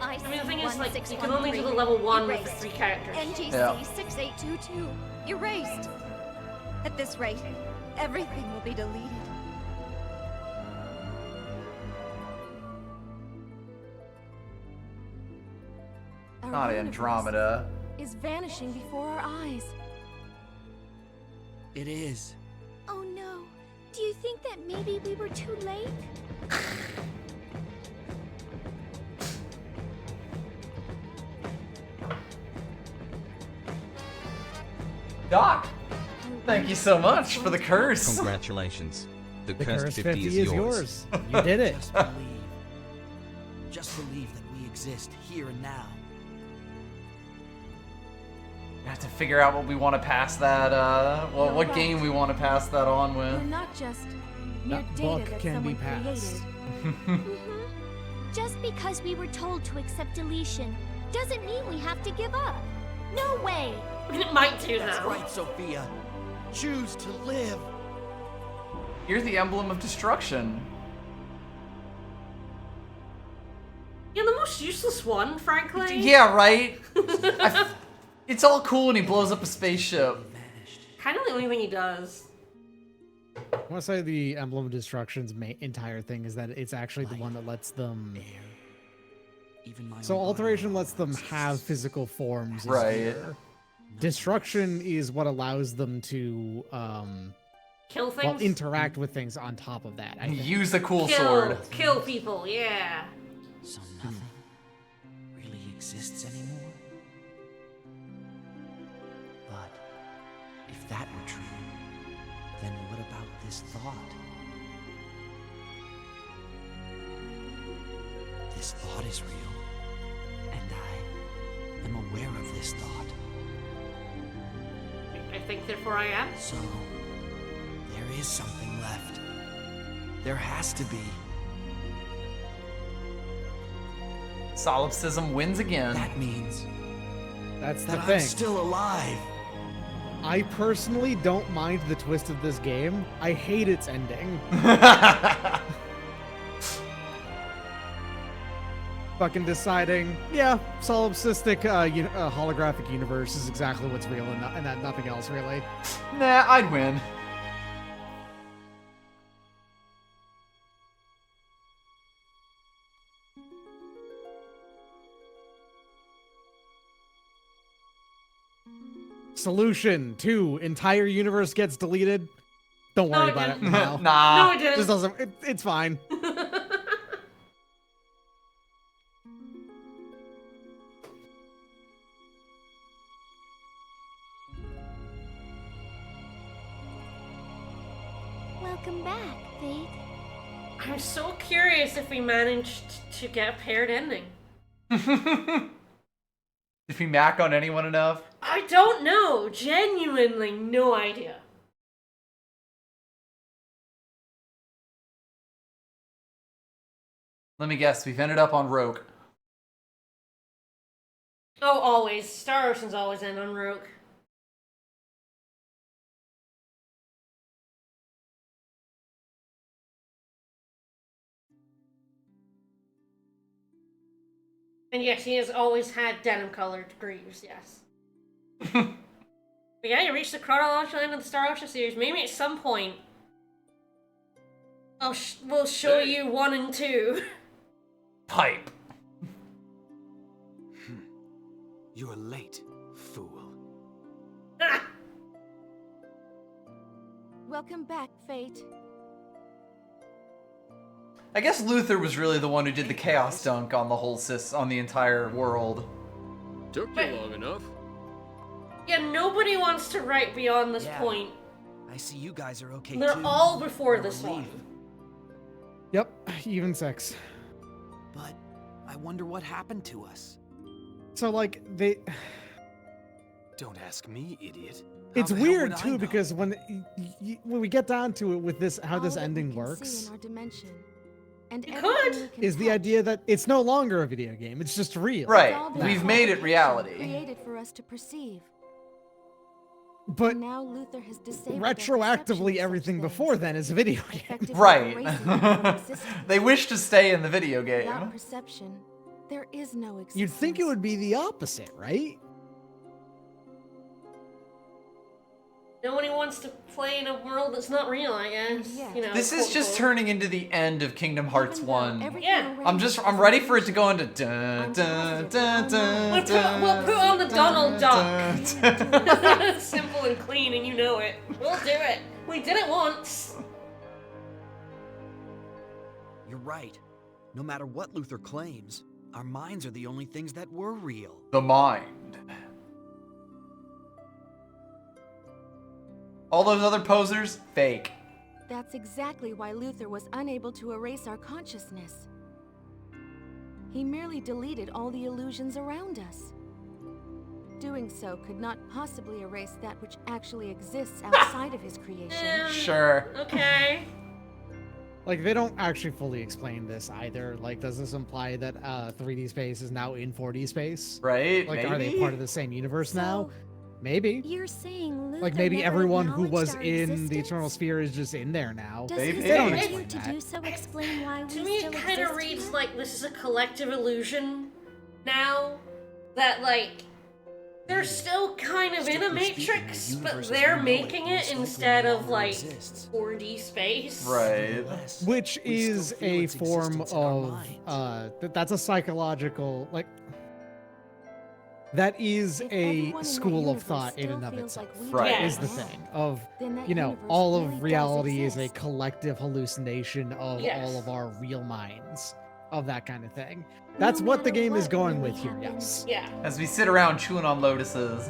I mean, the thing is, like, you can only do the level 1 with the 3 characters. NGC 6822. Erased. At this rate, everything will be deleted. Our Not universe Andromeda. is vanishing before our eyes. It is. Oh no. Do you think that maybe we were too late? Doc, thank you so much for the curse. Congratulations. The The cursed curse 50 is yours. You did it. Just believe. Just believe that we exist here and now. We have to figure out what we want to pass that, well, You're what right. game we want to pass that on We're with. not just mere That data book that can be someone passed. created. Just because we were told to accept deletion doesn't mean we have to give up. No way. It might do That's now. right, Sophia. Choose to live. You're the emblem of destruction. You're the most useless one, frankly. Yeah, right? It's all cool when he blows up a spaceship. Kind of the only thing he does. I want to say the Emblem of Destruction's entire thing is that it's actually the one that lets them... Even my So own Alteration body lets them have physical forms. is Right. here. Destruction is what allows them to, Kill things? well, interact with things on top of that. I think. Use the cool kill, sword. Kill people, yeah. So nothing really exists anymore? But if that were true, then what about this thought? This thought is real, and I am aware of this thought. I think, therefore I am. So, there is something left. There has to be. Solipsism wins again. That means That's the that thing. I'm still alive. I personally don't mind the twist of this game. I hate its ending. Fucking deciding, yeah, solipsistic holographic universe is exactly what's real and that nothing else really. Nah, I'd win. Solution 2, entire universe gets deleted. Don't No, worry it about it didn't. now. Nah. No, it didn't. This doesn't. It's fine. Welcome back, Faith. I'm so curious if we managed to get a paired ending. Did we mac on anyone enough? I don't know. Genuinely, no idea. Let me guess, we've ended up on Rogue. Oh, always. Star Oceans always end on Rogue. And yes, he has always had denim-colored greaves, yes. But yeah, you reached the chronological end of the Star Ocean series. Maybe at some point, we'll show you 1 and 2. Pipe. You're late, fool. Welcome back, Fate. I guess Luther was really the one who did the chaos dunk on the whole on the entire world. Took you long enough. Yeah, nobody wants to write beyond this point. I see you guys are okay They're too. all before this one. Yep, even 6. But I wonder what happened to us. So like they. Don't ask me, idiot. It's How the hell weird would I too know? because when we get down to it with this, how this All that we ending can see works in our dimension. And You everything could. we can is the touch. idea that it's no longer a video game; it's just real. It's Right. all been We've a made it fabrication reality. Created for us to perceive. But And now Luther has disabled our perception retroactively, of such everything things, before then is a video game. effectively Right. erasing it from existence. They wish to stay in the video Without game. perception, there is no existence. You'd think it would be the opposite, right? Nobody wants to play in a world that's not real, I guess. Yeah. You know, This is quote, just unquote. turning into the end of Kingdom Hearts Even though 1. everything Yeah. around us I'm is ready for it to illusion, go into dun dun dun dun. We'll put on the Donald Duck. Duck. Simple and clean, and you know it. We'll do it. We did it once. You're right. No matter what Luther claims, our minds are the only things that were real. The mind. All those other posers, fake. That's exactly why Luther was unable to erase our consciousness. He merely deleted all the illusions around us. Doing so could not possibly erase that which actually exists outside of his creation. Sure. Okay. Like they don't actually fully explain this either. Like, does this imply that 3D space is now in 4D space? Right? Like, maybe? are they part of the same universe now? So, Maybe. You're saying Luther Like maybe never everyone who was acknowledged our in the existence? Eternal Sphere is just in there now. Does Maybe. his They don't failure explain to that. do so explain why To we me, still it kind of exist reads here? like this is a collective illusion now. That, like, they're still kind of in a Strictly speaking, matrix, the but universe as they're we know making it it most likely instead no of, longer like, exists. 4D space. Right. Nevertheless, Which we still is feel a its form existence in our of minds. that's a psychological, like, that is If a everyone in that school of universe thought in still and of feels itself. like we Right. do Is the now, thing of, then that you know, universe all really of does reality is a exist. collective hallucination of Yes. all of our real minds, of that kind of thing. No That's what the matter game is what going really with here, happens. yes. Yeah. As we sit around chewing on lotuses.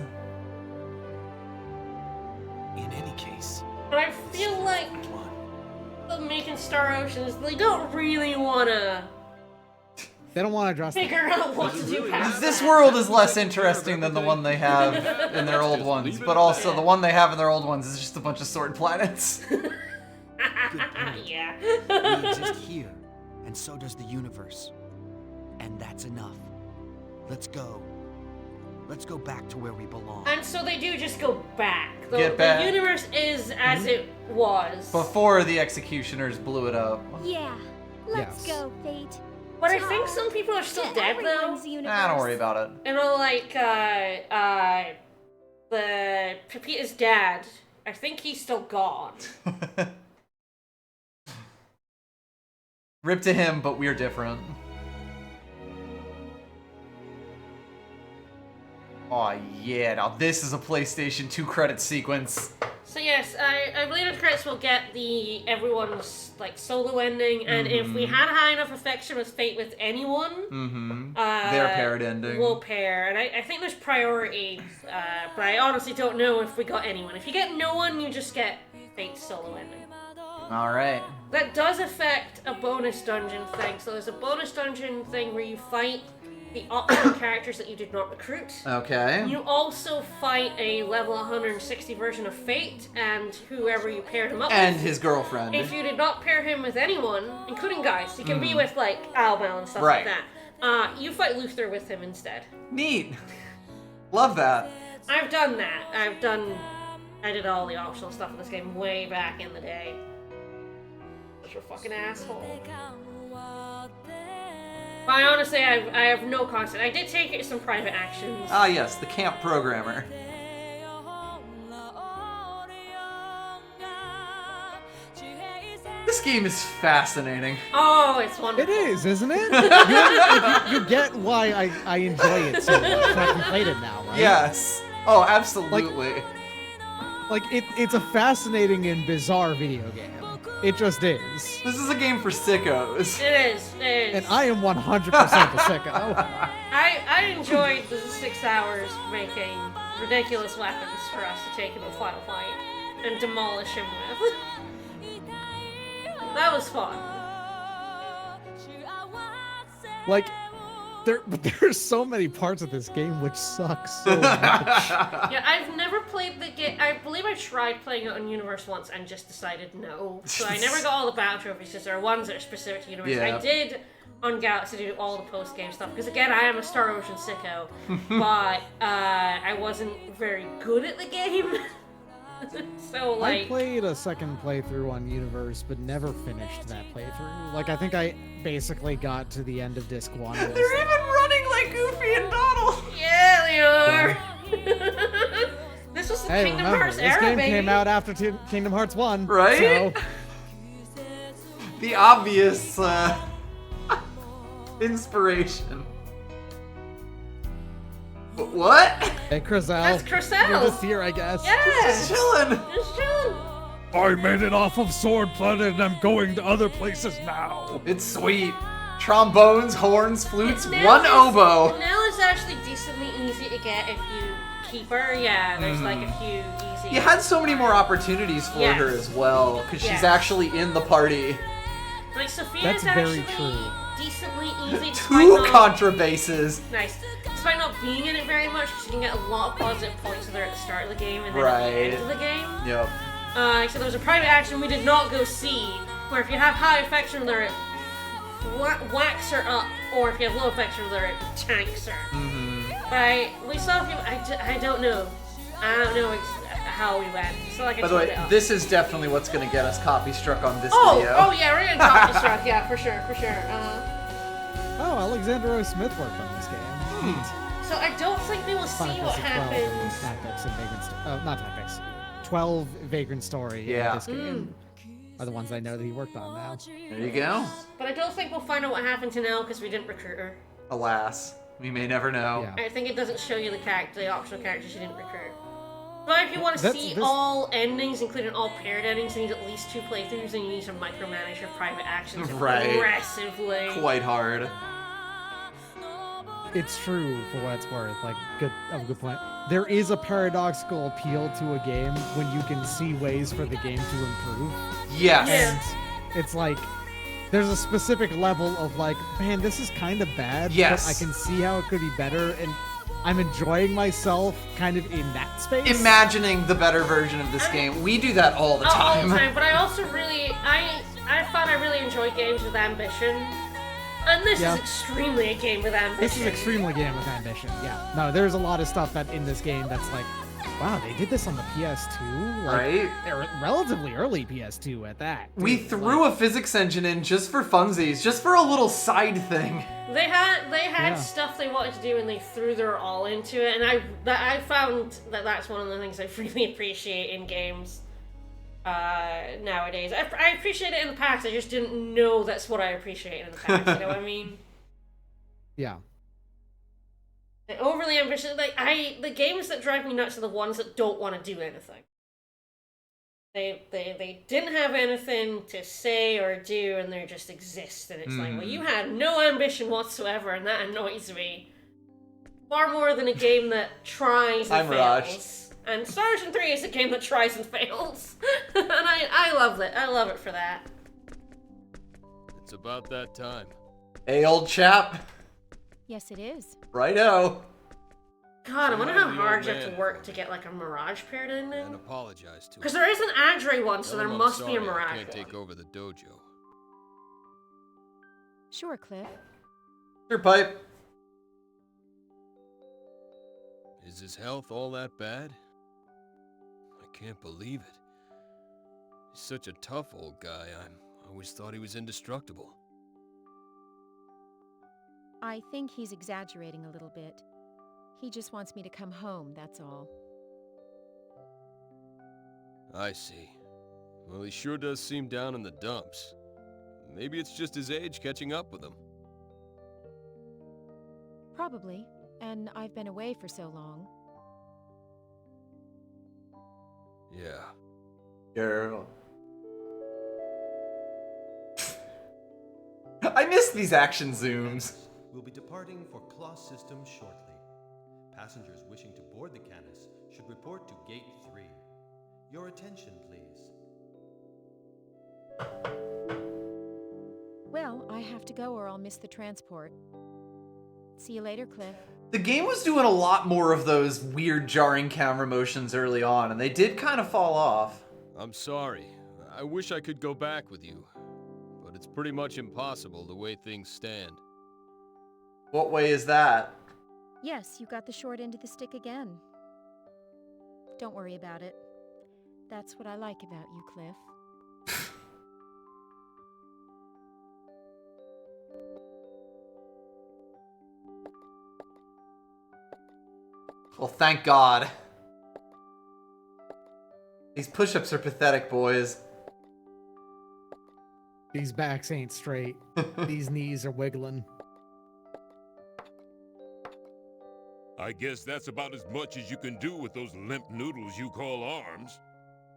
In any case, But I feel like the making Star Oceans, they don't really want to They don't want to address that. figure out what to do past This that. world is less interesting than the one they have in their old ones, but also the one they have in their old ones is just a bunch of sword planets. Yeah. We exist here, and so does the universe. And that's enough. Let's go. Let's go back to where we belong. And so they do just go back. Get back. The universe is as it was. Before the executioners blew it up. Yeah, let's Yes. go, Fate. But I think some people are still To dead though. everyone's universe. Nah, don't worry about it. And like the Pepita's dad, I think he's still gone. Rip to him, but we're different. Aw, yeah, now this is a PlayStation 2 credit sequence. So yes, I believe the credits will get the everyone's like solo ending, and if we had high enough affection with Fate with anyone, Their paired ending. we'll pair. And I think there's priority, but I honestly don't know if we got anyone. If you get no one, you just get Fate's solo ending. Alright. That does affect a bonus dungeon thing. So there's a bonus dungeon thing where you fight the optional characters that you did not recruit. Okay. You also fight a level 160 version of Fate and whoever you paired him up And with. his girlfriend. If you did not pair him with anyone, including guys, he can be with like Albel and stuff Right. like that. You fight Luther with him instead. Neat. Love that. I've done that. I did all the optional stuff in this game way back in the day. Such a fucking asshole. But I honestly, I have no concept. I did take some private actions. Ah, yes, the camp programmer. This game is fascinating. Oh, it's wonderful. It is, isn't it? You get why I enjoy it so much. I can play it now, right? Yes. Oh, absolutely. It's a fascinating and bizarre video game. It just is. This is a game for sickos. It is. And I am 100% a sicko. I enjoyed the 6 hours making ridiculous weapons for us to take in the final fight and demolish him with. That was fun. Like, there's so many parts of this game which suck so much. Yeah, I've never played the game. I believe I tried playing it on Universe once and just decided no. So I never got all the battle trophies because there are ones that are specific to Universe. Yeah. I did on Galaxy do all the post-game stuff because again, I am a Star Ocean sicko, but I wasn't very good at the game. So like, I played a second playthrough on Universe, but never finished that playthrough. Like, I think I basically got to the end of Disc 1. They're even running like Goofy and Donald. Yeah, they are. This was the Kingdom Hearts era, this game baby. came out after Kingdom Hearts 1. Right? So. The obvious inspiration. What? Hey, Crizel. That's Crizel. You're just here, I guess. Yeah. Just chilling. Just chilling. I made it off of Sword Planet and I'm going to other places now. It's sweet. Trombones, horns, flutes, Nell one is- oboe. Nell is actually decently easy to get if you keep her. Yeah, there's like a few easy. You had so many more opportunities for Yes. her as well, because Yes. she's actually in the party. Like Sophia's That's very actually true. decently easy. Two contra bases. Nice. Despite not being in it very much, because you can get a lot of positive points with her at the start of the game and then at the end of the game. Yep. So there was a private action we did not go see, where if you have high affection with her, it whacks her up, or if you have low affection with her, it tanks her. But we saw a few. I don't know. I don't know how we went. So like I By the told way, it up. this is definitely what's going to get us copy struck on this Oh video. yeah, we're gonna talk this stuff. Yeah, for sure. Oh, Alexander O. Smith worked on this game. So I don't think we will see Final what Fantasy 12 and happens. Tactics and Vagrant not Tactics. 12 Vagrant Story Yeah. and this game are the ones I know that he worked on now. There you go. But I don't think we'll find out what happened to Nell because we didn't recruit her. Alas, we may never know. Yeah. I think it doesn't show you the optional characters you didn't recruit. But if you want to That's- see this- all endings, including all paired endings, you need at least 2 playthroughs, and you need to micromanage your private actions Right. aggressively. Quite hard. It's true for what it's worth. Like, good point. There is a paradoxical appeal to a game when you can see ways for the game to improve. Yes. And it's like, there's a specific level of like, man, this is kind of bad, Yes. but I can see how it could be better, and I'm enjoying myself kind of in that space. Imagining the better version of this game. We do that all the All time. the time, but I also really, I find I really enjoy games with ambition. And this Yeah. is extremely a game with ambition. This is extremely a game with ambition. Yeah. No, there's a lot of stuff that in this game that's like, wow, they did this on the PS2, like, Right? Relatively early PS2 at that. We too. threw a physics engine in just for funsies, just for a little side thing. They had Yeah. stuff they wanted to do and they threw their all into it, and I found that that's one of the things I really appreciate in games nowadays. I appreciate it in the past. I just didn't know that's what I appreciate in the past. You know what I mean? Yeah. Like, overly ambitious. Like the games that drive me nuts are the ones that don't want to do anything. They didn't have anything to say or do, and they just exist. And it's like, well, you had no ambition whatsoever, and that annoys me far more than a game that tries and I'm fails. Raj. And Star Ocean 3 is a game that tries and fails, and I love it. I love it for that. It's about that time. Hey, old chap. Yes, it is. Righto. God, I wonder how the hard old you have to man. work to get like a Mirage paired ending. And apologize to Because him. there is an Adre one, so Tell there him I'm must be a sorry I Mirage can't one. take over the dojo. Sure, Cliff. Your pipe. Is his health all that bad? I can't believe it. He's such a tough old guy. I always thought he was indestructible. I think he's exaggerating a little bit. He just wants me to come home, that's all. I see. Well, he sure does seem down in the dumps. Maybe it's just his age catching up with him. Probably. And I've been away for so long. Yeah. Girl. I miss these action zooms. We'll be departing for Claw System shortly. Passengers wishing to board the Canis should report to Gate 3. Your attention, please. Well, I have to go or I'll miss the transport. See you later, Cliff. The game was doing a lot more of those weird jarring camera motions early on, and they did kind of fall off. I'm sorry. I wish I could go back with you. But it's pretty much impossible the way things stand. What way is that? Yes, you got the short end of the stick again. Don't worry about it. That's what I like about you, Cliff. Well, thank God. These push-ups are pathetic, boys. These backs ain't straight. These knees are wiggling. I guess that's about as much as you can do with those limp noodles you call arms.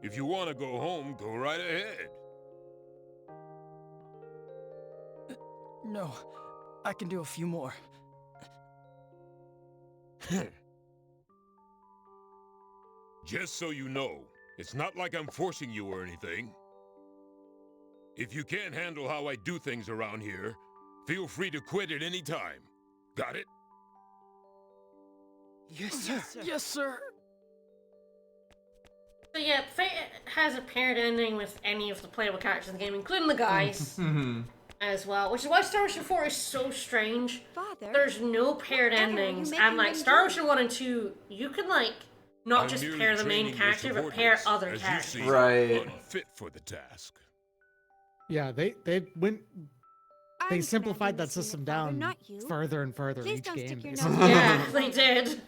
If you want to go home, go right ahead. No, I can do a few more. Just so you know, it's not like I'm forcing you or anything. If you can't handle how I do things around here, feel free to quit at any time. Got it? Yes, sir. Yes, sir. So yeah, Fate has a paired ending with any of the playable characters in the game, including the guys. As well, which is why Star Ocean 4 is so strange. Father, there's no paired endings, and like Star Ocean 1 and 2, you can like not just pair the main character, but pair other characters. Right. Unfit for the task. Yeah, they simplified that system down further and further Please each don't game. stick your basically. nose Yeah, they did.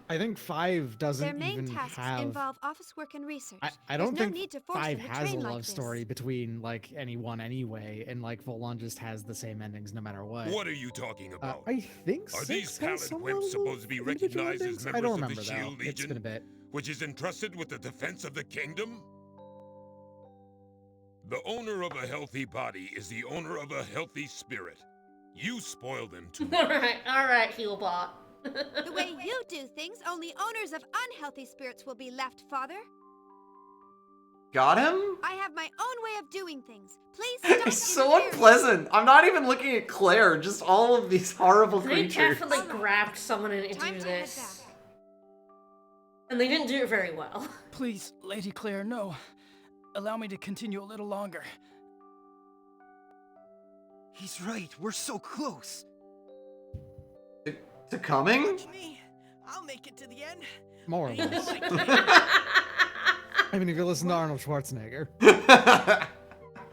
I think 5 Their doesn't main even tasks have. involve office work and research. I don't There's think no need to force 5 them to has a train love like this. story between like anyone anyway, and like Volon just has the same endings no matter what. What are you talking about? I think Are 6 these has pallid some wimps level supposed to be of individual recognized endings? as I don't members of remember the Shield though. It's been a Legion, bit. which is entrusted with the defense of the kingdom? The owner of a healthy body is the owner of a healthy spirit. You spoil them too. Alright, Healbot. The way you do things, only owners of unhealthy spirits will be left, Father. Got him? I have my own way of doing things. Please stop It's so unpleasant. I'm not even looking at Claire, just all of these horrible They creatures. definitely grabbed someone in to do this. And they didn't do it very well. Please, Lady Claire, no. Allow me to continue a little longer. He's right. We're so close. To coming? Watch me. I'll make it to the end. More or less. I mean, if you listen to Arnold Schwarzenegger.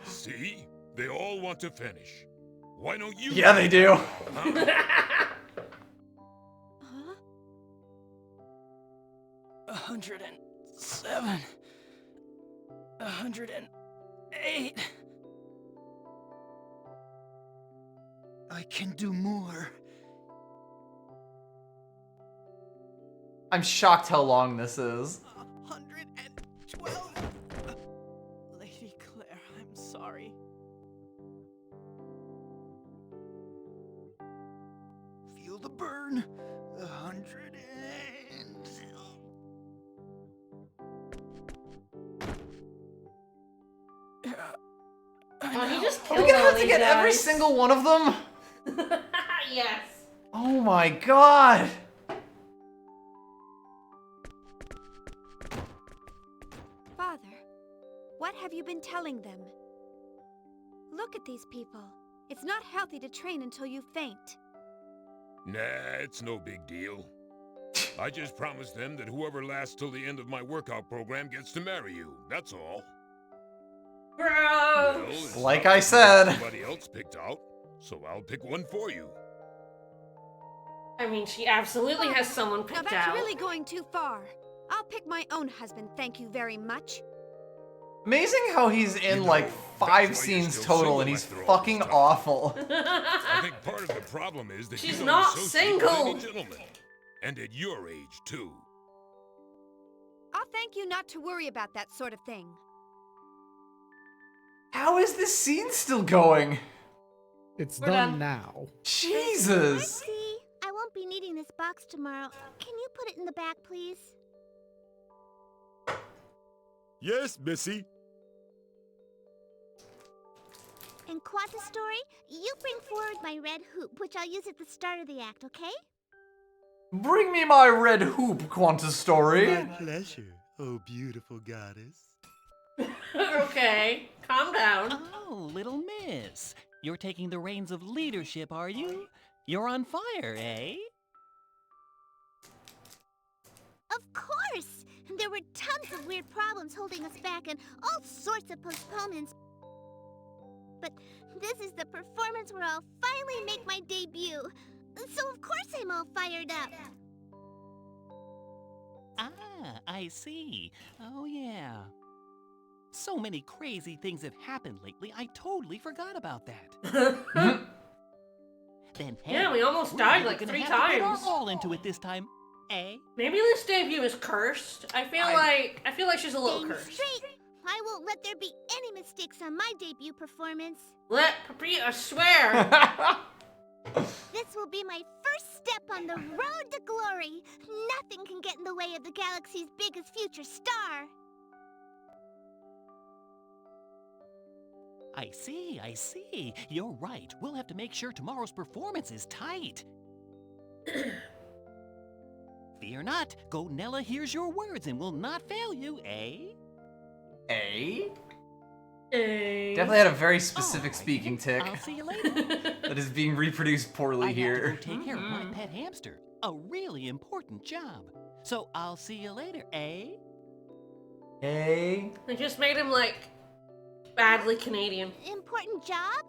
See? They all want to finish. Why don't you? Yeah, they do. Huh? 107. 108. I can do more. I'm shocked how long this is. 112. Lady Claire, I'm sorry. Feel the burn. 100 and... Oh, he just Are killed we gonna all have to these get every guys. single one of them? Yes. Oh my god. Father, what have you been telling them? Look at these people. It's not healthy to train until you faint. Nah, it's no big deal. I just promised them that whoever lasts till the end of my workout program gets to marry you. That's all. Well, it's Like not I you said. got somebody else picked out, so I'll pick one for you. I mean, she absolutely has someone Now picked that's out. really going too far. I'll pick my own husband, thank you very much. Amazing how he's in like 5 scenes total and he's fucking awful. I think part of the problem is that She's you don't not associate with single. any gentlemen. And at your age, too. I'll thank you not to worry about that sort of thing. How is this scene still going? It's We're done done. now. Jesus! See, I won't be needing this box tomorrow. Can you put it in the back, please? Yes, Missy. In Quanta Story, you bring forward my red hoop, which I'll use at the start of the act, okay? Bring me my red hoop, Quanta Story. My pleasure, oh beautiful goddess. Okay, calm down. Oh, little miss. You're taking the reins of leadership, are you? You're on fire, eh? Of course! There were tons of weird problems holding us back and all sorts of postponements. But this is the performance where I'll finally make my debut. So of course I'm all fired up. Ah, I see. Oh, yeah. So many crazy things have happened lately, I totally forgot about that. Then, hey, Yeah, we almost we're died really like gonna 3 have to put our times. all into it this time, eh? Maybe this debut is cursed. I feel like she's a little Dang cursed. straight! I won't let there be any mistakes on my debut performance. Let Pepita swear. This will be my first step on the road to glory. Nothing can get in the way of the galaxy's biggest future star. I see. You're right. We'll have to make sure tomorrow's performance is tight. Fear not. Gonella hears your words and will not fail you, eh? Eh? Eh. Definitely had a very specific speaking tick I'll see you later. that is being reproduced poorly I here. have to go take care of my pet hamster. A really important job. So I'll see you later, eh? Eh? They just made him like badly Canadian. Important job?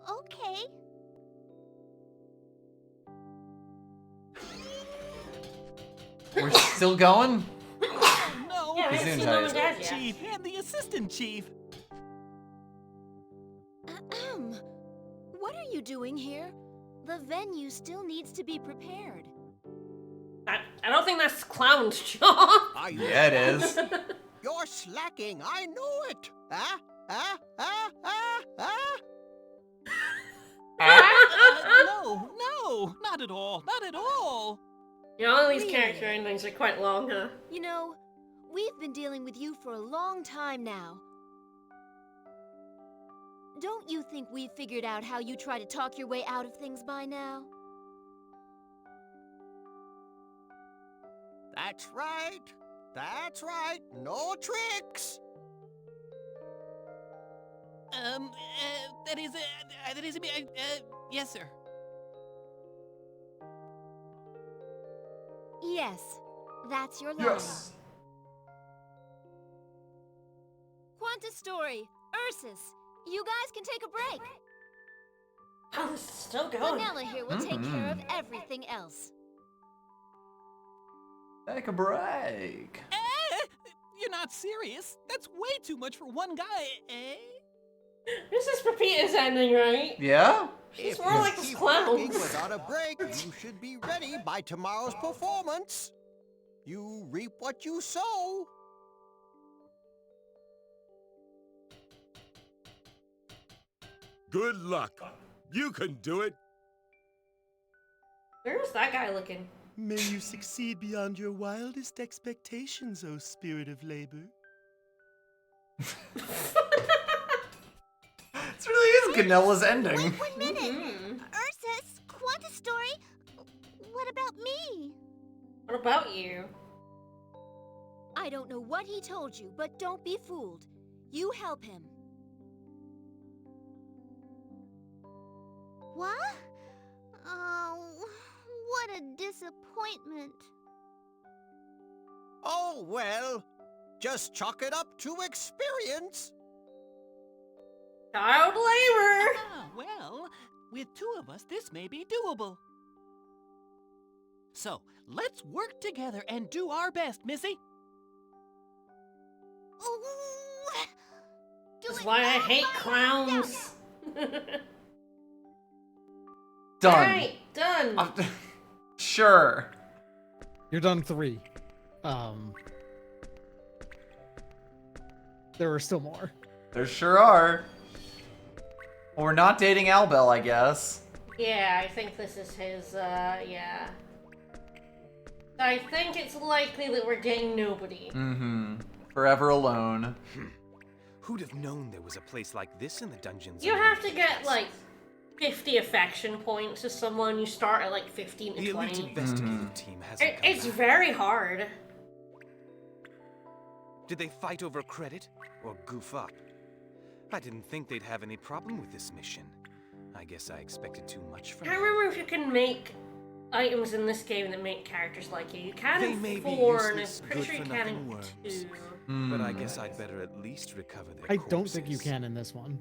Okay. We're still going? No, Yeah, we He's haven't doing seen Mom and tight. Dad yet. Chief and the assistant chief. What are you doing here? The venue still needs to be prepared. I don't think that's Clown's job. Yeah, it is. You're slacking, I know it! No, not at all, not at all. Yeah, all of these Really? character endings are quite long, huh? You know, we've been dealing with you for a long time now. Don't you think we've figured out how you try to talk your way out of things by now? That's right. That's right. No tricks. Yes, sir. Yes, that's your line. Yes. Quanta Story, Ursus, you guys can take a break. Oh, this is still going. Vanilla here will take care of everything else. Take a break. You're not serious. That's way too much for one guy, eh? This is Pepita's ending, right? Yeah? She's If more you like this keep clown. working without a break, you should be ready by tomorrow's performance. You reap what you sow. Good luck. You can do it. Where's that guy looking? May you succeed beyond your wildest expectations, O spirit of labor. This really is Ganella's ending. Wait 1 minute! Ursus, Quanta Story, what about me? What about you? I don't know what he told you, but don't be fooled. You help him. What? Oh, what a disappointment. Oh, well, just chalk it up to experience. Child labor! Ah, well, with two of us, this may be doable. So, let's work together and do our best, Missy. That's why I hate clowns. Done. Alright, done. Sure. You're done 3. There are still more. There sure are. Well, we're not dating Albel, I guess. Yeah, I think this is his, yeah. I think it's likely that we're dating nobody. Mm-hmm. Forever alone. Who'd have known there was a place like this in the dungeons? You have to get, like, 50 affection points to someone. You start at, like, 15 to The 20. elite investigative team hasn't come It's back. very hard. Did they fight over credit or goof up? I didn't think they'd have any problem with this mission. I guess I expected too much I from can't them. remember if you can make items in this game that make characters like you. You can They in may be 4, and I'm useless, pretty sure you can good-for-nothing in worms. 2. But I guess I'd better at least recover their I corpses. don't think you can in this one.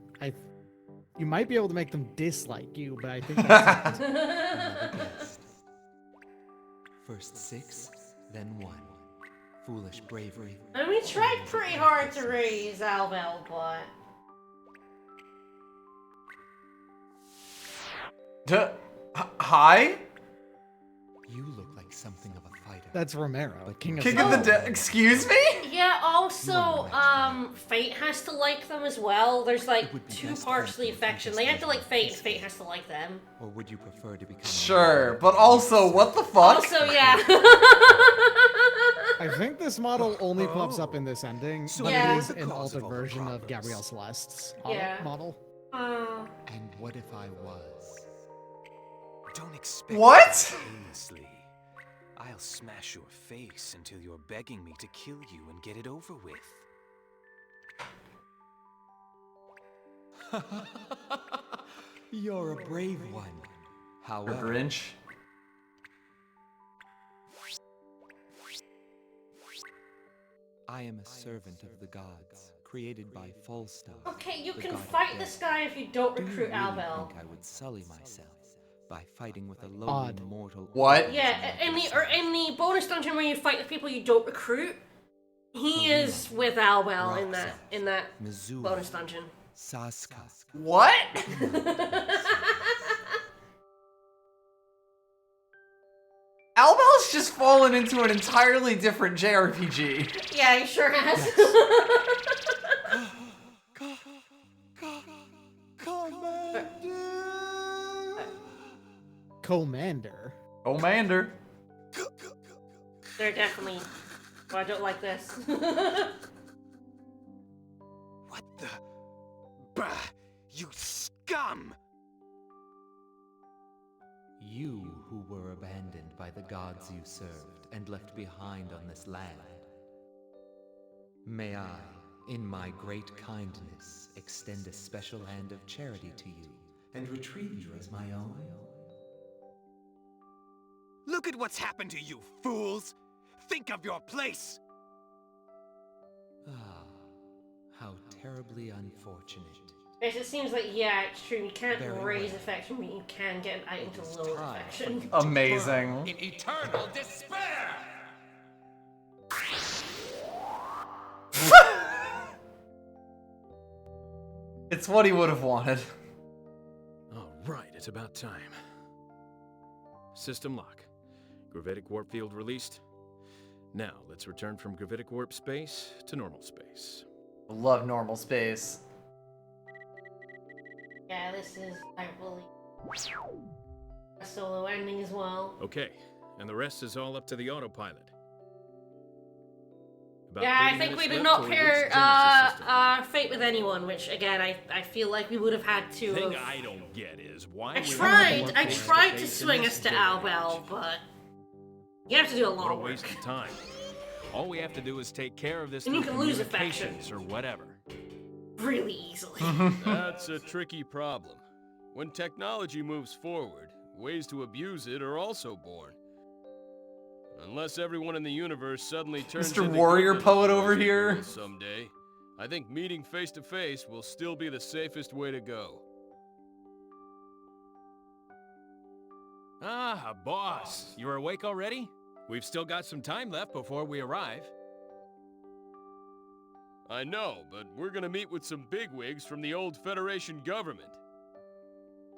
You might be able to make them dislike you, but I think that's Another guest. First 6, then 1. Foolish bravery. And we tried pretty hard to raise Albel, but... Hi? You look like something of a fighter. That's Romero, King of the Dead. Excuse me? Yeah, also, Fate has to like them as well. There's like 2 parts to the affection. They have to like Fate, and Fate has to like them. Or would you prefer to become Sure, but also, what the fuck? Also, yeah. I think this model only pops up in this ending, but Yeah. it is an altered version of Gabrielle Celeste's model. And what if I was? Don't expect What? it spontaneously. I'll smash your face until you're begging me to kill you and get it over with. You're a brave one. However, Grinch. I am a servant of the gods, created by Falstaff. Okay, you the can god of fight death. this guy if you don't Do you recruit really Albel. think I would sully myself by fighting with a lowly Odd. mortal? What? Yeah, in the bonus dungeon where you fight the people you don't recruit, he is with Albel in that Missouri, bonus dungeon. Saska. What? Albel's just fallen into an entirely different JRPG. Yeah, he sure has. Commander. Commander. They're definitely. Well, I don't like this. What the? Bah! You scum! You who were abandoned by the gods you served and left behind on this land. May I, in my great kindness, extend a special hand of charity to you and retrieve you as my own? Look at what's happened to you, fools! Think of your place! Ah, how terribly unfortunate. Yes, it seems like, yeah, it's true. You can't Very raise well. affection, but you can get an item to lower affection. Amazing. In eternal despair! It's what he would have wanted. All right, it's about time. System lock. Gravitic warp field released. Now, let's return from gravitic warp space to normal space. Love normal space. Yeah, this is, I believe, a solo ending as well. Okay, and the rest is all up to the autopilot. About Yeah, 30 I think minutes we did left not till we pair reach Genesis system. Fate with anyone, which again I feel like we would have had to. Thing have... I don't get is why I we tried have to face swing in us this to day and Albel, but you have to do a lot What a of work. waste of time. All we have to do is take care of this And you through can lose affection. communications or whatever. Really easily. That's a tricky problem. When technology moves forward, ways to abuse it are also born. Unless everyone in the universe suddenly turns Mr. into Warrior good Poet little over boys and here. girls someday, I think meeting face to face will still be the safest way to go. Ah, boss, you're awake already? We've still got some time left before we arrive. I know, but we're gonna meet with some bigwigs from the old Federation government.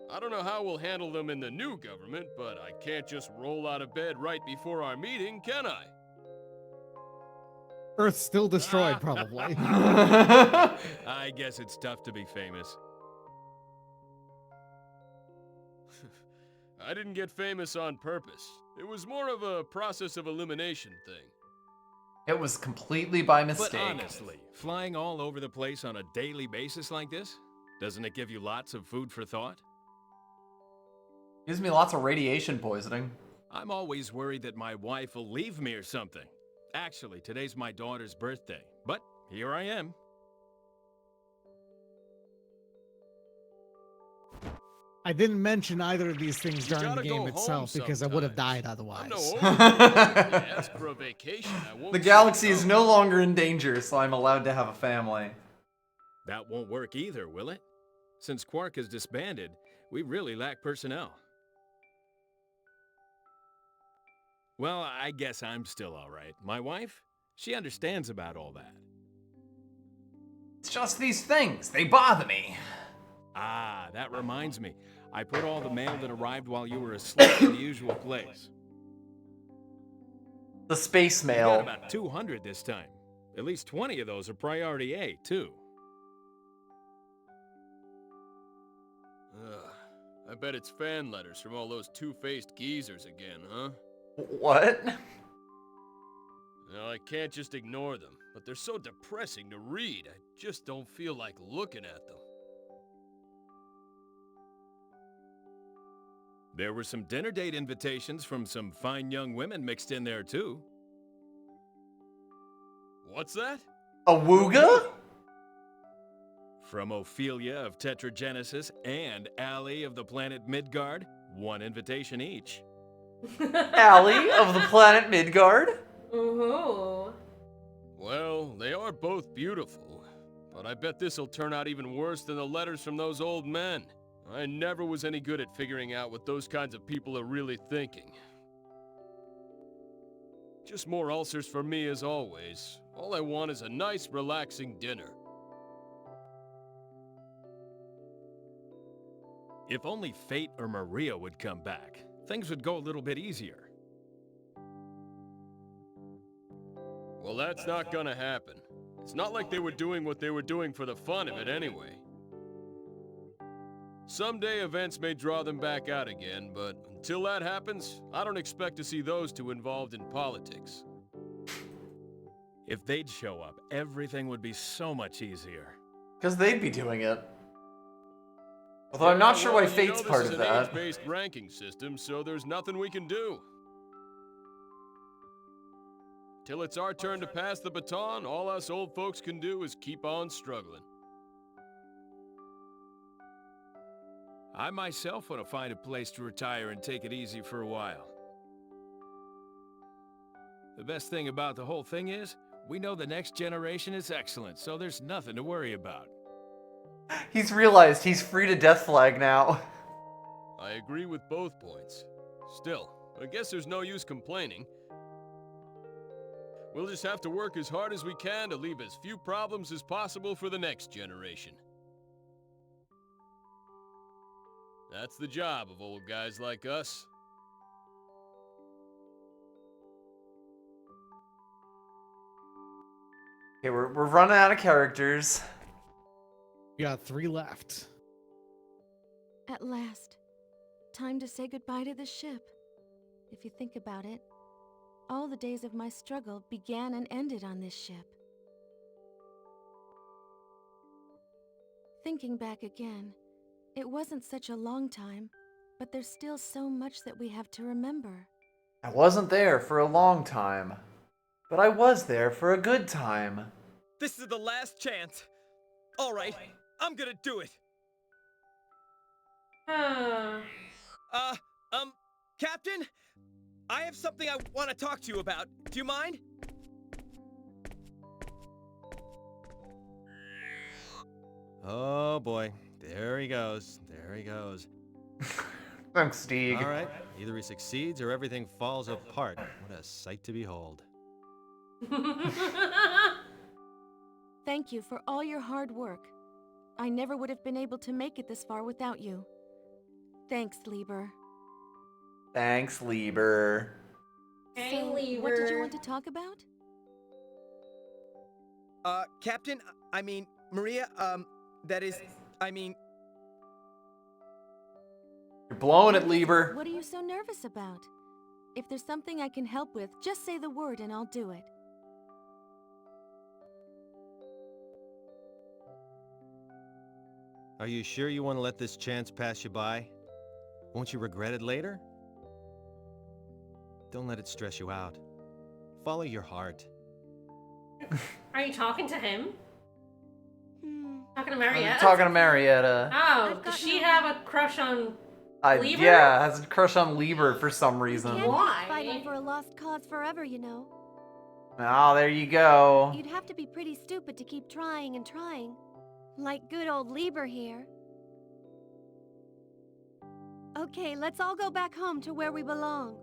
I don't know how we'll handle them in the new government, but I can't just roll out of bed right before our meeting, can I? Earth's still destroyed, probably. I guess it's tough to be famous. I didn't get famous on purpose. It was more of a process of elimination thing. It was completely by mistake. But honestly, flying all over the place on a daily basis like this, doesn't it give you lots of food for thought? Gives me lots of radiation poisoning. I'm always worried that my wife will leave me or something. Actually, today's my daughter's birthday, but here I am. I didn't mention either of these things during the game itself because I would have died otherwise. Ask for a vacation. The galaxy is no longer in danger, so I'm allowed to have a family. That won't work either, will it? Since Quark is disbanded, we really lack personnel. Well, I guess I'm still all right. My wife, she understands about all that. It's just these things. They bother me. Ah, that reminds me. I put all the mail that arrived while you were asleep in the usual place. The space mail. We got about 200 this time. At least 20 of those are priority A, too. I bet it's fan letters from all those two-faced geezers again, huh? What? No, I can't just ignore them, but they're so depressing to read. I just don't feel like looking at them. There were some dinner date invitations from some fine young women mixed in there, too. What's that? A wooga? From Ophelia of Tetragenesis and Allie of the planet Midgard, one invitation each. Allie of the planet Midgard? Ooh. Well, they are both beautiful, but I bet this'll turn out even worse than the letters from those old men. I never was any good at figuring out what those kinds of people are really thinking. Just more ulcers for me as always. All I want is a nice, relaxing dinner. If only Fate or Maria would come back, things would go a little bit easier. Well, that's not gonna happen. It's not like they were doing what they were doing for the fun of it anyway. Someday events may draw them back out again, but until that happens, I don't expect to see those two involved in politics. If they'd show up, everything would be so much easier. Because they'd be doing it. Although I'm not sure why Fate's part of that. This is an age-based ranking system, so there's nothing we can do. Till it's our turn to pass the baton, all us old folks can do is keep on struggling. I myself want to find a place to retire and take it easy for a while. The best thing about the whole thing is, we know the next generation is excellent, so there's nothing to worry about. He's realized he's free to death flag now. I agree with both points. Still, I guess there's no use complaining. We'll just have to work as hard as we can to leave as few problems as possible for the next generation. That's the job of old guys like us. Okay, we're running out of characters. We got 3 left. At last. Time to say goodbye to the ship. If you think about it, all the days of my struggle began and ended on this ship. Thinking back again, it wasn't such a long time, but there's still so much that we have to remember. I wasn't there for a long time, but I was there for a good time. This is the last chance. All right, I'm gonna do it. Captain? I have something I want to talk to you about. Do you mind? Oh boy, there he goes. There he goes. Thanks, Stieg. All right, either he succeeds or everything falls apart. What a sight to behold. Thank you for all your hard work. I never would have been able to make it this far without you. Thanks, Lieber. Thanks, Lieber. Hey, So, Lieber. what did you want to talk about? Captain, I mean, Maria, that is, I mean... You're blowing it, Lieber. What are you so nervous about? If there's something I can help with, just say the word and I'll do it. Are you sure you want to let this chance pass you by? Won't you regret it later? Don't let it stress you out. Follow your heart. Are you talking to him? Talking to Marietta? I'm talking to Marietta. Oh, does she have a crush on Lieber? Yeah, has a crush on Lieber for some reason. You can't keep fighting for a lost cause forever, you know. Oh, there you go. You'd have to be pretty stupid to keep trying and trying. Like good old Lieber here. Okay, let's all go back home to where we belong.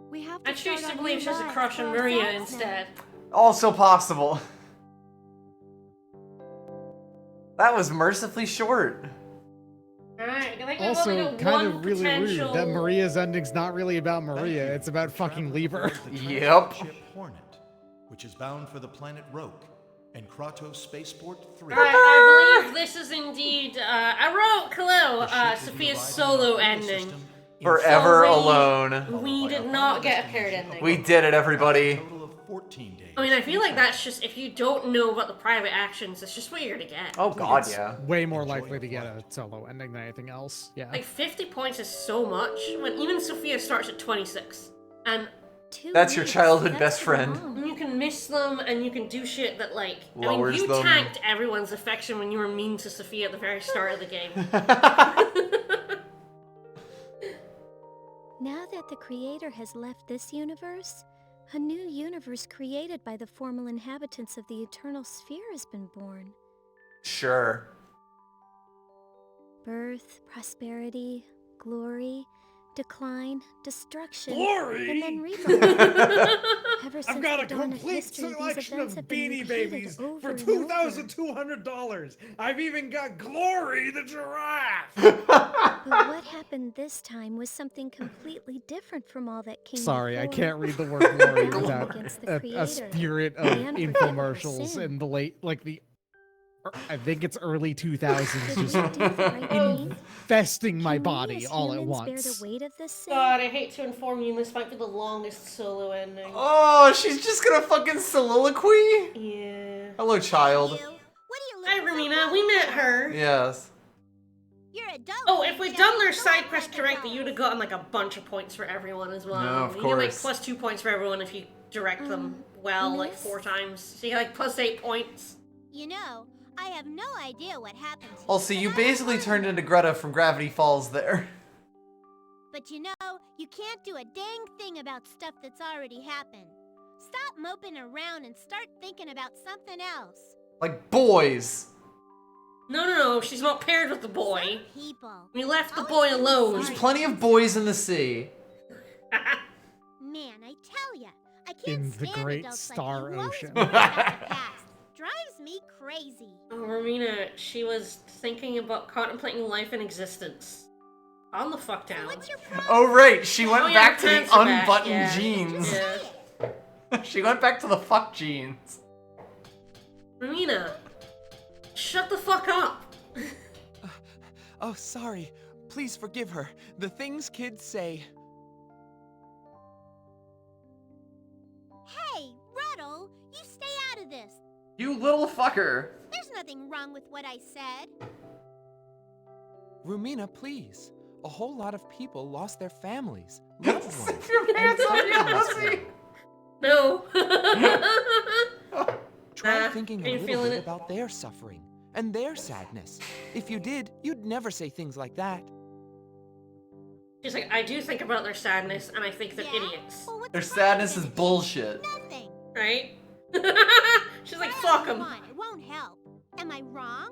We have to I choose start to our believe new she has a lives crush for on Maria ourselves now. instead. Also possible. That was mercifully short. Alright, I think we've Also, only got kind one of really potential... weird that Maria's ending's not really about Maria, it's about fucking Lieber. Yep. Ship Hornet, which is bound for the planet Roke and Kratos Spaceport 3. Alright, I believe this is indeed, I wrote, hello, Sophia's solo ending. Forever So alone. We did not get a paired ending. We did it, everybody. I mean, I feel like that's just, if you don't know about the private actions, it's just what you're gonna get. Oh god, It's yeah. way more likely to get a solo ending than anything else. Yeah. Like, 50 points is so much, when even Sophia starts at 26. And... That's your childhood best friend. You can miss them, and you can do shit that, like... Lowers you them. tanked everyone's affection when you were mean to Sophia at the very start of the game. Now that the Creator has left this universe, a new universe created by the formal inhabitants of the Eternal Sphere has been born. Sure. Birth, prosperity, glory, decline, destruction, Glory? and then rebirth. Ever since I've got a the dawn of complete history, these selection events of have been Beanie repeated Babies over for and over. $2,200. I've even got Glory the giraffe. But what happened this time was something completely different from all that came Sorry, I before. can't read the word glory Rebellion without against the a Creator, spirit of and for infomercials sin. in the late, like the, I think it's early 2000s, just infesting my body all at Humans bear once. the weight of this sin. God, I hate to inform you, this might be the longest solo ending. Oh, she's just gonna fucking soliloquy? Yeah. Hello, child. Hi, Romina, we met her. Yes. You're a dog. Oh, if we'd done their side quest correctly, you'd have gotten like a bunch of points for everyone as well. No, of You get like course. plus 2 points for everyone if you direct them well, like 4 times. So you get like plus 8 points. You know, I have no idea what happened to Also, you basically turned into Greta from Gravity Falls there. But you know, you can't do a dang thing about stuff that's already happened. Stop moping around and start thinking about something else. Like boys. No, she's not paired with the boy. People. We left the boy alone. There's plenty of boys in the sea. Man, I tell ya, I can't In the stand great adults star like you who always ocean. worry about the past. Drives me crazy. Oh, Romina, she was thinking about contemplating life and existence. Calm the fuck down. Oh right, she went Oh, yeah, back her to the pants are back, unbuttoned yeah. jeans. Yeah. She went back to the fuck jeans. Romina, shut the fuck up. Oh, sorry. Please forgive her. The things kids say. Hey, Ruddle, you stay out of this. You little fucker. There's nothing wrong with what I said. Rumina, please. A whole lot of people lost their families. Loved ones. Your pants and on your friends. pussy. No. Try thinking a are you little feeling bit it? about their suffering and their sadness. If you did, you'd never say things like that. She's like, I do think about their sadness, and I think they're idiots. Their sadness is bullshit. Nothing. Right? She's like, fuck them. Come on, it won't help. Am I wrong?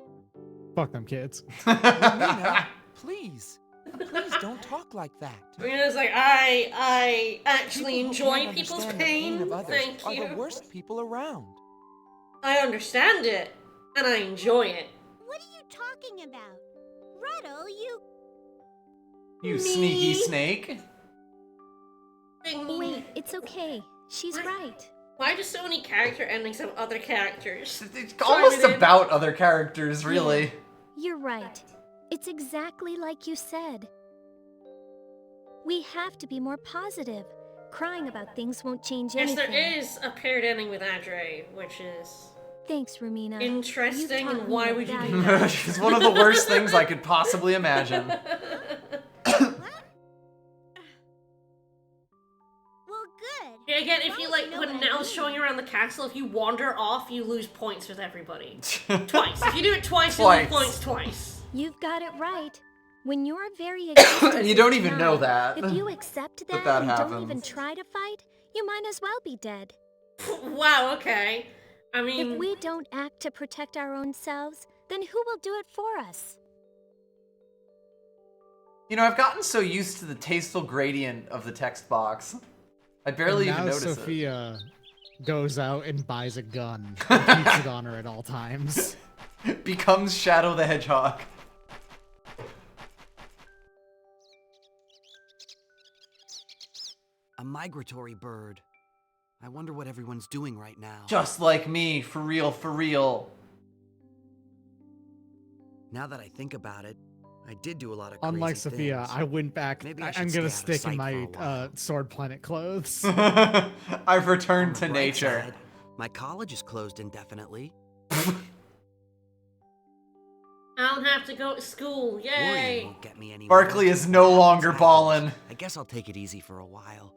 Fuck them kids. Rumina, please. Please don't talk like that. Romina's like, I actually People who enjoy can't people's understand the pain. of others Thank are you. the worst people around. I understand it, and I enjoy it. What are you talking about? Ruddle, you... You sneaky snake. Wait, it's okay. She's right. Why just so many character endings of other characters? It's almost about other characters, really. You're right. It's exactly like you said. We have to be more positive. Crying about things won't change anything. Yes, there is a paired ending with Adre, which is... Thanks, Rumina. Interesting, and why would you do that? It's one of the worst things I could possibly imagine. Yeah, again, if you like, when Nell's showing around the castle, if you wander off, you lose points with everybody. Twice. If you do it twice, you lose points twice. You've got it right. When your very existence And you don't is even denied, know that. If you accept that, that and happens. don't even try to fight, you might as well be dead. Wow, okay. I mean... If we don't act to protect our own selves, then who will do it for us? You know, I've gotten so used to the tasteful gradient of the text box. I barely even notice it. Sophia goes out and buys a gun and keeps it on her at all times. Becomes Shadow the Hedgehog. A migratory bird. I wonder what everyone's doing right now. Just like me, for real, for real. Now that I think about it, I did do a lot of crazy Unlike Sophia, things. I went back. Maybe I I'm should gonna stay out of stick in sight my Sword Planet clothes. I've returned to Bright nature. side, my college is closed indefinitely. I don't have to go to school, Worrying yay! won't get me anywhere. Barkley is no longer ballin'. I guess I'll take it easy for a while.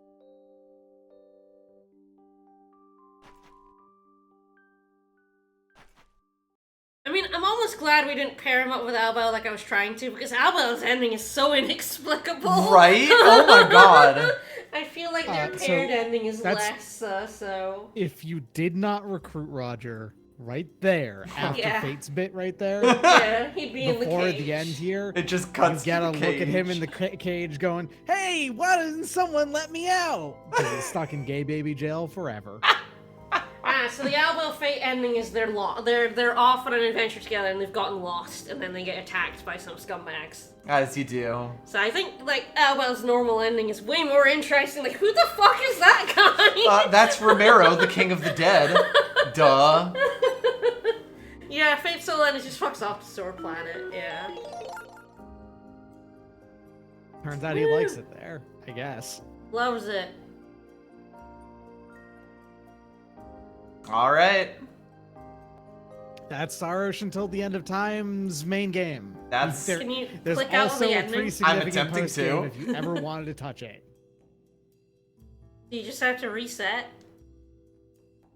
I mean, I'm almost glad we didn't pair him up with Albo like I was trying to, because Albo's ending is so inexplicable. Right? Oh my god. I feel like their So paired ending is that's- less, so... If you did not recruit Roger right there, after Yeah. Fate's bit right there, Yeah, he'd be in the before cage. the end here, It just cuts you gotta to the look at him in cage. the cage going, "Hey, why doesn't someone let me out?" Because he's stuck in gay baby jail forever. So the Albo Fate ending is they're off on an adventure together and they've gotten lost, and then they get attacked by some scumbags. As you do. So I think, like, Albo's normal ending is way more interesting. Like, who the fuck is that guy? That's Romero, the king of the dead. Duh. Yeah, Fate's Soul End just fucks off to Sword Planet, yeah. Turns out he likes it there, I guess. Loves it. Alright. That's Star Ocean Till the End of Time's main game. That's- Can you There's click out on also the a ending? pretty I'm significant attempting post-game to. if you ever wanted to touch it. You just have to reset.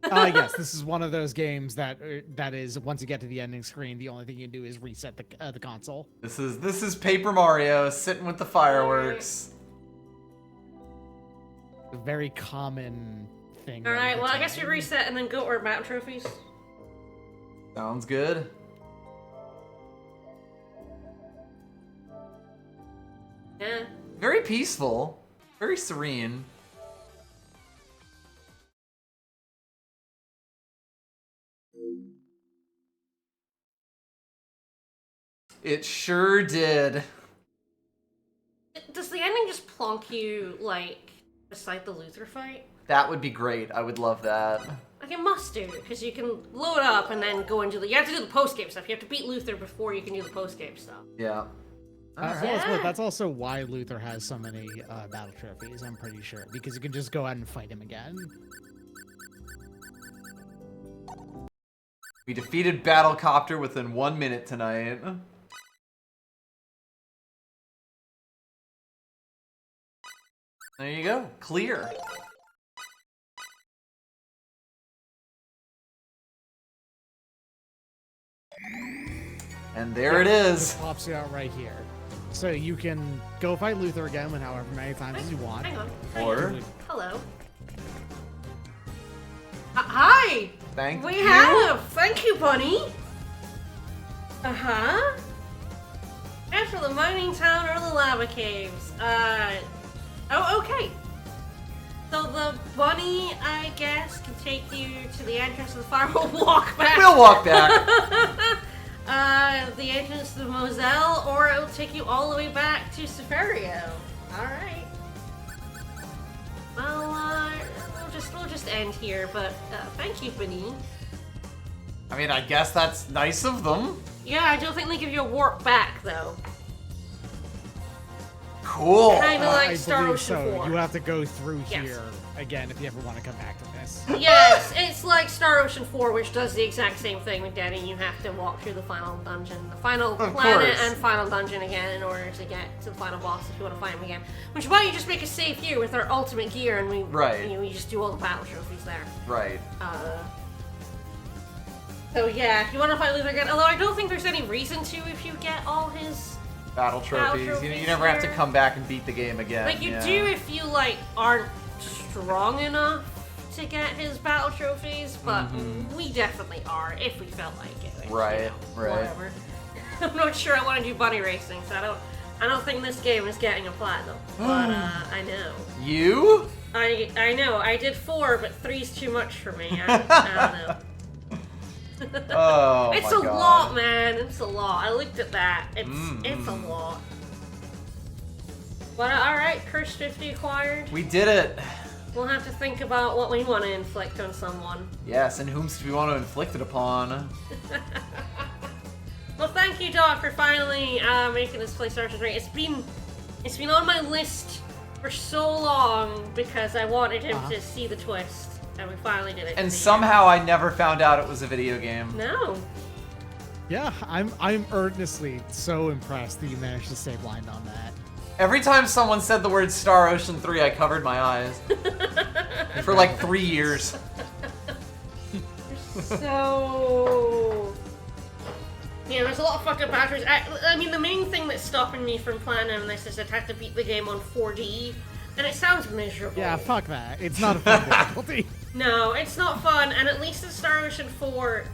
Yes, this is one of those games that is once you get to the ending screen, the only thing you can do is reset the console. This is Paper Mario sitting with the fireworks. A very common thing. Alright, well, I guess we reset and then go to our battle trophies. Sounds good. Yeah. Very peaceful. Very serene. It sure did. Does the ending just plonk you, like, beside the Luther fight? That would be great. I would love that. Like, it must do, because you can load up and then go into the... You have to do the post-game stuff. You have to beat Luther before you can do the post-game stuff. Yeah. That's also why Luther has so many battle trophies, I'm pretty sure. Because you can just go out and fight him again. We defeated Battlecopter within 1 minute tonight. There you go. Clear. And there it is. It pops out right here. So you can go fight Luther again with however many times as you want. Hang on. Or- Hello. Hi! Thank we you. have! Thank you, Bunny! Uh-huh. After the mining town or the lava caves. Oh, okay. So the bunny, I guess, can take you to the entrance of the farm. We'll walk back. We'll walk back. The entrance to Moselle, or it'll take you all the way back to Seferio. Alright. Well, we'll just end here, but thank you, Bunny. I mean, I guess that's nice of them. Yeah, I don't think they give you a warp back, though. Cool. Kind of like I Star believe Ocean so. 4. You have to go through Yes. here again if you ever want to come back to this. Yes, it's like Star Ocean 4, which does the exact same thing with Danny. You have to walk through the final dungeon, the final Of planet course. and final dungeon again in order to get to the final boss if you want to find him again. Which is why you just make a save here with our ultimate gear and we, Right. we just do all the battle trophies there. Right. So yeah, if you want to fight Luther again, although I don't think there's any reason to if you get all his Battle trophies. You never have to here. come back and beat the game again. Like you yeah. do if you like aren't strong enough to get his battle trophies, but we definitely are if we felt like it. Which, Right, right. Whatever. I'm not sure I want to do bunny racing, so I don't think this game is getting a platinum. But I know. You? I know. I did 4, but 3's too much for me. I don't know. Oh, It's my a God. lot, man. It's a lot. I looked at that. It's a lot. But alright, Curse 50 acquired. We did it. We'll have to think about what we want to inflict on someone. Yes, and whom do we want to inflict it upon? Well, thank you, Doc, for finally making this play Star Ocean 3. It's been on my list for so long because I wanted him to see the twist. And we finally did it. And somehow I never found out it was a video game. No. Yeah, I'm earnestly so impressed that you managed to stay blind on that. Every time someone said the word Star Ocean 3, I covered my eyes. For like 3 years. So... Yeah, there's a lot of fucked up batteries. I mean, the main thing that's stopping me from playing this is I'd have to beat the game on 4D, and it sounds miserable. Yeah, fuck that. It's not a fun difficulty. No, it's not fun, and at least in Star Ocean 4,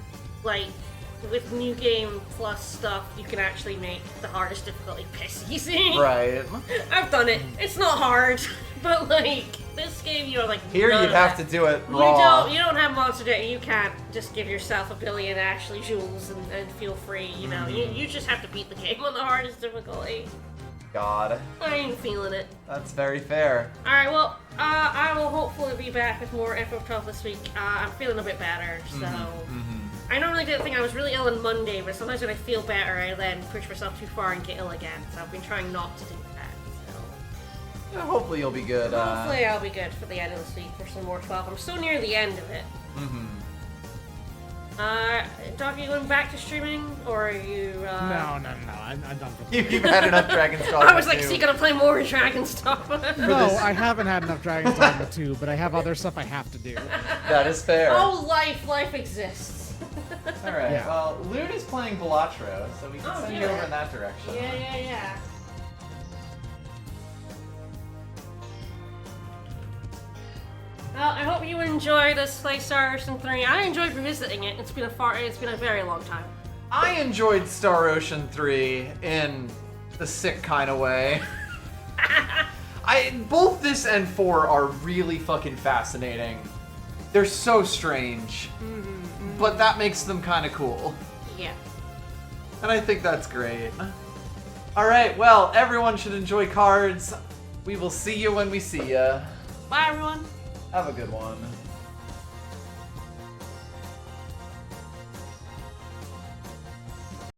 like, with New Game Plus stuff, you can actually make the hardest difficulty piss easy. Right. I've done it. It's not hard, but, like, this game, you're like, Here none you'd of have that. to do it raw. You don't have monster data. You can't just give yourself a billion Ashley jewels and feel free, you know. You just have to beat the game on the hardest difficulty. God. I ain't feeling it. That's very fair. Alright, well, I will hopefully be back with more FF12 this week. I'm feeling a bit better, so... I normally didn't think I was really ill on Monday, but sometimes when I feel better, I then push myself too far and get ill again. So I've been trying not to do that, so... Yeah, hopefully you'll be good. Hopefully I'll be good for the end of this week for some more 12. I'm so near the end of it. Doc, are you going back to streaming, or are you, No, I'm done for the You've had enough Dragon's Dogma I was like, 2. is he gonna play more Dragon's Dogma? No, I haven't had enough Dragon's Dogma 2, but I have other stuff I have to do. That is fair. Oh, life exists. Alright, Yeah. well, Loon is playing Balatro, so we can send you yeah. over in that direction. Yeah. Well, I hope you enjoyed this Play Star Ocean 3. I enjoyed revisiting it. It's been a very long time. I enjoyed Star Ocean 3 in the sick kind of way. Both this and 4 are really fucking fascinating. They're so strange, but that makes them kind of cool. Yeah. And I think that's great. Alright, well, everyone should enjoy cards. We will see you when we see ya. Bye, everyone. Have a good one.